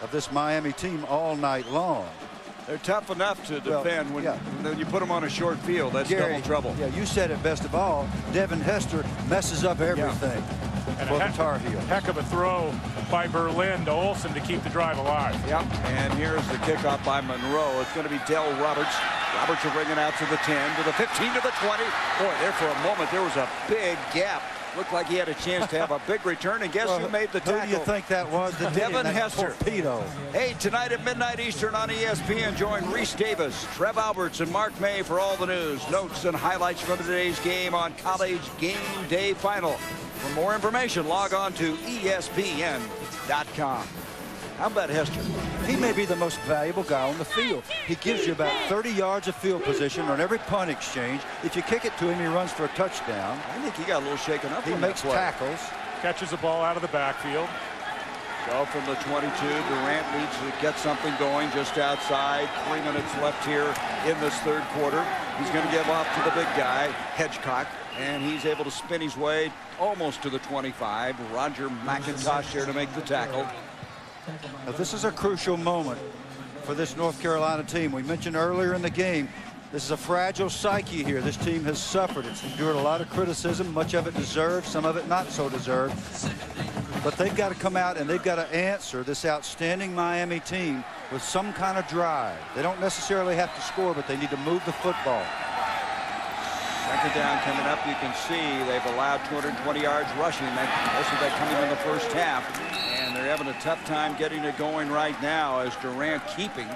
of this Miami team all night long. They're tough enough to defend when you put them on a short field. That's Gary, double trouble. Yeah, you said it best of all. Devin Hester messes up everything for the Tar Heels. Heck of a throw by Berlin to Olson to keep the drive alive. Yep, and here's the kickoff by Monroe. It's going to be Dell Roberts. Roberts will bring it out to the 10, to the 15, to the 20. Boy, there for a moment, there was a big gap. Looked like he had a chance to have a big return, and guess who made the tackle? Who do you think that was? Devin Hester. Torpedo. Hey, tonight at midnight Eastern on ESPN, join Reese Davis, Trev Alberts, and Mark May for all the news, notes, and highlights from today's game on College Game Day Final. For more information, log on to ESPN.com. How about Hester? He may be the most valuable guy on the field. He gives you about 30 yards of field position on every punt exchange. If you kick it to him, he runs for a touchdown. I think he got a little shaken up. He makes tackles. Catches the ball out of the backfield. So from the 22, Durant needs to get something going just outside. 3 minutes left here in this third quarter. He's going to give off to the big guy, Hedgecock, and he's able to spin his way almost to the 25. Roger McIntosh here to make the tackle. Now, this is a crucial moment for this North Carolina team. We mentioned earlier in the game, this is a fragile psyche here. This team has suffered. It's endured a lot of criticism, much of it deserved, some of it not so deserved. But they've got to come out and they've got to answer this outstanding Miami team with some kind of drive. They don't necessarily have to score, but they need to move the football. Second down coming up. You can see they've allowed 220 yards rushing. Most of that coming in the first half. And they're having a tough time getting it going right now as Durant keeping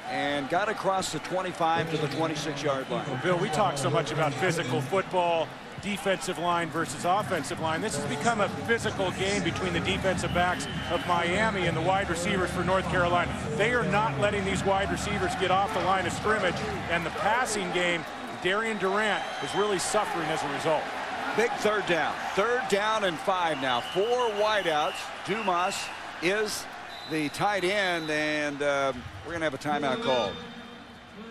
and got across the 25 to the 26-yard line. Well, Bill, we talk so much about physical football, defensive line versus offensive line. This has become a physical game between the defensive backs of Miami and the wide receivers for North Carolina. They are not letting these wide receivers get off the line of scrimmage, and the passing game, Darian Durant is really suffering as a result. Big third down. Third down and 5 now. 4 wideouts. Dumas is the tight end, and we're going to have a timeout called.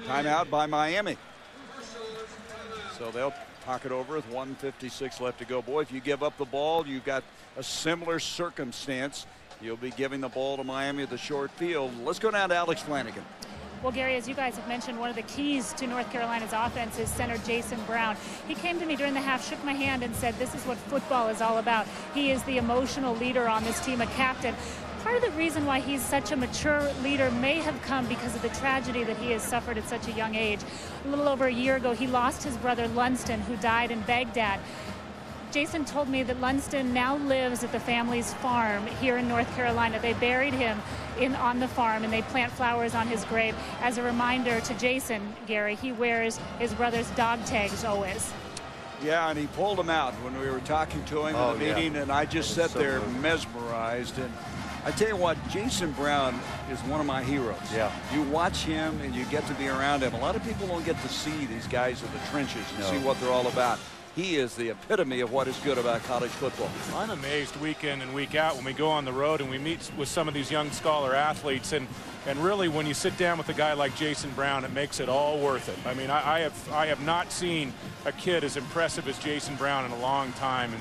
Timeout by Miami. So they'll talk it over with 1:56 left to go. Boy, if you give up the ball, you've got a similar circumstance. You'll be giving the ball to Miami at the short field. Let's go down to Alex Flanagan. Well, Gary, as you guys have mentioned, one of the keys to North Carolina's offense is center Jason Brown. He came to me during the half, shook my hand, and said, this is what football is all about. He is the emotional leader on this team, a captain. Part of the reason why he's such a mature leader may have come because of the tragedy that he has suffered at such a young age. A little over a year ago, he lost his brother Lunston, who died in Baghdad. Jason told me that Lunston now lives at the family's farm here in North Carolina. They buried him on the farm, and they plant flowers on his grave. As a reminder to Jason, Gary, he wears his brother's dog tags always. Yeah, and he pulled him out when we were talking to him in the meeting, and I just sat there mesmerized. And I tell you what, Jason Brown is one of my heroes. Yeah. You watch him and you get to be around him. A lot of people don't get to see these guys in the trenches and see what they're all about. he is the epitome of what is good about college football. I'm amazed week in and week out when we go on the road and we meet with some of these young scholar athletes, and really when you sit down with a guy like Jason Brown, it makes it all worth it. I mean, I have not seen a kid as impressive as Jason Brown in a long time,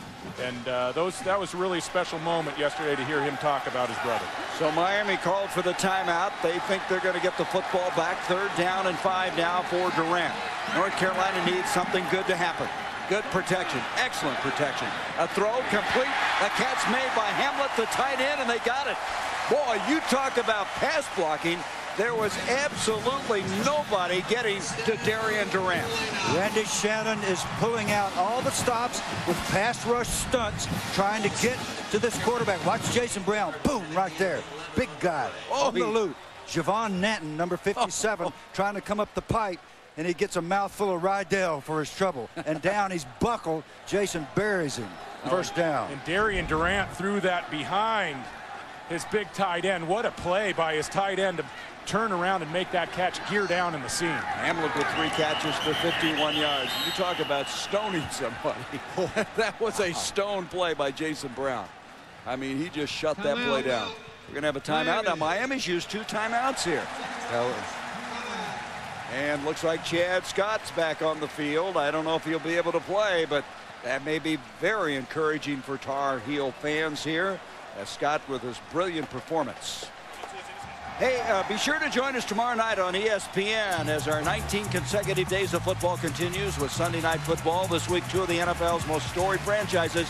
and that was really a special moment yesterday to hear him talk about his brother. So Miami called for the timeout. They think they're going to get the football back. 3rd down and 5 now for Durant. North Carolina needs something good to happen. Good protection, excellent protection. A throw complete, a catch made by Hamlet, the tight end, and they got it. Boy, you talk about pass blocking. There was absolutely nobody getting to Darian Durant. Randy Shannon is pulling out all the stops with pass rush stunts, trying to get to this quarterback. Watch Jason Brown, boom, right there. Big guy, on the loop. Javon Nanton, number 57, trying to come up the pipe, and he gets a mouthful of Rydell for his trouble. And down, he's buckled. Jason buries him. First down. And Darian Durant threw that behind his big tight end. What a play by his tight end to turn around and make that catch gear down in the seam. Hamlet with 3 catches for 51 yards. You talk about stoning somebody. That was a stone play by Jason Brown. I mean, he just shut that play down. We're going to have a timeout. Now, Miami's used 2 timeouts here. And looks like Chad Scott's back on the field. I don't know if he'll be able to play, but that may be very encouraging for Tar Heel fans here. Scott with his brilliant performance. Hey, be sure to join us tomorrow night on ESPN as our 19 consecutive days of football continues with Sunday Night Football. This week, 2 of the NFL's most storied franchises,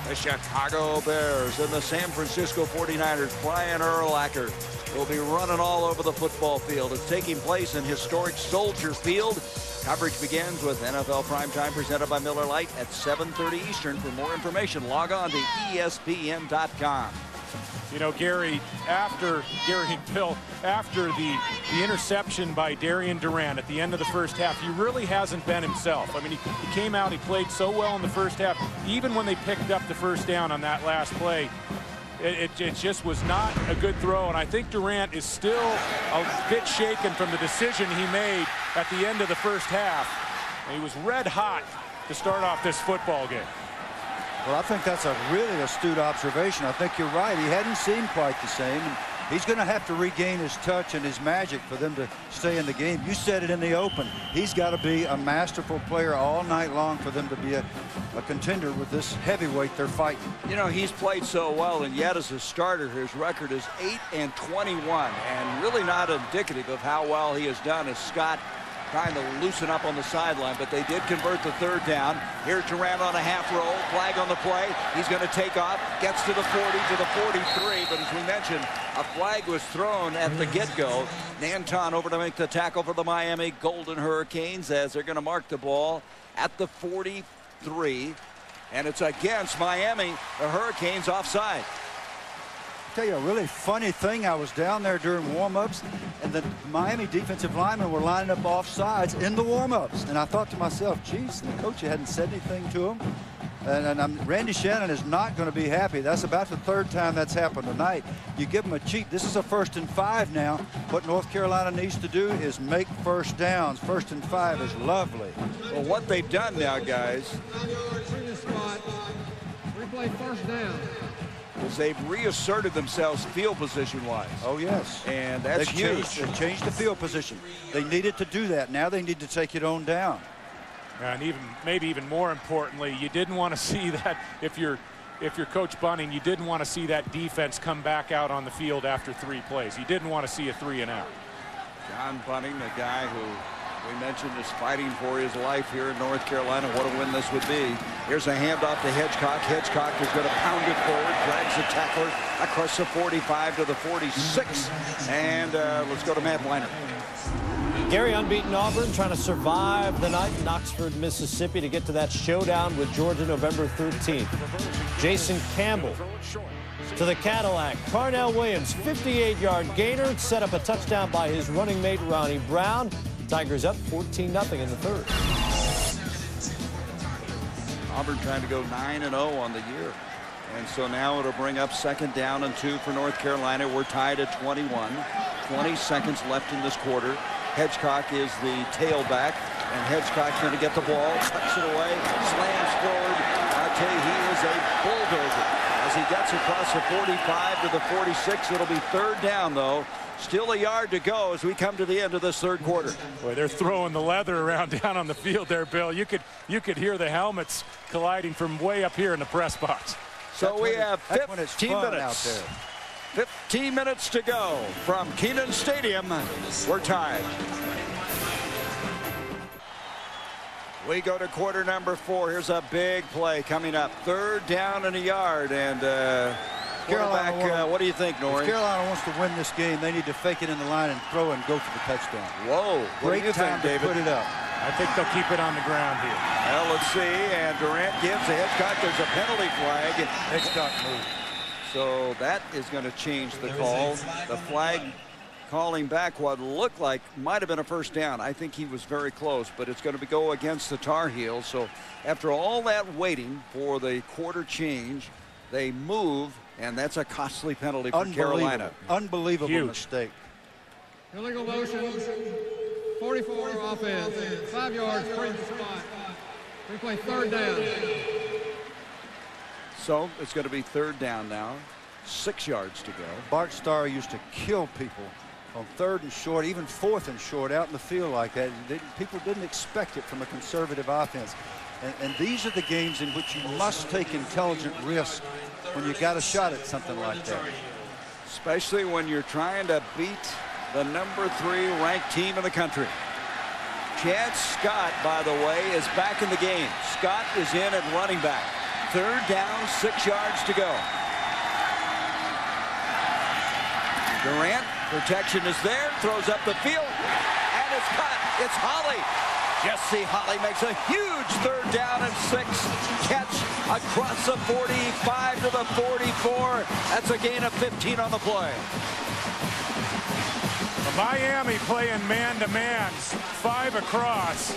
the Chicago Bears and the San Francisco 49ers. Brian Urlacher will be running all over the football field. It's taking place in historic Soldier Field. Coverage begins with NFL Primetime presented by Miller Lite at 7:30 Eastern. For more information, log on to ESPN.com. You know, Gary and Bill, after the interception by Darian Durant at the end of the first half, he really hasn't been himself. I mean, he came out, he played so well in the first half. Even when they picked up the first down on that last play, it just was not a good throw. And I think Durant is still a bit shaken from the decision he made at the end of the first half. And he was red hot to start off this football game. Well, I think that's a really astute observation. I think you're right. He hadn't seemed quite the same. And he's going to have to regain his touch and his magic for them to stay in the game. You said it in the open. He's got to be a masterful player all night long for them to be a contender with this heavyweight they're fighting. You know, he's played so well, and yet as a starter, his record is 8-21, and really not indicative of how well he has done as Scott trying to loosen up on the sideline, but they did convert the 3rd down. Here's Durant on a half roll, flag on the play. He's going to take off, gets to the 40, to the 43, but as we mentioned, a flag was thrown at the get-go. Nanton over to make the tackle for the Miami Golden Hurricanes as they're going to mark the ball at the 43, and it's against Miami, the Hurricanes offside. I'll tell you a really funny thing. I was down there during warm-ups, and the Miami defensive linemen were lining up off sides in the warm-ups. And I thought to myself, geez, the coach hadn't said anything to him. And Randy Shannon is not going to be happy. That's about the 3rd time that's happened tonight. You give him a cheat. This is a 1st and 5 now. What North Carolina needs to do is make first downs. 1st and 5 is lovely. Well, what they've done now, guys, Replay 1st down. is they've reasserted themselves field position-wise. Oh, yes. And that's huge. They've changed the field position. They needed to do that. Now they need to take it on down. And maybe even more importantly, you didn't want to see that if you're Coach Bunning, you didn't want to see that defense come back out on the field after 3 plays. You didn't want to see a 3 and out. John Bunning, the guy who we mentioned is fighting for his life here in North Carolina. What a win this would be. Here's a handoff to Hedgecock. Hedgecock is going to pound it forward, drags the tackler across the 45 to the 46. And let's go to Matt Weiner. Gary, unbeaten Auburn trying to survive the night in Oxford, Mississippi to get to that showdown with Georgia November 13th. Jason Campbell to the Cadillac. Carnell Williams, 58-yard gainer, set up a touchdown by his running mate Ronnie Brown. Tigers up 14-0 in the 3rd. Auburn trying to go 9-0 on the year. And so now it'll bring up 2nd down and 2 for North Carolina. We're tied at 21. 20 seconds left in this quarter. Hedgecock is the tailback. And Hedgecock's going to get the ball, tucks it away, slams forward. I'll tell you, he is a bulldozer. As he gets across the 45 to the 46, it'll be third down, though. Still a yard to go as we come to the end of this third quarter. Boy, they're throwing the leather around down on the field there, Bill. You could hear the helmets colliding from way up here in the press box. So we have 15 minutes. 15 minutes to go from Kenan Stadium. We're tied. We go to quarter number 4. Here's a big play coming up. Third down and a yard. And quarterback, what do you think, Norrie? If Carolina wants to win this game, they need to fake it in the line and throw and go for the touchdown. Whoa. What do you think, David? Put it up. I think they'll keep it on the ground here. Well, let's see. And Durant gives a Hitchcock. There's a penalty flag. Hitchcock moved. So that is going to change the call. The flag calling back what looked like might have been a first down. I think he was very close, but it's going to go against the Tar Heels. So after all that waiting for the quarter change, they move, and that's a costly penalty for Carolina. Unbelievable mistake. Illegal motion, 44 offense, 5 yards, free spot. We play third down. So it's going to be third down now. 6 yards to go. Bart Starr used to kill people on third and short, even fourth and short out in the field like that. People didn't expect it from a conservative offense. And these are the games in which you must take intelligent risk when you got a shot at something like that. Especially when you're trying to beat the number 3 ranked team in the country. Chad Scott, by the way, is back in the game. Scott is in at running back. Third down, 6 yards to go. Durant, protection is there, throws up the field, and it's caught. It's Holly. Jesse Holly makes a huge third down and 6 catch across the 45 to the 44. That's a gain of 15 on the play. Miami playing man-to-man, 5 across.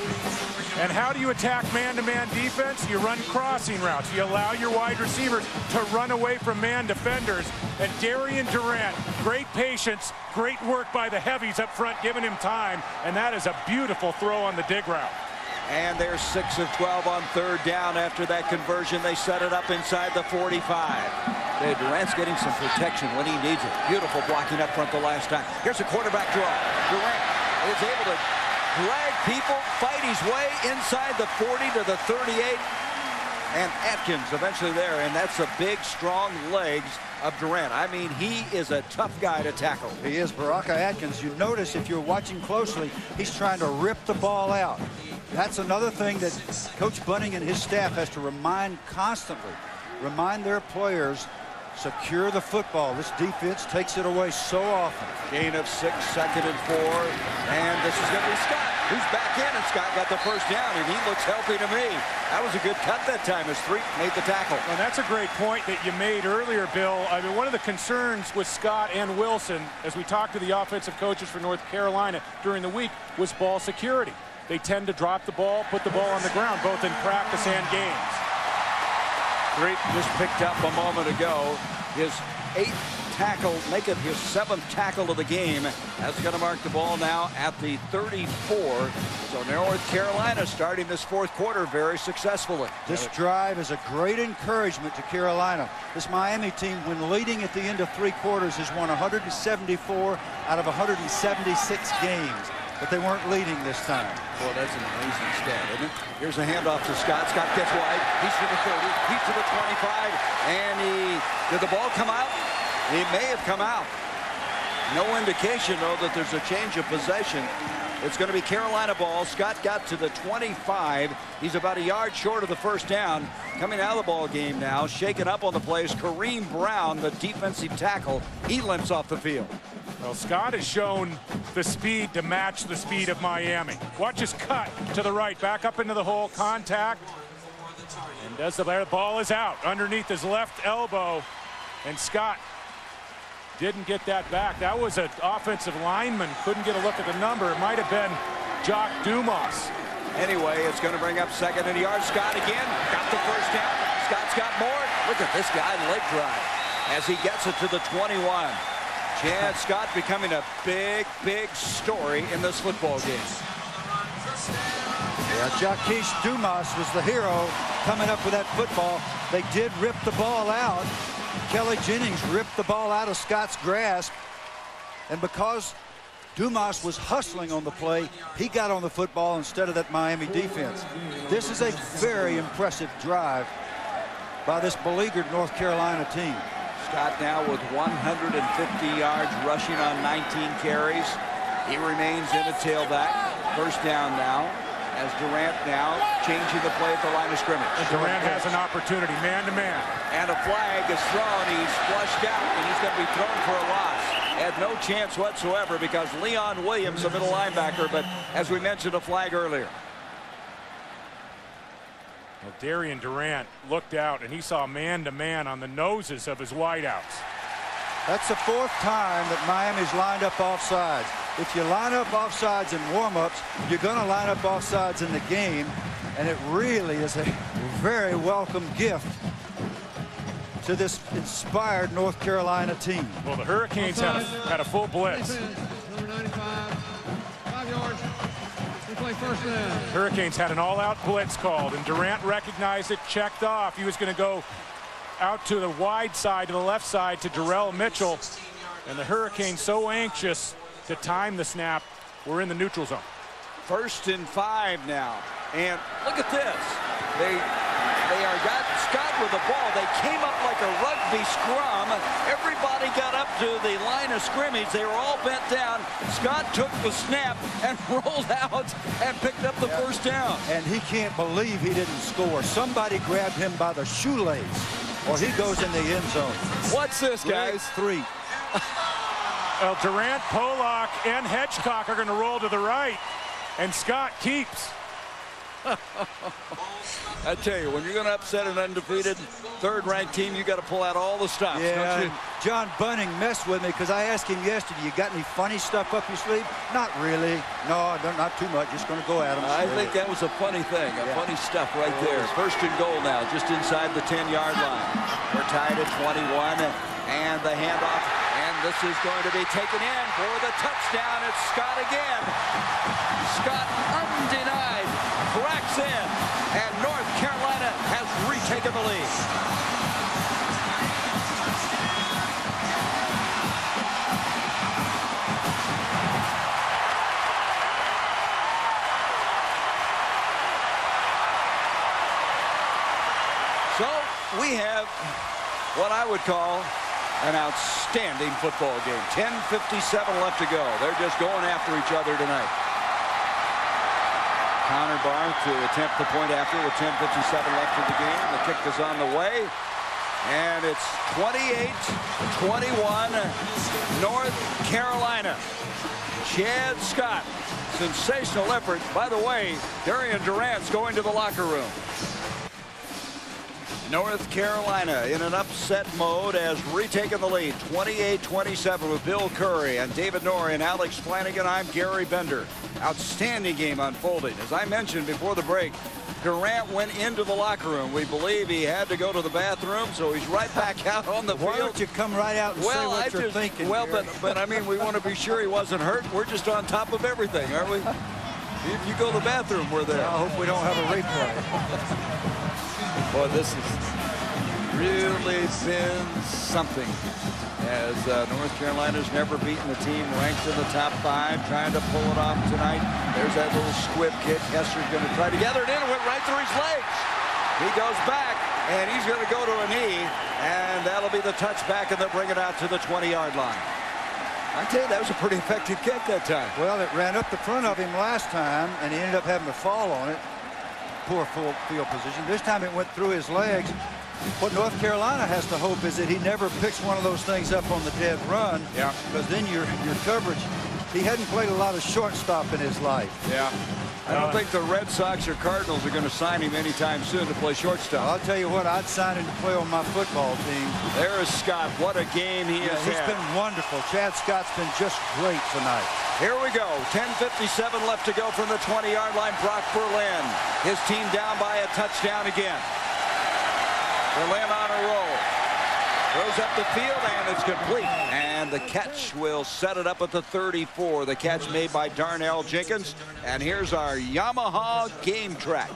And how do you attack man-to-man defense? You run crossing routes. You allow your wide receivers to run away from man defenders. And Darian Durant, great patience, great work by the heavies up front, giving him time. And that is a beautiful throw on the dig route. And they're 6 of 12 on third down. After that conversion, they set it up inside the 45. Durant's getting some protection when he needs it. Beautiful blocking up front the last time. Here's a quarterback draw. Durant is able to drag people, fight his way inside the 40 to the 38. And Atkins eventually there. And that's the big, strong legs of Durant. I mean, he is a tough guy to tackle. He is. Baraka Atkins, you notice if you're watching closely, he's trying to rip the ball out. That's another thing that Coach Bunning and his staff has to remind constantly. Remind their players, secure the football. This defense takes it away so often. Gain of 6, 2nd and 4. And this is going to be Scott, who's back in, and Scott got the first down, and he looks healthy to me. That was a good cut that time as Threet made the tackle. And that's a great point that you made earlier, Bill. I mean, one of the concerns with Scott and Wilson, as we talked to the offensive coaches for North Carolina during the week, was ball security. They tend to drop the ball, put the ball on the ground, both in practice and games. Threet just picked up a moment ago his 8th tackle, make it his 7th tackle of the game. That's going to mark the ball now at the 34. So North Carolina starting this 4th quarter very successfully. This drive is a great encouragement to Carolina. This Miami team, when leading at the end of 3 quarters, has won 174 out of 176 games. But they weren't leading this time. Boy, that's an amazing stat, isn't it? Here's a handoff to Scott. Scott gets wide. He's to the 30. He's to the 25. And did the ball come out? He may have come out. No indication, though, that there's a change of possession. It's going to be Carolina ball. Scott got to the 25. He's about a yard short of the first down. Coming out of the ball game now, shaken up on the plays. Kareem Brown, the defensive tackle, he limps off the field. Well, Scott has shown the speed to match the speed of Miami. Watch his cut to the right, back up into the hole, contact. And does the ball is out underneath his left elbow. And Scott didn't get that back. That was an offensive lineman. Couldn't get a look at the number. It might have been Jock Dumas. Anyway, it's going to bring up 2nd and a yard. Scott again got the first down. Scott's got more. Look at this guy leg drive as he gets it to the 21. Chad Scott becoming a big, big story in this football game. Yeah, Jacques Dumas was the hero coming up with that football. They did rip the ball out. Kelly Jennings ripped the ball out of Scott's grasp. And because Dumas was hustling on the play, he got on the football instead of that Miami defense. This is a very impressive drive by this beleaguered North Carolina team. Scott now with 150 yards rushing on 19 carries. He remains in a tailback. First down now as Durant now changing the play at the line of scrimmage. And Durant has an opportunity, man-to-man. And a flag is thrown. He's flushed out, and he's going to be thrown for a loss. Had no chance whatsoever because Leon Williams, the middle linebacker, but as we mentioned, a flag earlier. Well, Darian Durant looked out, and he saw man-to-man on the noses of his wideouts. That's the 4th time that Miami's lined up offsides. If you line up offsides in warm-ups, you're going to line up offsides in the game, and it really is a very welcome gift to this inspired North Carolina team. Well, the Hurricanes had a full blitz. Number 95, 5 yards. They play first down. Hurricanes had an all-out blitz called, and Durant recognized it, checked off. He was going to go out to the wide side, to the left side, to Darrell Mitchell. And the Hurricanes so anxious to time the snap. We're in the neutral zone. 1st and 5 now. And look at this. They are got Scott with the ball. They came up like a rugby scrum. Everybody got up to the line of scrimmage. They were all bent down. Scott took the snap and rolled out and picked up the first down. And he can't believe he didn't score. Somebody grabbed him by the shoelace, or he goes in the end zone. What's this, guys? 3. Well, Durant, Pollock, and Hedgecock are going to roll to the right, and Scott keeps. I tell you, when you're going to upset an undefeated 3rd-ranked team, you got to pull out all the stops. Yeah, don't you? John Bunning messed with me because I asked him yesterday, you got any funny stuff up your sleeve? Not really. No, not too much. Just going to go at him. I think that was a funny thing, funny stuff right there. 1st and goal now, just inside the 10-yard line. We're tied at 21, and the handoff, and this is going to be taken in for the touchdown. It's Scott again. Scott undenied, cracks in, and North Carolina has retaken the lead. So we have what I would call an outstanding football game. 10:57 left to go. They're just going after each other tonight. Counter bar to attempt the point after with 10:57 left in the game. The kick is on the way. And it's 28-21 North Carolina. Chad Scott, sensational effort. By the way, Darian Durant's going to the locker room. North Carolina in an upset mode has retaken the lead 28-27 with Bill Curry and David Norrie and Alex Flanagan. I'm Gary Bender. Outstanding game unfolding. As I mentioned before the break, Durant went into the locker room. We believe he had to go to the bathroom, so he's right back out on the field. Why don't you come right out and say what you're thinking? Well, but I mean, we want to be sure he wasn't hurt. We're just on top of everything, aren't we? If you go to the bathroom, we're there. I hope we don't have a replay. Boy, this has really been something, as North Carolina's never beaten a team ranked in the top 5, trying to pull it off tonight. There's that little squib kick. Kesser's going to try to gather it in. It went right through his legs. He goes back, and he's going to go to a knee, and that'll be the touchback, and they'll bring it out to the 20-yard line. I tell you, that was a pretty effective kick that time. Well, it ran up the front of him last time, and he ended up having to fall on it. Poor full field position. This time it went through his legs. What North Carolina has to hope is that he never picks one of those things up on the dead run. Yeah. Because then your coverage. He hadn't played a lot of shortstop in his life. Yeah. I don't think the Red Sox or Cardinals are going to sign him anytime soon to play shortstop. I'll tell you what, I'd sign him to play on my football team. There is Scott. What a game he has He's had. been wonderful. Chad Scott's been just great tonight. Here we go. 10:57 left to go from the 20-yard line. Brock Berlin. His team down by a touchdown again. Berlin on a roll. Throws up the field, and it's complete. And And the catch will set it up at the 34. The catch made by Darnell Jenkins. And here's our Yamaha game track.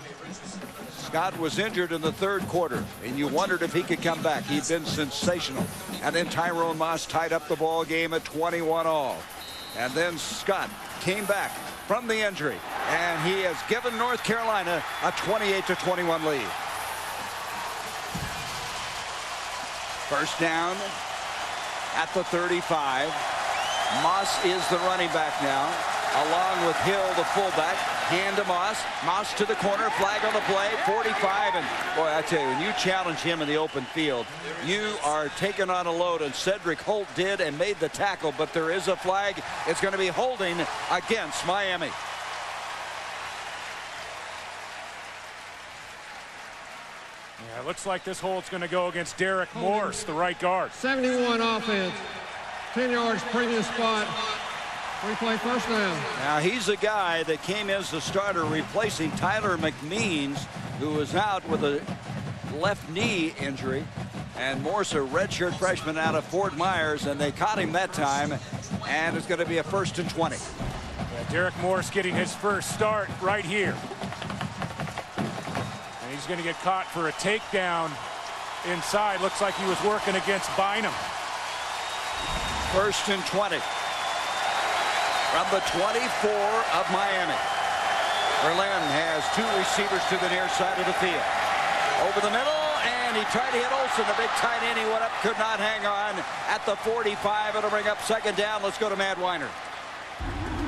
Scott was injured in the third quarter, and you wondered if he could come back. He'd been sensational. And then Tyrone Moss tied up the ball game at 21-all. And then Scott came back from the injury, and he has given North Carolina a 28-21 lead. First down at the 35. Moss is the running back now, along with Hill, the fullback. Hand to Moss. Moss to the corner. Flag on the play. 45. And boy, I tell you, when you challenge him in the open field, you are taking on a load. And Cedric Holt did and made the tackle. But there is a flag. It's going to be holding against Miami. Yeah, it looks like this hold's going to go against Derek Morse, the right guard. 71 offense. 10 yards previous spot. Replay first down. Now he's a guy that came as the starter replacing Tyler McMeans, who was out with a left knee injury. And Morse, a redshirt freshman out of Fort Myers, and they caught him that time. And it's going to be a 1st and 20. Yeah, Derek Morse getting his first start right here. And he's going to get caught for a takedown inside. Looks like he was working against Bynum. 1st and 20. From the 24 of Miami. Berlin has two receivers to the near side of the field. Over the middle, and he tried to hit Olsen, the big tight end. He went up, could not hang on at the 45. It'll bring up 2nd down. Let's go to Matt Weiner.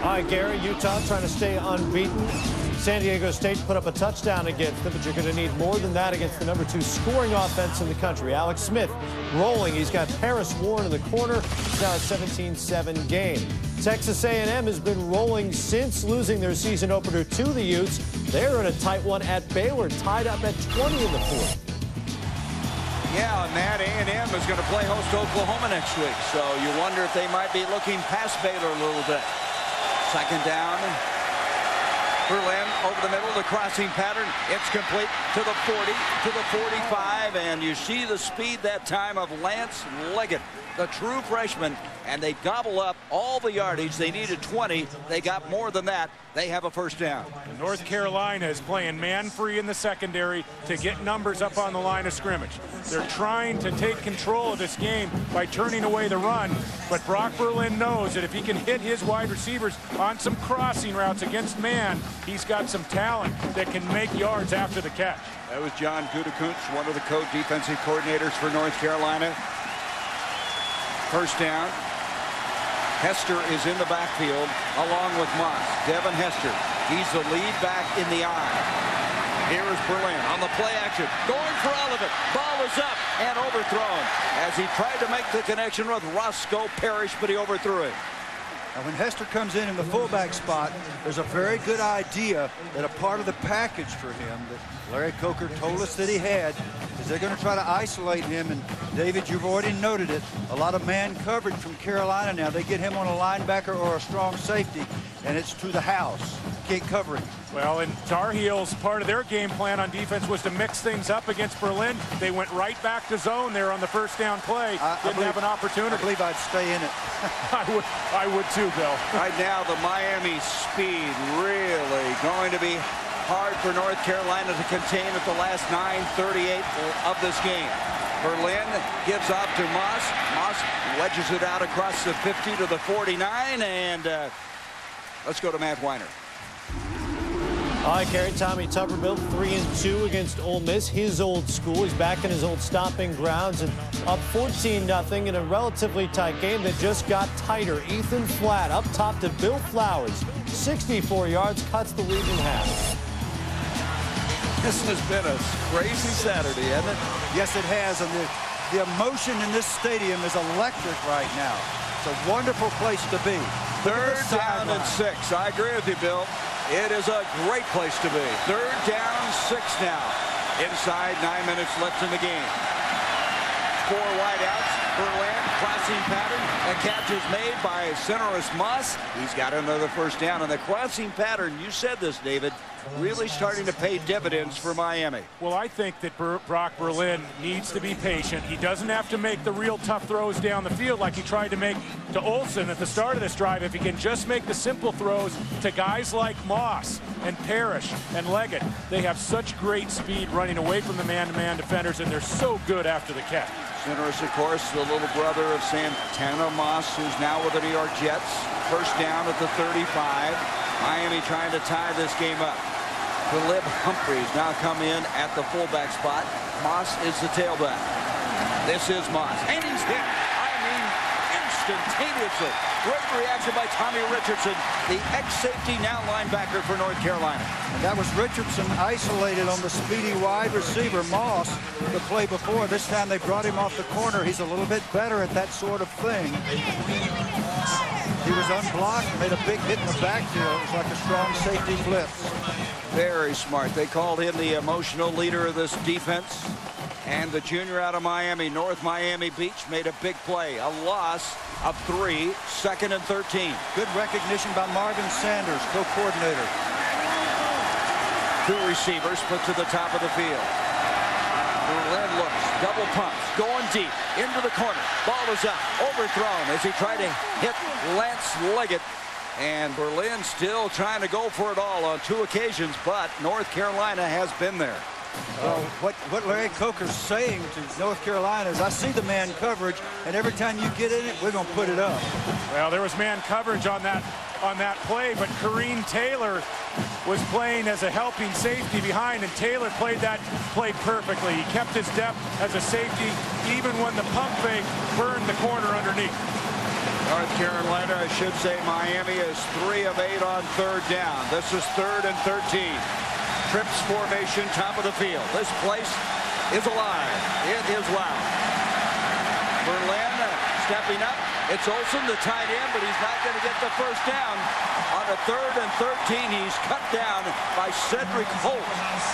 All right, Gary, Utah trying to stay unbeaten. San Diego State put up a touchdown against them, but you're going to need more than that against the #2 scoring offense in the country. Alex Smith rolling. He's got Paris Warren in the corner. It's now a 17-7 game. Texas A&M has been rolling since losing their season opener to the Utes. They're in a tight one at Baylor, tied up at 20 in the fourth. Yeah, and that A&M is going to play host to Oklahoma next week, so you wonder if they might be looking past Baylor a little bit. 2nd down. Berlin over the middle, the crossing pattern. It's complete to the 40, to the 45, and you see the speed that time of Lance Leggett, the true freshman, and they gobble up all the yardage. They needed 20. They got more than that. They have a 1st down. And North Carolina is playing man-free in the secondary to get numbers up on the line of scrimmage. They're trying to take control of this game by turning away the run, but Brock Berlin knows that if he can hit his wide receivers on some crossing routes against man, he's got some talent that can make yards after the catch. That was John Gutekunst, one of the co-defensive coordinators for North Carolina. 1st down. Hester is in the backfield along with Moss. Devin Hester. He's the lead back in the eye. Here is Berlin on the play action. Going for all of it. Ball is up and overthrown as he tried to make the connection with Roscoe Parrish, but he overthrew it. Now, when Hester comes in the fullback spot, there's a very good idea that a part of the package for him that Larry Coker told us that he had is they're going to try to isolate him. And, David, you've already noted it. A lot of man coverage from Carolina now. They get him on a linebacker or a strong safety, and it's to the house. Can't cover him. Well, and Tar Heels, part of their game plan on defense was to mix things up against Berlin. They went right back to zone there on the 1st down play. Didn't have an opportunity. I believe I'd stay in it. I would too, Bill. Right now, the Miami speed really going to be hard for North Carolina to contain at the last 9:38 of this game. Berlin gives off to Moss. Moss wedges it out across the 50 to the 49, and let's go to Matt Weiner. All right, Gary, Tommy Tuberville 3-2 against Ole Miss, his old school. He's back in his old stomping grounds and up 14-0 in a relatively tight game that just got tighter. Ethan Flatt up top to Bill Flowers. 64 yards, cuts the lead in half. This has been a crazy Saturday, hasn't it? Yes, it has. And the emotion in this stadium is electric right now. It's a wonderful place to be. 3rd down and 6. I agree with you, Bill. It is a great place to be. 3rd down, 6 now. Inside, 9 minutes left in the game. 4 wideouts. Berlin, crossing pattern. A catch is made by centerist Moss. He's got another first down. And the crossing pattern, you said this, David, really starting to pay dividends for Miami. Well, I think that Brock Berlin needs to be patient. He doesn't have to make the real tough throws down the field like he tried to make to Olsen at the start of this drive. If he can just make the simple throws to guys like Moss and Parrish and Leggett, they have such great speed running away from the man-to-man defenders, and they're so good after the catch. Centerist, of course, the little brother of Santana Moss, who's now with the New York Jets. First down at the 35. Miami trying to tie this game up. Philip Humphreys now come in at the fullback spot. Moss is the tailback. This is Moss. And he's hit. I mean, instantaneously. Great reaction by Tommy Richardson, the ex-safety, now linebacker for North Carolina. And that was Richardson isolated on the speedy wide receiver, Moss, the play before. This time they brought him off the corner. He's a little bit better at that sort of thing. He was unblocked, made a big hit in the backfield. It was like a strong safety blitz. Very smart. They called him the emotional leader of this defense. And the junior out of Miami, North Miami Beach, made a big play. A loss of 3, 2nd and 13. Good recognition by Marvin Sanders, co-coordinator. 2 receivers put to the top of the field. Berlin looks, double pumps, going deep, into the corner. Ball is up, overthrown as he tried to hit Lance Leggett. And Berlin still trying to go for it all on 2 occasions, but North Carolina has been there. Well, what Larry Coker's saying to North Carolina is, I see the man coverage, and every time you get in it, we're going to put it up. Well, there was man coverage on that play, but Kareem Taylor was playing as a helping safety behind, and Taylor played that play perfectly. He kept his depth as a safety, even when the pump fake burned the corner underneath. North Carolina, I should say, Miami is 3 of 8 on 3rd down. This is 3rd and 13. Trips formation, top of the field. This place is alive. It is loud. Berlin stepping up. It's Olsen, the tight end, but he's not going to get the first down. On a 3rd and 13, he's cut down by Cedric Holt,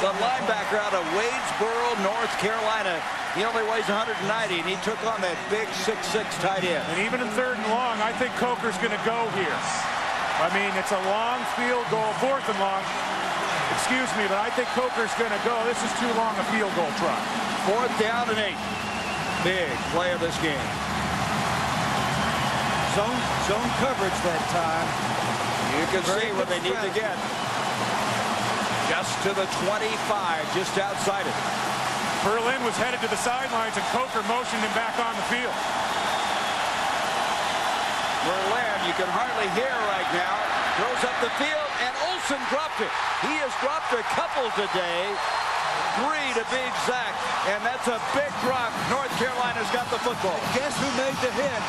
the linebacker out of Wadesboro, North Carolina. He only weighs 190, and he took on that big 6'6" tight end. And even in 3rd and long, I think Coker's going to go here. I mean, it's a long field goal, 4th and long. Excuse me, but I think Coker's going to go. This is too long a field goal try. 4th down and 8. Big play of this game. Zone coverage that time. You can see what they need to get. Just to the 25, just outside it. Berlin was headed to the sidelines, and Coker motioned him back on the field. Berlin, you can hardly hear right now, throws up the field, and Olsen dropped it. He has dropped a couple today. 3 to be exact, and that's a big drop. North Carolina's got the football. Guess who made the hit?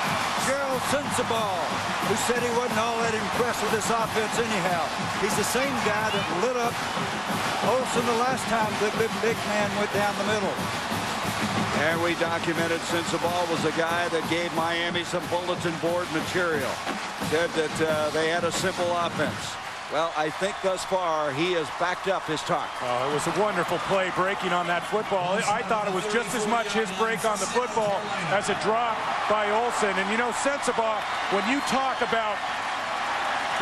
Gerald Sensabaugh, who said he wasn't all that impressed with this offense anyhow. He's the same guy that lit up Olsen the last time the big man went down the middle. And we documented Sensabaugh was a guy that gave Miami some bulletin board material. Said that they had a simple offense. Well, I think thus far he has backed up his talk. Oh, it was a wonderful play breaking on that football. I thought it was just as much his break on the football as a drop by Olsen. And you know, Sensabaugh, when you talk about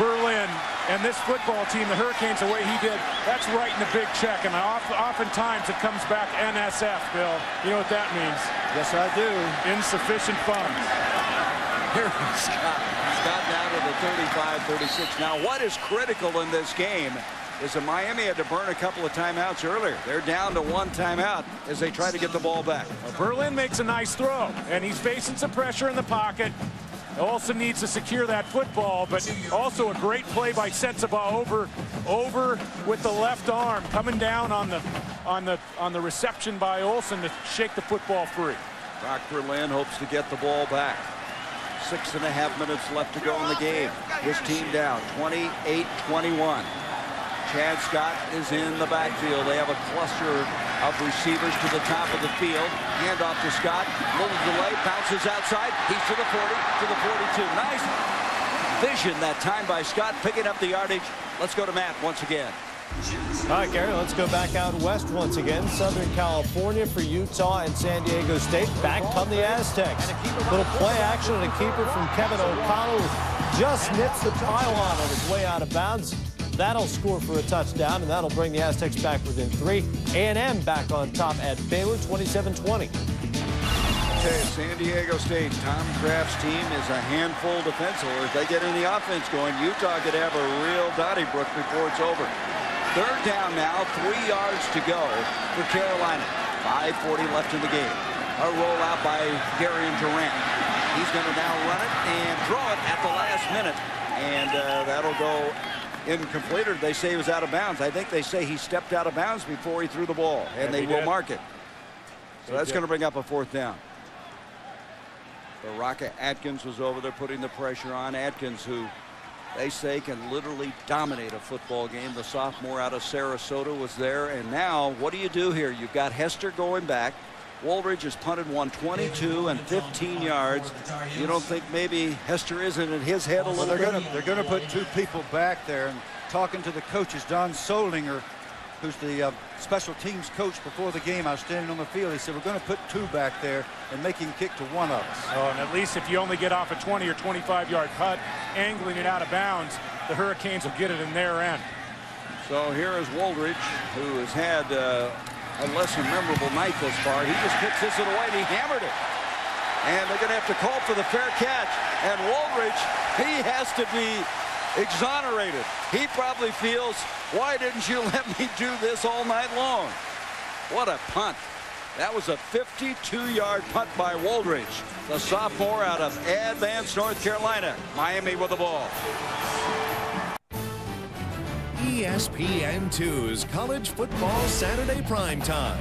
Berlin and this football team, the Hurricanes, the way he did, that's writing a big check. And oftentimes it comes back NSF, Bill. You know what that means? Yes, I do. Insufficient funds. Here is Scott. Scott down to the 35-36. Now, what is critical in this game is that Miami had to burn a couple of timeouts earlier. They're down to 1 timeout as they try to get the ball back. Well, Berlin makes a nice throw, and he's facing some pressure in the pocket. Olsen needs to secure that football, but also a great play by Sensabaugh over with the left arm, coming down on the reception by Olsen to shake the football free. Brock Berlin hopes to get the ball back. 6.5 minutes left to go in the game. His team down 28-21. Chad Scott is in the backfield. They have a cluster of receivers to the top of the field. Hand off to Scott. Little delay. Bounces outside. He's to the 40, to the 42. Nice vision that time by Scott, picking up the yardage. Let's go to Matt once again. All right, Gary, let's go back out west once again. Southern California for Utah and San Diego State. Back come the Aztecs. Little play action and a keeper from Kevin O'Connell just nips the pylon on his way out of bounds. That'll score for a touchdown, and that'll bring the Aztecs back within 3. A&M back on top at Baylor, 27-20. Okay, San Diego State, Tom Kraft's team is a handful defensively. If they get any offense going, Utah could have a real Donnybrook before it's over. 3rd down now, 3 yards to go for Carolina. 5:40 left in the game. A rollout by Gary Durant. He's going to now run it and throw it at the last minute. And that'll go incomplete, or they say he was out of bounds. I think they say he stepped out of bounds before he threw the ball, and they will mark it. So that's going to bring up a 4th down. Baraka Atkins was over there putting the pressure on. Atkins, who they say can literally dominate a football game. The sophomore out of Sarasota was there. And now what do you do here? You've got Hester going back. Woolridge has punted one 22 and 15 yards. You don't think maybe Hester isn't in his head a little bit? They're going to put 2 people back there. And talking to the coaches, Don Solinger, who's the special teams coach before the game, I was standing on the field. He said, we're going to put 2 back there and make him kick to one of us. Oh, and at least if you only get off a 20 or 25-yard putt, angling it out of bounds, the Hurricanes will get it in their end. So here is Woolridge, who has had a less than memorable night thus far. He just kicks this away, and he hammered it. And they're going to have to call for the fair catch. And Woolridge, he has to be exonerated. He probably feels, why didn't you let me do this all night long? What a punt. That was a 52-yard punt by Woolridge, the sophomore out of Advance, North Carolina. Miami with the ball. ESPN2's College Football Saturday Primetime.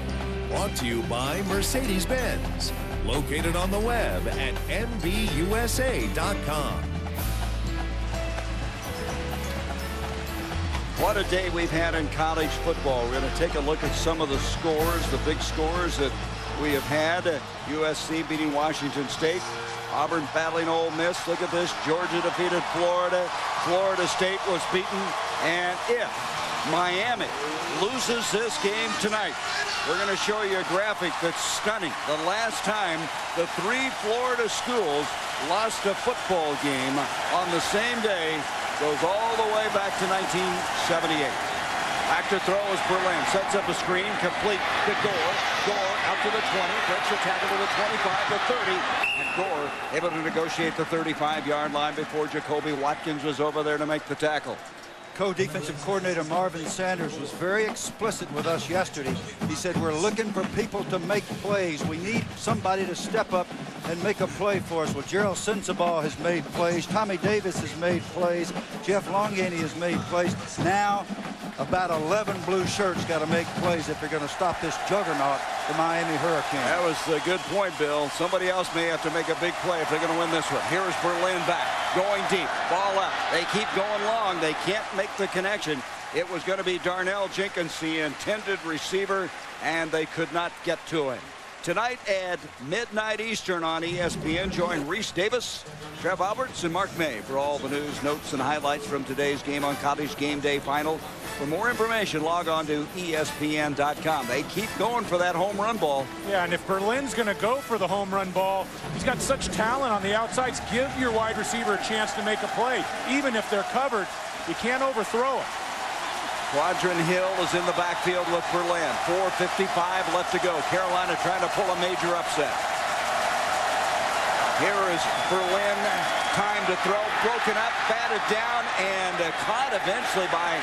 Brought to you by Mercedes-Benz. Located on the web at MBUSA.com. What a day we've had in college football. We're going to take a look at some of the scores, the big scores that we have had. USC beating Washington State. Auburn battling Ole Miss. Look at this. Georgia defeated Florida. Florida State was beaten. And if Miami loses this game tonight, we're going to show you a graphic that's stunning. The last time the 3 Florida schools lost a football game on the same day goes all the way back to 1978. Back to throw is Berlin. Sets up a screen. Complete to Gore. Gore out to the 20. Breaks the tackle to the 25, the 30. And Gore able to negotiate the 35-yard line before Jacoby Watkins was over there to make the tackle. Co-defensive coordinator Marvin Sanders was very explicit with us yesterday. He said, we're looking for people to make plays. We need somebody to step up and make a play for us. Well, Gerald Sensabaugh has made plays. Tommy Davis has made plays. Jeff Longaney has made plays. Now, about 11 blue shirts got to make plays if they're going to stop this juggernaut, the Miami Hurricanes. That was a good point, Bill. Somebody else may have to make a big play if they're going to win this one. Here is Berlin back, going deep, ball up. They keep going long. They can't make the connection. It was going to be Darnell Jenkins, the intended receiver, and they could not get to him. Tonight at midnight Eastern on ESPN, join Reese Davis, Trev Alberts, and Mark May for all the news, notes, and highlights from today's game on College Game Day Final. For more information, log on to ESPN.com. They keep going for that home run ball. Yeah, and if Berlin's going to go for the home run ball, he's got such talent on the outsides. Give your wide receiver a chance to make a play. Even if they're covered, you can't overthrow it. Quadron Hill is in the backfield with Berlin. 4:55 left to go. Carolina trying to pull a major upset. Here is Berlin. Time to throw. Broken up, batted down, and caught eventually by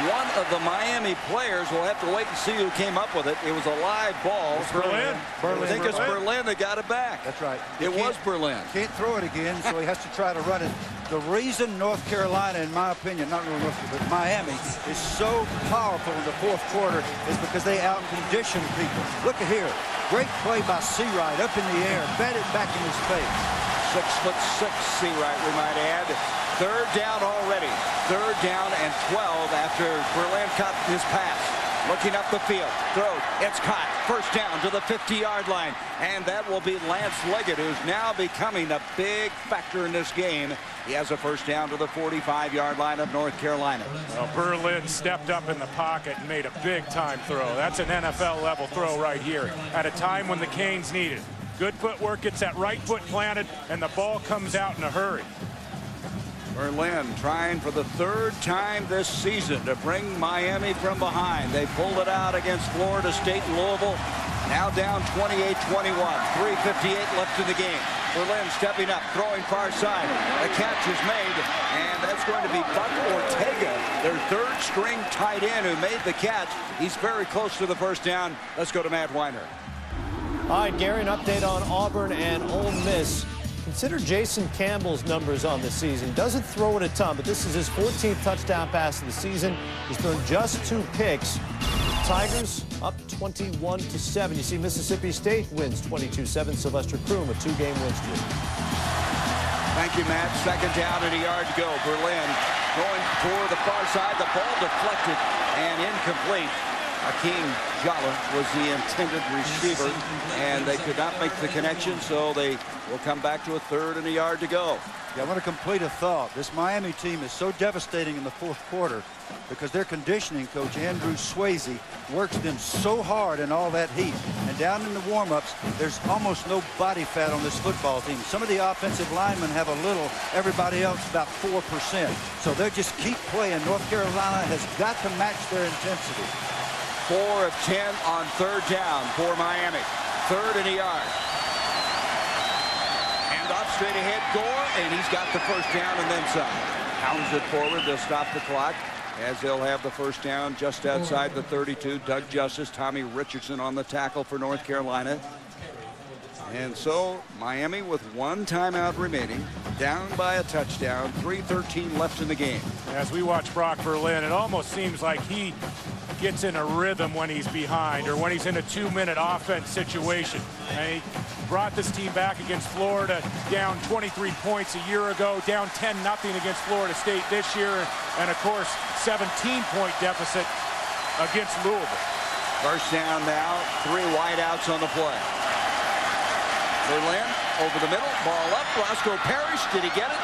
one of the Miami players. We'll have to wait and see who came up with it. It was a live ball. Berlin. I think it's Berlin that got it back. That's right. It was Berlin. Can't throw it again, so he has to try to run it. The reason North Carolina, in my opinion, not really North Carolina, but Miami, is so powerful in the 4th quarter is because they out-condition people. Look at here. Great play by Seawright up in the air. Batted back in his face. 6'6", Seawright, we might add. 3rd down already. 3rd down and 12 after Berlin caught his pass. looking up the field, throws, it's caught, first down to the 50-yard line, and that will be Lance Leggett, who's now becoming a big factor in this game. He has a first down to the 45-yard line of North Carolina. Well, Berlin stepped up in the pocket and made a big-time throw. That's an NFL-level throw right here at a time when the Canes need it. Good footwork, gets that right foot planted, and the ball comes out in a hurry. Berlin trying for the third time this season to bring Miami from behind. They pulled it out against Florida State and Louisville. Now down 28-21. 3:58 left in the game. Berlin stepping up, throwing far side. The catch is made, and that's going to be Buck Ortega, their third string tight end who made the catch. He's very close to the first down. Let's go to Matt Weiner. All right, Gary, an update on Auburn and Ole Miss. Consider Jason Campbell's numbers on the season. Doesn't throw it a ton, but this is his 14th touchdown pass of the season. He's thrown just 2 picks. Tigers up 21-7. You see Mississippi State wins 22-7. Sylvester Croom, a 2-game win streak. Thank you, Matt. Second down and a yard to go. Berlin going toward the far side. The ball deflected and incomplete. Hakeem Jalla was the intended receiver, and they could not make the connection, so they will come back to a third and a yard to go. Yeah, I want to complete a thought. This Miami team is so devastating in the fourth quarter because their conditioning coach, Andrew Swayze, works them so hard in all that heat. And down in the warm-ups, there's almost no body fat on this football team. Some of the offensive linemen have a little, everybody else about 4%. So they just keep playing. North Carolina has got to match their intensity. 4 of 10 on third down for Miami. Third and a yard. And off straight ahead, Gore, and he's got the first down and then some. Pounds it forward. They'll stop the clock as they'll have the first down just outside the 32. Doug Justice, Tommy Richardson on the tackle for North Carolina. And so Miami with 1 timeout remaining, down by a touchdown, 3:13 left in the game. As we watch Brock Berlin, it almost seems like he gets in a rhythm when he's behind or when he's in a 2-minute offense situation. And he brought this team back against Florida, down 23 points a year ago, down 10-0 against Florida State this year, and of course 17-point deficit against Louisville. First down now, 3 wideouts on the play. Berlin over the middle, ball up, Roscoe Parrish, did he get it?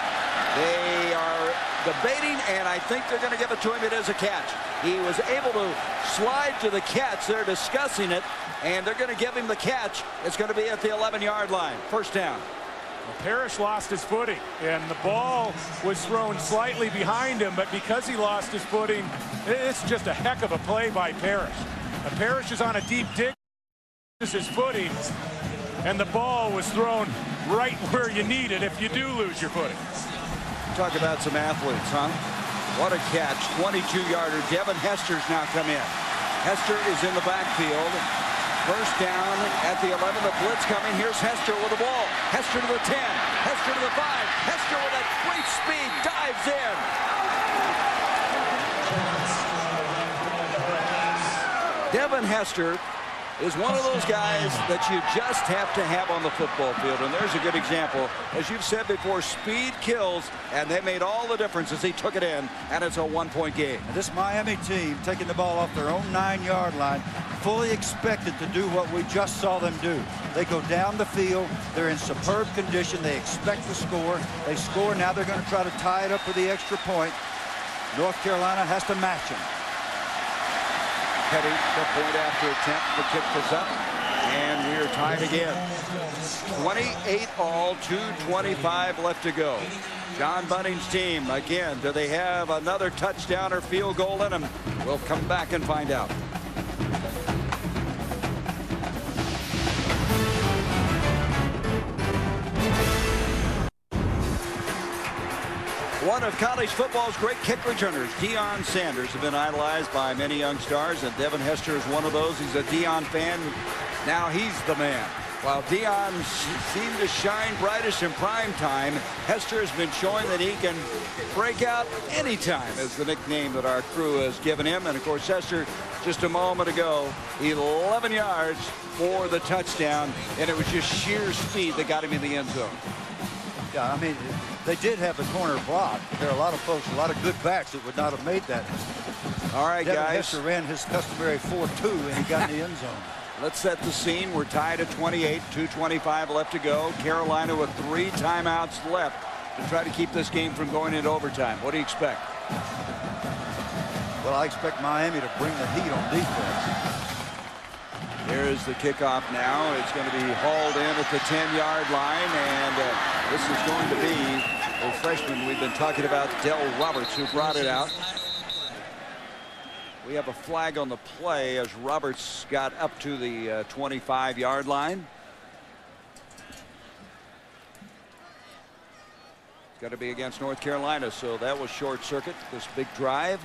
They are debating, and I think they're going to give it to him. It is a catch. He was able to slide to the catch. They're discussing it, and they're going to give him the catch. It's going to be at the 11-yard line. First down. Well, Parrish lost his footing, and the ball was thrown slightly behind him, but because he lost his footing, it's just a heck of a play by Parrish. Now, Parrish is on a deep dig, his footing, and the ball was thrown right where you need it if you do lose your footing. Talk about some athletes, huh? What a catch. 22-yarder. Devin Hester's now come in. Hester is in the backfield. First down at the 11. The blitz coming. Here's Hester with the ball. Hester to the 10. Hester to the 5. Hester with a great speed. Dives in. Devin Hester is one of those guys that you just have to have on the football field. And there's a good example. As you've said before, speed kills, and they made all the difference as he took it in, and it's a 1-point game. And this Miami team, taking the ball off their own 9-yard line, fully expected to do what we just saw them do. They go down the field. They're in superb condition. They expect to score. They score. Now they're going to try to tie it up for the extra point. North Carolina has to match them. Petty, the point after attempt. The kick was up, and we are tied again. 28 all, 2:25 left to go. John Bunning's team, again, do they have another touchdown or field goal in them? We'll come back and find out. One of college football's great kick returners, Deion Sanders, has been idolized by many young stars, and Devin Hester is one of those. He's a Deion fan. Now he's the man. While Deion seemed to shine brightest in prime time, Hester has been showing that he can break out anytime, is the nickname that our crew has given him. And of course, Hester, just a moment ago, 11 yards for the touchdown, and it was just sheer speed that got him in the end zone. Yeah, I mean, they did have the corner block. There are a lot of folks, a lot of good backs that would not have made that. All right, Devin guys. Hester ran his customary 4-2, and he got in the end zone. Let's set the scene. We're tied at 28, 2:25 left to go. Carolina with 3 timeouts left to try to keep this game from going into overtime. What do you expect? Well, I expect Miami to bring the heat on defense. Here's the kickoff now. It's going to be hauled in at the 10-yard line, and this is going to be a freshman we've been talking about, Del Roberts, who brought it out. We have a flag on the play as Roberts got up to the 25-yard line. It's got to be against North Carolina, so that was short circuit, this big drive.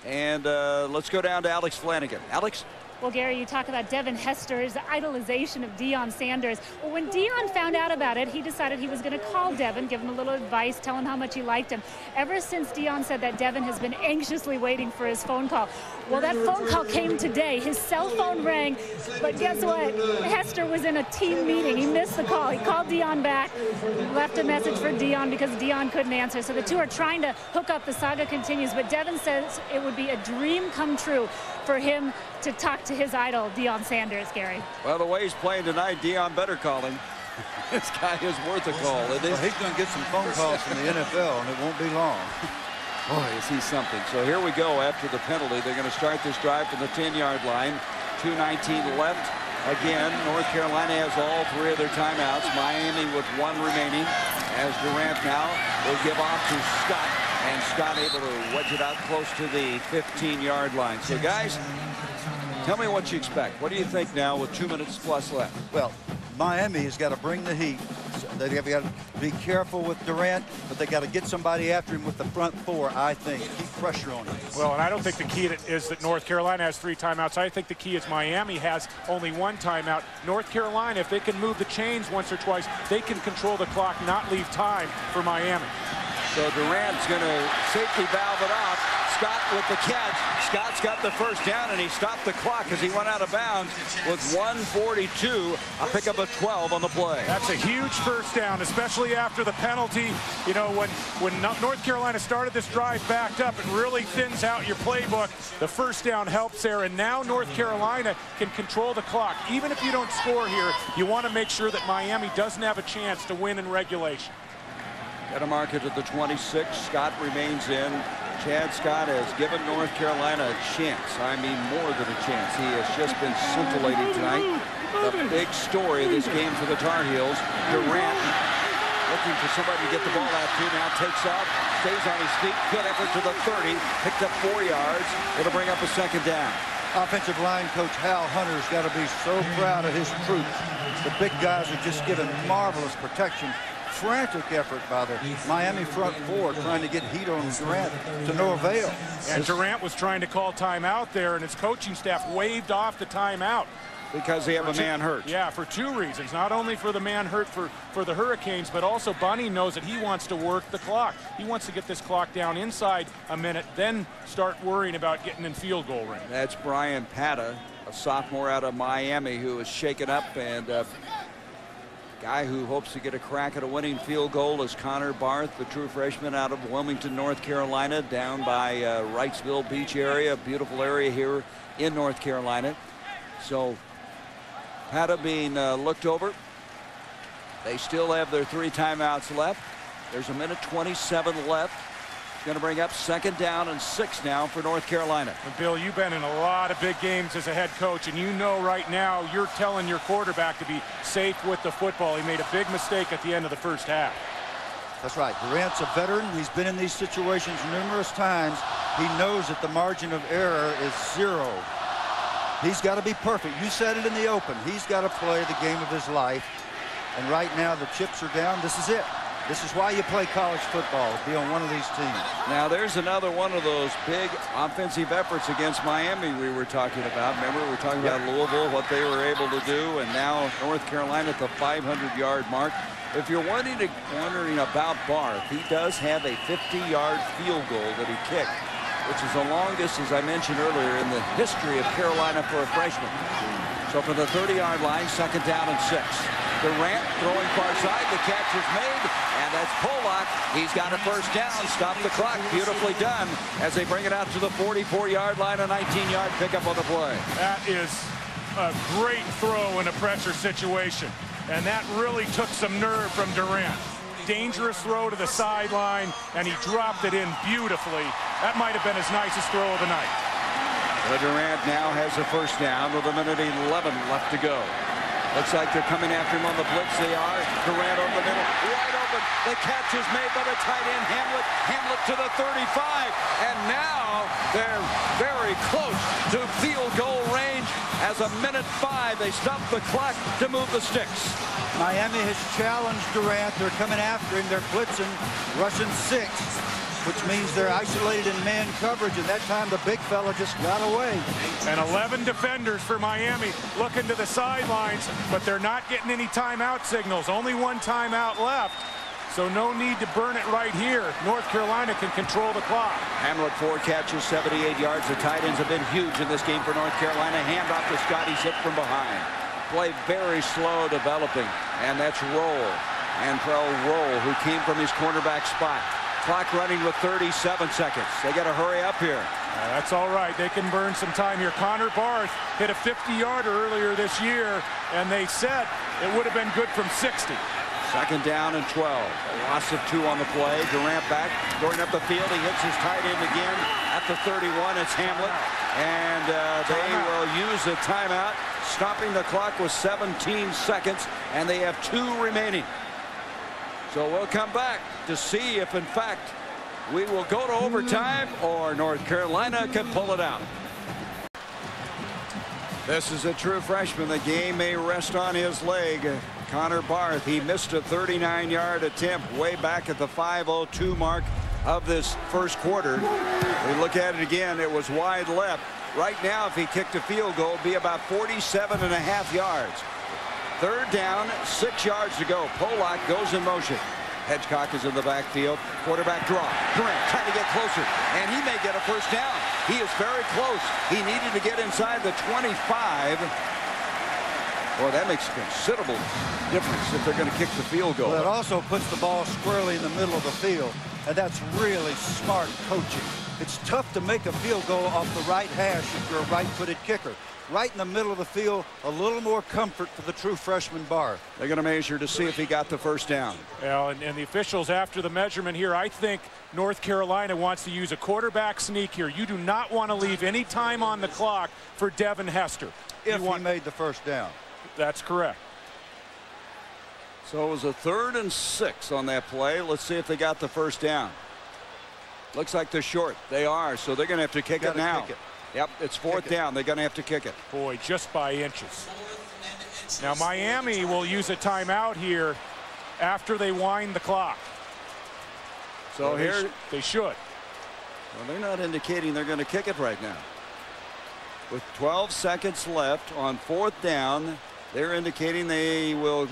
And let's go down to Alex Flanagan. Alex? Well, Gary, you talk about Devin Hester's idolization of Deion Sanders. Well, when Deion found out about it, he decided he was going to call Devin, give him a little advice, tell him how much he liked him. Ever since Deion said that, Devin has been anxiously waiting for his phone call. Well, that phone call came today. His cell phone rang, but guess what? Hester was in a team meeting. He missed the call. He called Deion back, left a message for Deion because Deion couldn't answer. So the two are trying to hook up. The saga continues, but Devin says it would be a dream come true for him to talk to his idol, Deion Sanders, Gary. Well, the way he's playing tonight, Deion better call him. This guy is worth a call. Well, he's going to get some phone calls from the NFL, and it won't be long. Boy, is he something. So here we go after the penalty. They're going to start this drive from the 10-yard line. 2:19 left. Again, North Carolina has all 3 of their timeouts. Miami with 1 remaining. As Durant now will give off to Scott. And Scott able to wedge it out close to the 15-yard line. So, guys, tell me what you expect. What do you think now with 2 minutes plus left? Well, Miami has got to bring the heat. They've got to be careful with Durant, but they got to get somebody after him with the front 4, I think. Keep pressure on him. Well, and I don't think the key is that North Carolina has 3 timeouts. I think the key is Miami has only 1 timeout. North Carolina, if they can move the chains once or twice, they can control the clock, not leave time for Miami. So Durant's going to safety valve it off. Scott with the catch. Scott's got the first down, and he stopped the clock as he went out of bounds with 1:42. A pickup of 12 on the play. That's a huge first down, especially after the penalty. You know, when North Carolina started this drive backed up, it really thins out your playbook. The first down helps there, and now North Carolina can control the clock. Even if you don't score here, you want to make sure that Miami doesn't have a chance to win in regulation. Got a mark at the 26. Scott remains in. Chad Scott has given North Carolina a chance. I mean, more than a chance. He has just been scintillating tonight. The big story of this game for the Tar Heels. Durant looking for somebody to get the ball out to. Now takes off, stays on his feet. Good effort to the 30. Picked up 4 yards. It'll bring up a second down. Offensive line coach Hal Hunter's got to be so proud of his troops. The big guys are just giving marvelous protection. Frantic effort by the Miami front 4 trying to get heat on Durant to no avail. And Durant was trying to call timeout there, and his coaching staff waved off the timeout. Because they have a man hurt. Yeah, for 2 reasons. Not only for the man hurt for the Hurricanes, but also Bunny knows that he wants to work the clock. He wants to get this clock down inside a minute, then start worrying about getting in field goal range. That's Brian Pata, a sophomore out of Miami who is shaken up, and guy who hopes to get a crack at a winning field goal is Connor Barth, the true freshman out of Wilmington, North Carolina, down by Wrightsville Beach area, beautiful area here in North Carolina. So Pata being looked over. They still have their 3 timeouts left. There's 1:27 left. Going to bring up second down and 6 now for North Carolina. And Bill, you've been in a lot of big games as a head coach, and you know right now you're telling your quarterback to be safe with the football. He made a big mistake at the end of the first half. That's right. Durant's a veteran. He's been in these situations numerous times. He knows that the margin of error is 0. He's got to be perfect. You said it in the open. He's got to play the game of his life. And right now the chips are down. This is it. This is why you play college football, be on one of these teams. Now there's another one of those big offensive efforts against Miami we were talking about. Remember, we were talking about Louisville, what they were able to do, and now North Carolina at the 500-yard mark. If you're wondering about Barth, he does have a 50-yard field goal that he kicked, which is the longest, as I mentioned earlier, in the history of Carolina for a freshman. So from the 30-yard line, second down and 6. Durant throwing far side. The catch is made, and that's Pollock. He's got a first down. Stop the clock. Beautifully done as they bring it out to the 44-yard line. A 19-yard pickup on the play. That is a great throw in a pressure situation, and that really took some nerve from Durant. Dangerous throw to the sideline, and he dropped it in beautifully. That might have been his nicest throw of the night. Durant now has a first down with 1:11 left to go. Looks like they're coming after him on the blitz. They are. Durant over the middle, wide open. The catch is made by the tight end, Hamlet. Hamlet to the 35, and now they're very close to field goal range. As a minute 5, they stop the clock to move the sticks. Miami has challenged Durant. They're coming after him. They're blitzing, rushing 6, which means they're isolated in man coverage, and that time the big fella just got away. And 11 defenders for Miami looking to the sidelines, but they're not getting any timeout signals. Only one timeout left, so no need to burn it right here. North Carolina can control the clock. Hamlet 4 catches, 78 yards. The tight ends have been huge in this game for North Carolina. Hand off to Scott. He's hit from behind. Play very slow developing, and that's Roll. Antrell Roll, who came from his cornerback spot. Clock running with 37 seconds. They got to hurry up here. That's all right. They can burn some time here. Connor Barth hit a 50-yarder earlier this year, and they said it would have been good from 60. Second down and 12. A loss of 2 on the play. Durant back, going up the field. He hits his tight end again at the 31. It's Hamlet, and they will use a timeout, stopping the clock with 17 seconds, and they have 2 remaining. So we'll come back to see if, in fact, we will go to overtime or North Carolina can pull it out. This is a true freshman. The game may rest on his leg. Connor Barth, he missed a 39-yard attempt way back at the 5:02 mark of this first quarter. We look at it again. It was wide left. Right now, if he kicked a field goal, it'd be about 47.5 yards. Third down, 6 yards to go. Pollock goes in motion. Hedgecock is in the backfield. Quarterback draw. Durant trying to get closer, and he may get a first down. He is very close. He needed to get inside the 25. Boy, that makes a considerable difference if they're going to kick the field goal. Well, it also puts the ball squarely in the middle of the field, and that's really smart coaching. It's tough to make a field goal off the right hash if you're a right-footed kicker. Right in the middle of the field, a little more comfort for the true freshman Barth. They're going to measure to see if he got the first down. Well, and the officials after the measurement here, I think North Carolina wants to use a quarterback sneak here. You do not want to leave any time on the clock for Devin Hester. If he made the first down. That's correct. So it was a 3rd and 6 on that play. Let's see if they got the first down. Looks like they're short. They are, so they're going to have to kick it now. Kick it. Yep, it's 4th down. They're going to have to kick it. Boy, just by inches. Now Miami will use a timeout here after they wind the clock. So here they should. Well, they're not indicating they're going to kick it right now. With 12 seconds left on 4th down, they're indicating they will.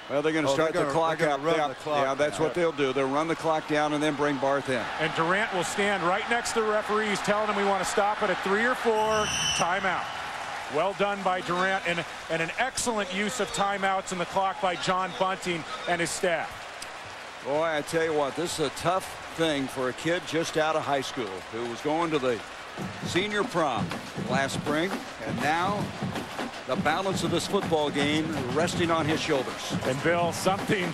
Well, they're going to start the clock out. Yeah, that's what they'll do. They'll run the clock down and then bring Barth in. And Durant will stand right next to the referees, telling them we want to stop it at 3 or 4. Timeout. Well done by Durant, and an excellent use of timeouts in the clock by John Bunting and his staff. Boy, I tell you what, this is a tough thing for a kid just out of high school who was going to the senior prom last spring, and now the balance of this football game resting on his shoulders. And Bill, something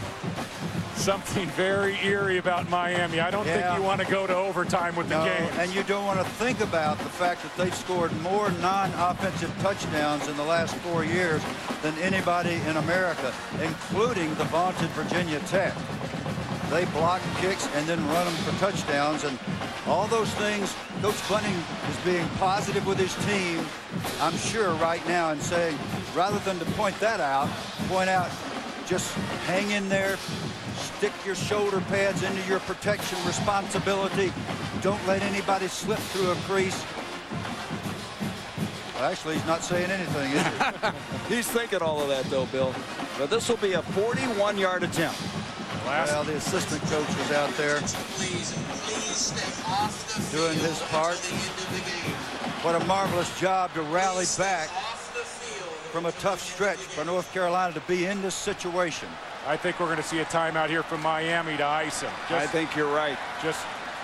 very eerie about Miami. I don't think you want to go to overtime with the game. And you don't want to think about the fact that they've scored more non-offensive touchdowns in the last 4 years than anybody in America, including the vaunted Virginia Tech. They block kicks and then run them for touchdowns, and all those things. Coach Bunting is being positive with his team, I'm sure, right now, and saying, rather than to point out, just hang in there, stick your shoulder pads into your protection responsibility. Don't let anybody slip through a crease. Well, actually, he's not saying anything, is he? He's thinking all of that, though, Bill. But this will be a 41-yard attempt. Well, the assistant coach was out there doing his part. What a marvelous job to rally back from a tough stretch for North Carolina to be in this situation. I think we're going to see a timeout here from Miami to ice him. I think you're right.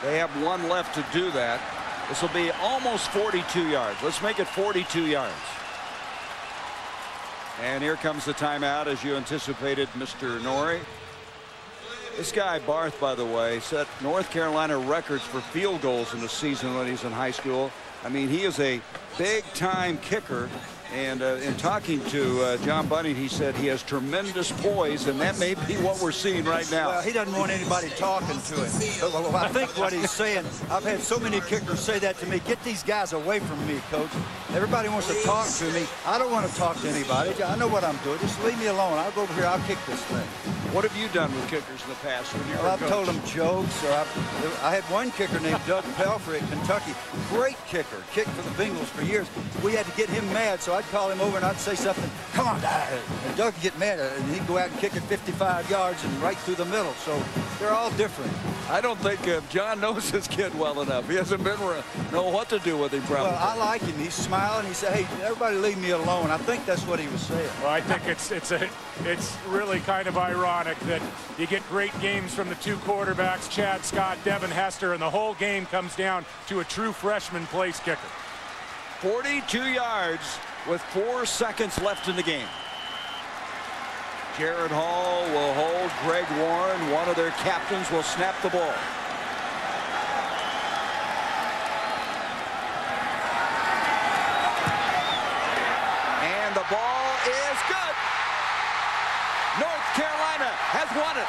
They have one left to do that. This will be almost 42 yards. Let's make it 42 yards. And here comes the timeout, as you anticipated, Mr. Norrie. This guy, Barth, by the way, set North Carolina records for field goals in the season when he's in high school. I mean, he is a big-time kicker. And in talking to John Bunting, he said he has tremendous poise, and that may be what we're seeing right now. Well, he doesn't want anybody talking to him. But I think what he's saying, I've had so many kickers say that to me, get these guys away from me, Coach. Everybody wants to talk to me. I don't want to talk to anybody. I know what I'm doing. Just leave me alone. I'll go over here. I'll kick this thing. What have you done with kickers in the past? When you were I've told them jokes. Or I had one kicker named Doug Pelfrey at Kentucky. Great kicker. Kicked for the Bengals for years. We had to get him mad, so I'd call him over and I'd say something, come on, and Doug would get mad at it, and he'd go out and kick it 55 yards and right through the middle. So they're all different. I don't think John knows this kid well enough. He hasn't know what to do with him, probably. Well, I like him. He's smiling. He said, hey, everybody leave me alone. I think that's what he was saying. Well, I think it's really kind of ironic that you get great games from the two quarterbacks, Chad Scott, Devin Hester, and the whole game comes down to a true freshman place kicker. 42 yards with 4 seconds left in the game. Jared Hall will hold. Greg Warren, one of their captains, will snap the ball. And the ball is good. North Carolina has won it.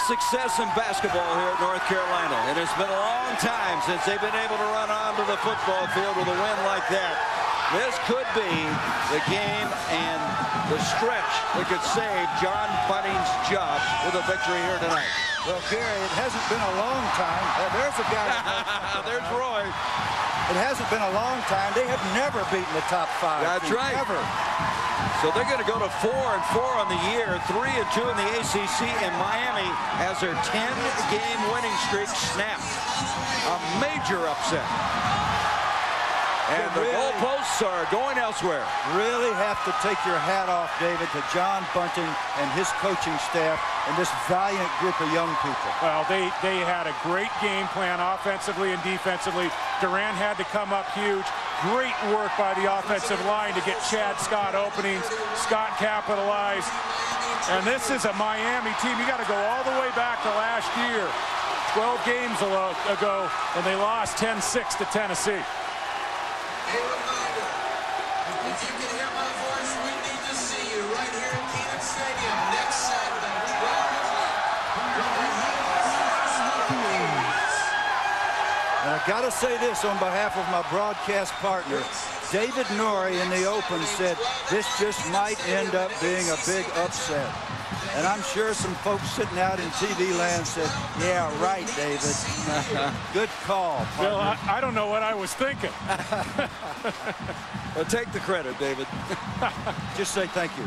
Success in basketball here at North Carolina, and it's been a long time since they've been able to run onto the football field with a win like that. This could be the game and the stretch that could save John Bunting's job with a victory here tonight. Well, Gary, it hasn't been a long time. There's a guy. There's Roy. It hasn't been a long time. They have never beaten the top 5. That's right. Never. So they're going to go to 4-4 on the year, 3-2 in the ACC, and Miami has their 10-game winning streak snapped. A major upset. And the goalposts are going elsewhere. Really have to take your hat off, David, to John Bunting and his coaching staff and this valiant group of young people. Well, they had a great game plan offensively and defensively. Durant had to come up huge. Great work by the offensive line to get Chad Scott openings. Scott capitalized. And this is a Miami team. You got to go all the way back to last year, 12 games ago, when they lost 10-6 to Tennessee. A reminder, if you can hear my voice, we need to see you right here at Keenan Stadium next Saturday. And I got to say this on behalf of my broadcast partner. David Norrie in the open said this just might end up being a big upset. And I'm sure some folks sitting out in TV land said, yeah, right, David. Good call, partner. Bill, I don't know what I was thinking. Well, take the credit, David. Just say thank you.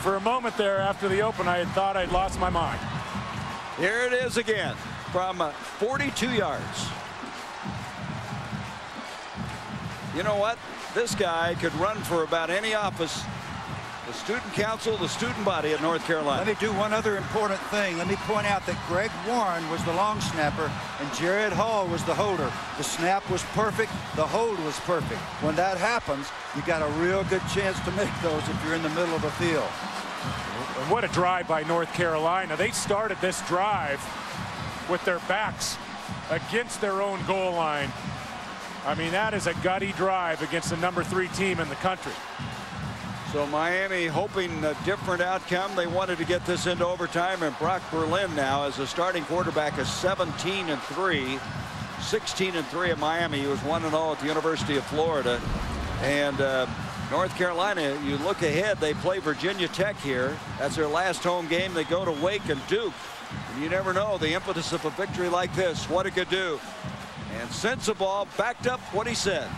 For a moment there after the open, I had thought I'd lost my mind. Here it is again from 42 yards. You know what? This guy could run for about any office, the student council, the student body at North Carolina. Let me do one other important thing. Let me point out that Greg Warren was the long snapper and Jared Hall was the holder. The snap was perfect. The hold was perfect. When that happens, you got a real good chance to make those if you're in the middle of the field. And what a drive by North Carolina. They started this drive with their backs against their own goal line. I mean, that is a gutty drive against the #3 team in the country. So Miami hoping a different outcome. They wanted to get this into overtime, and Brock Berlin now as a starting quarterback is 17-3. 16-3 at Miami. He was 1-0 at the University of Florida. And North Carolina, you look ahead, they play Virginia Tech here. That's their last home game. They go to Wake and Duke. And you never know the impetus of a victory like this, what it could do. And Sensabaugh backed up what he said.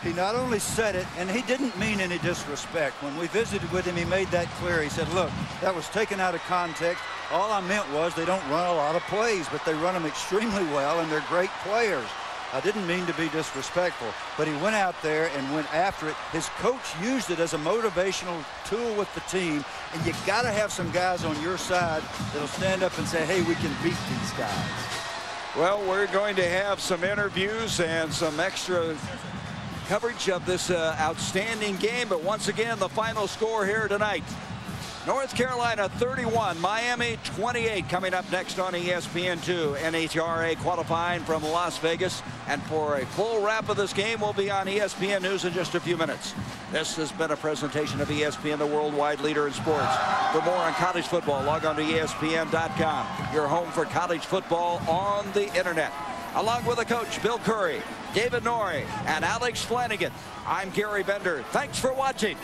He not only said it, and he didn't mean any disrespect. When we visited with him, he made that clear. He said, look, that was taken out of context. All I meant was they don't run a lot of plays, but they run them extremely well, and they're great players. I didn't mean to be disrespectful, but he went out there and went after it. His coach used it as a motivational tool with the team, and you got to have some guys on your side that'll stand up and say, hey, we can beat these guys. Well, we're going to have some interviews and some extra coverage of this outstanding game. But once again, the final score here tonight. North Carolina 31, Miami 28. Coming up next on ESPN2. NHRA qualifying from Las Vegas. And for a full wrap of this game, we'll be on ESPN News in just a few minutes. This has been a presentation of ESPN, the worldwide leader in sports. For more on college football, log on to ESPN.com. Your home for college football on the internet. Along with the coach, Bill Curry, David Norrie, and Alex Flanagan, I'm Gary Bender. Thanks for watching.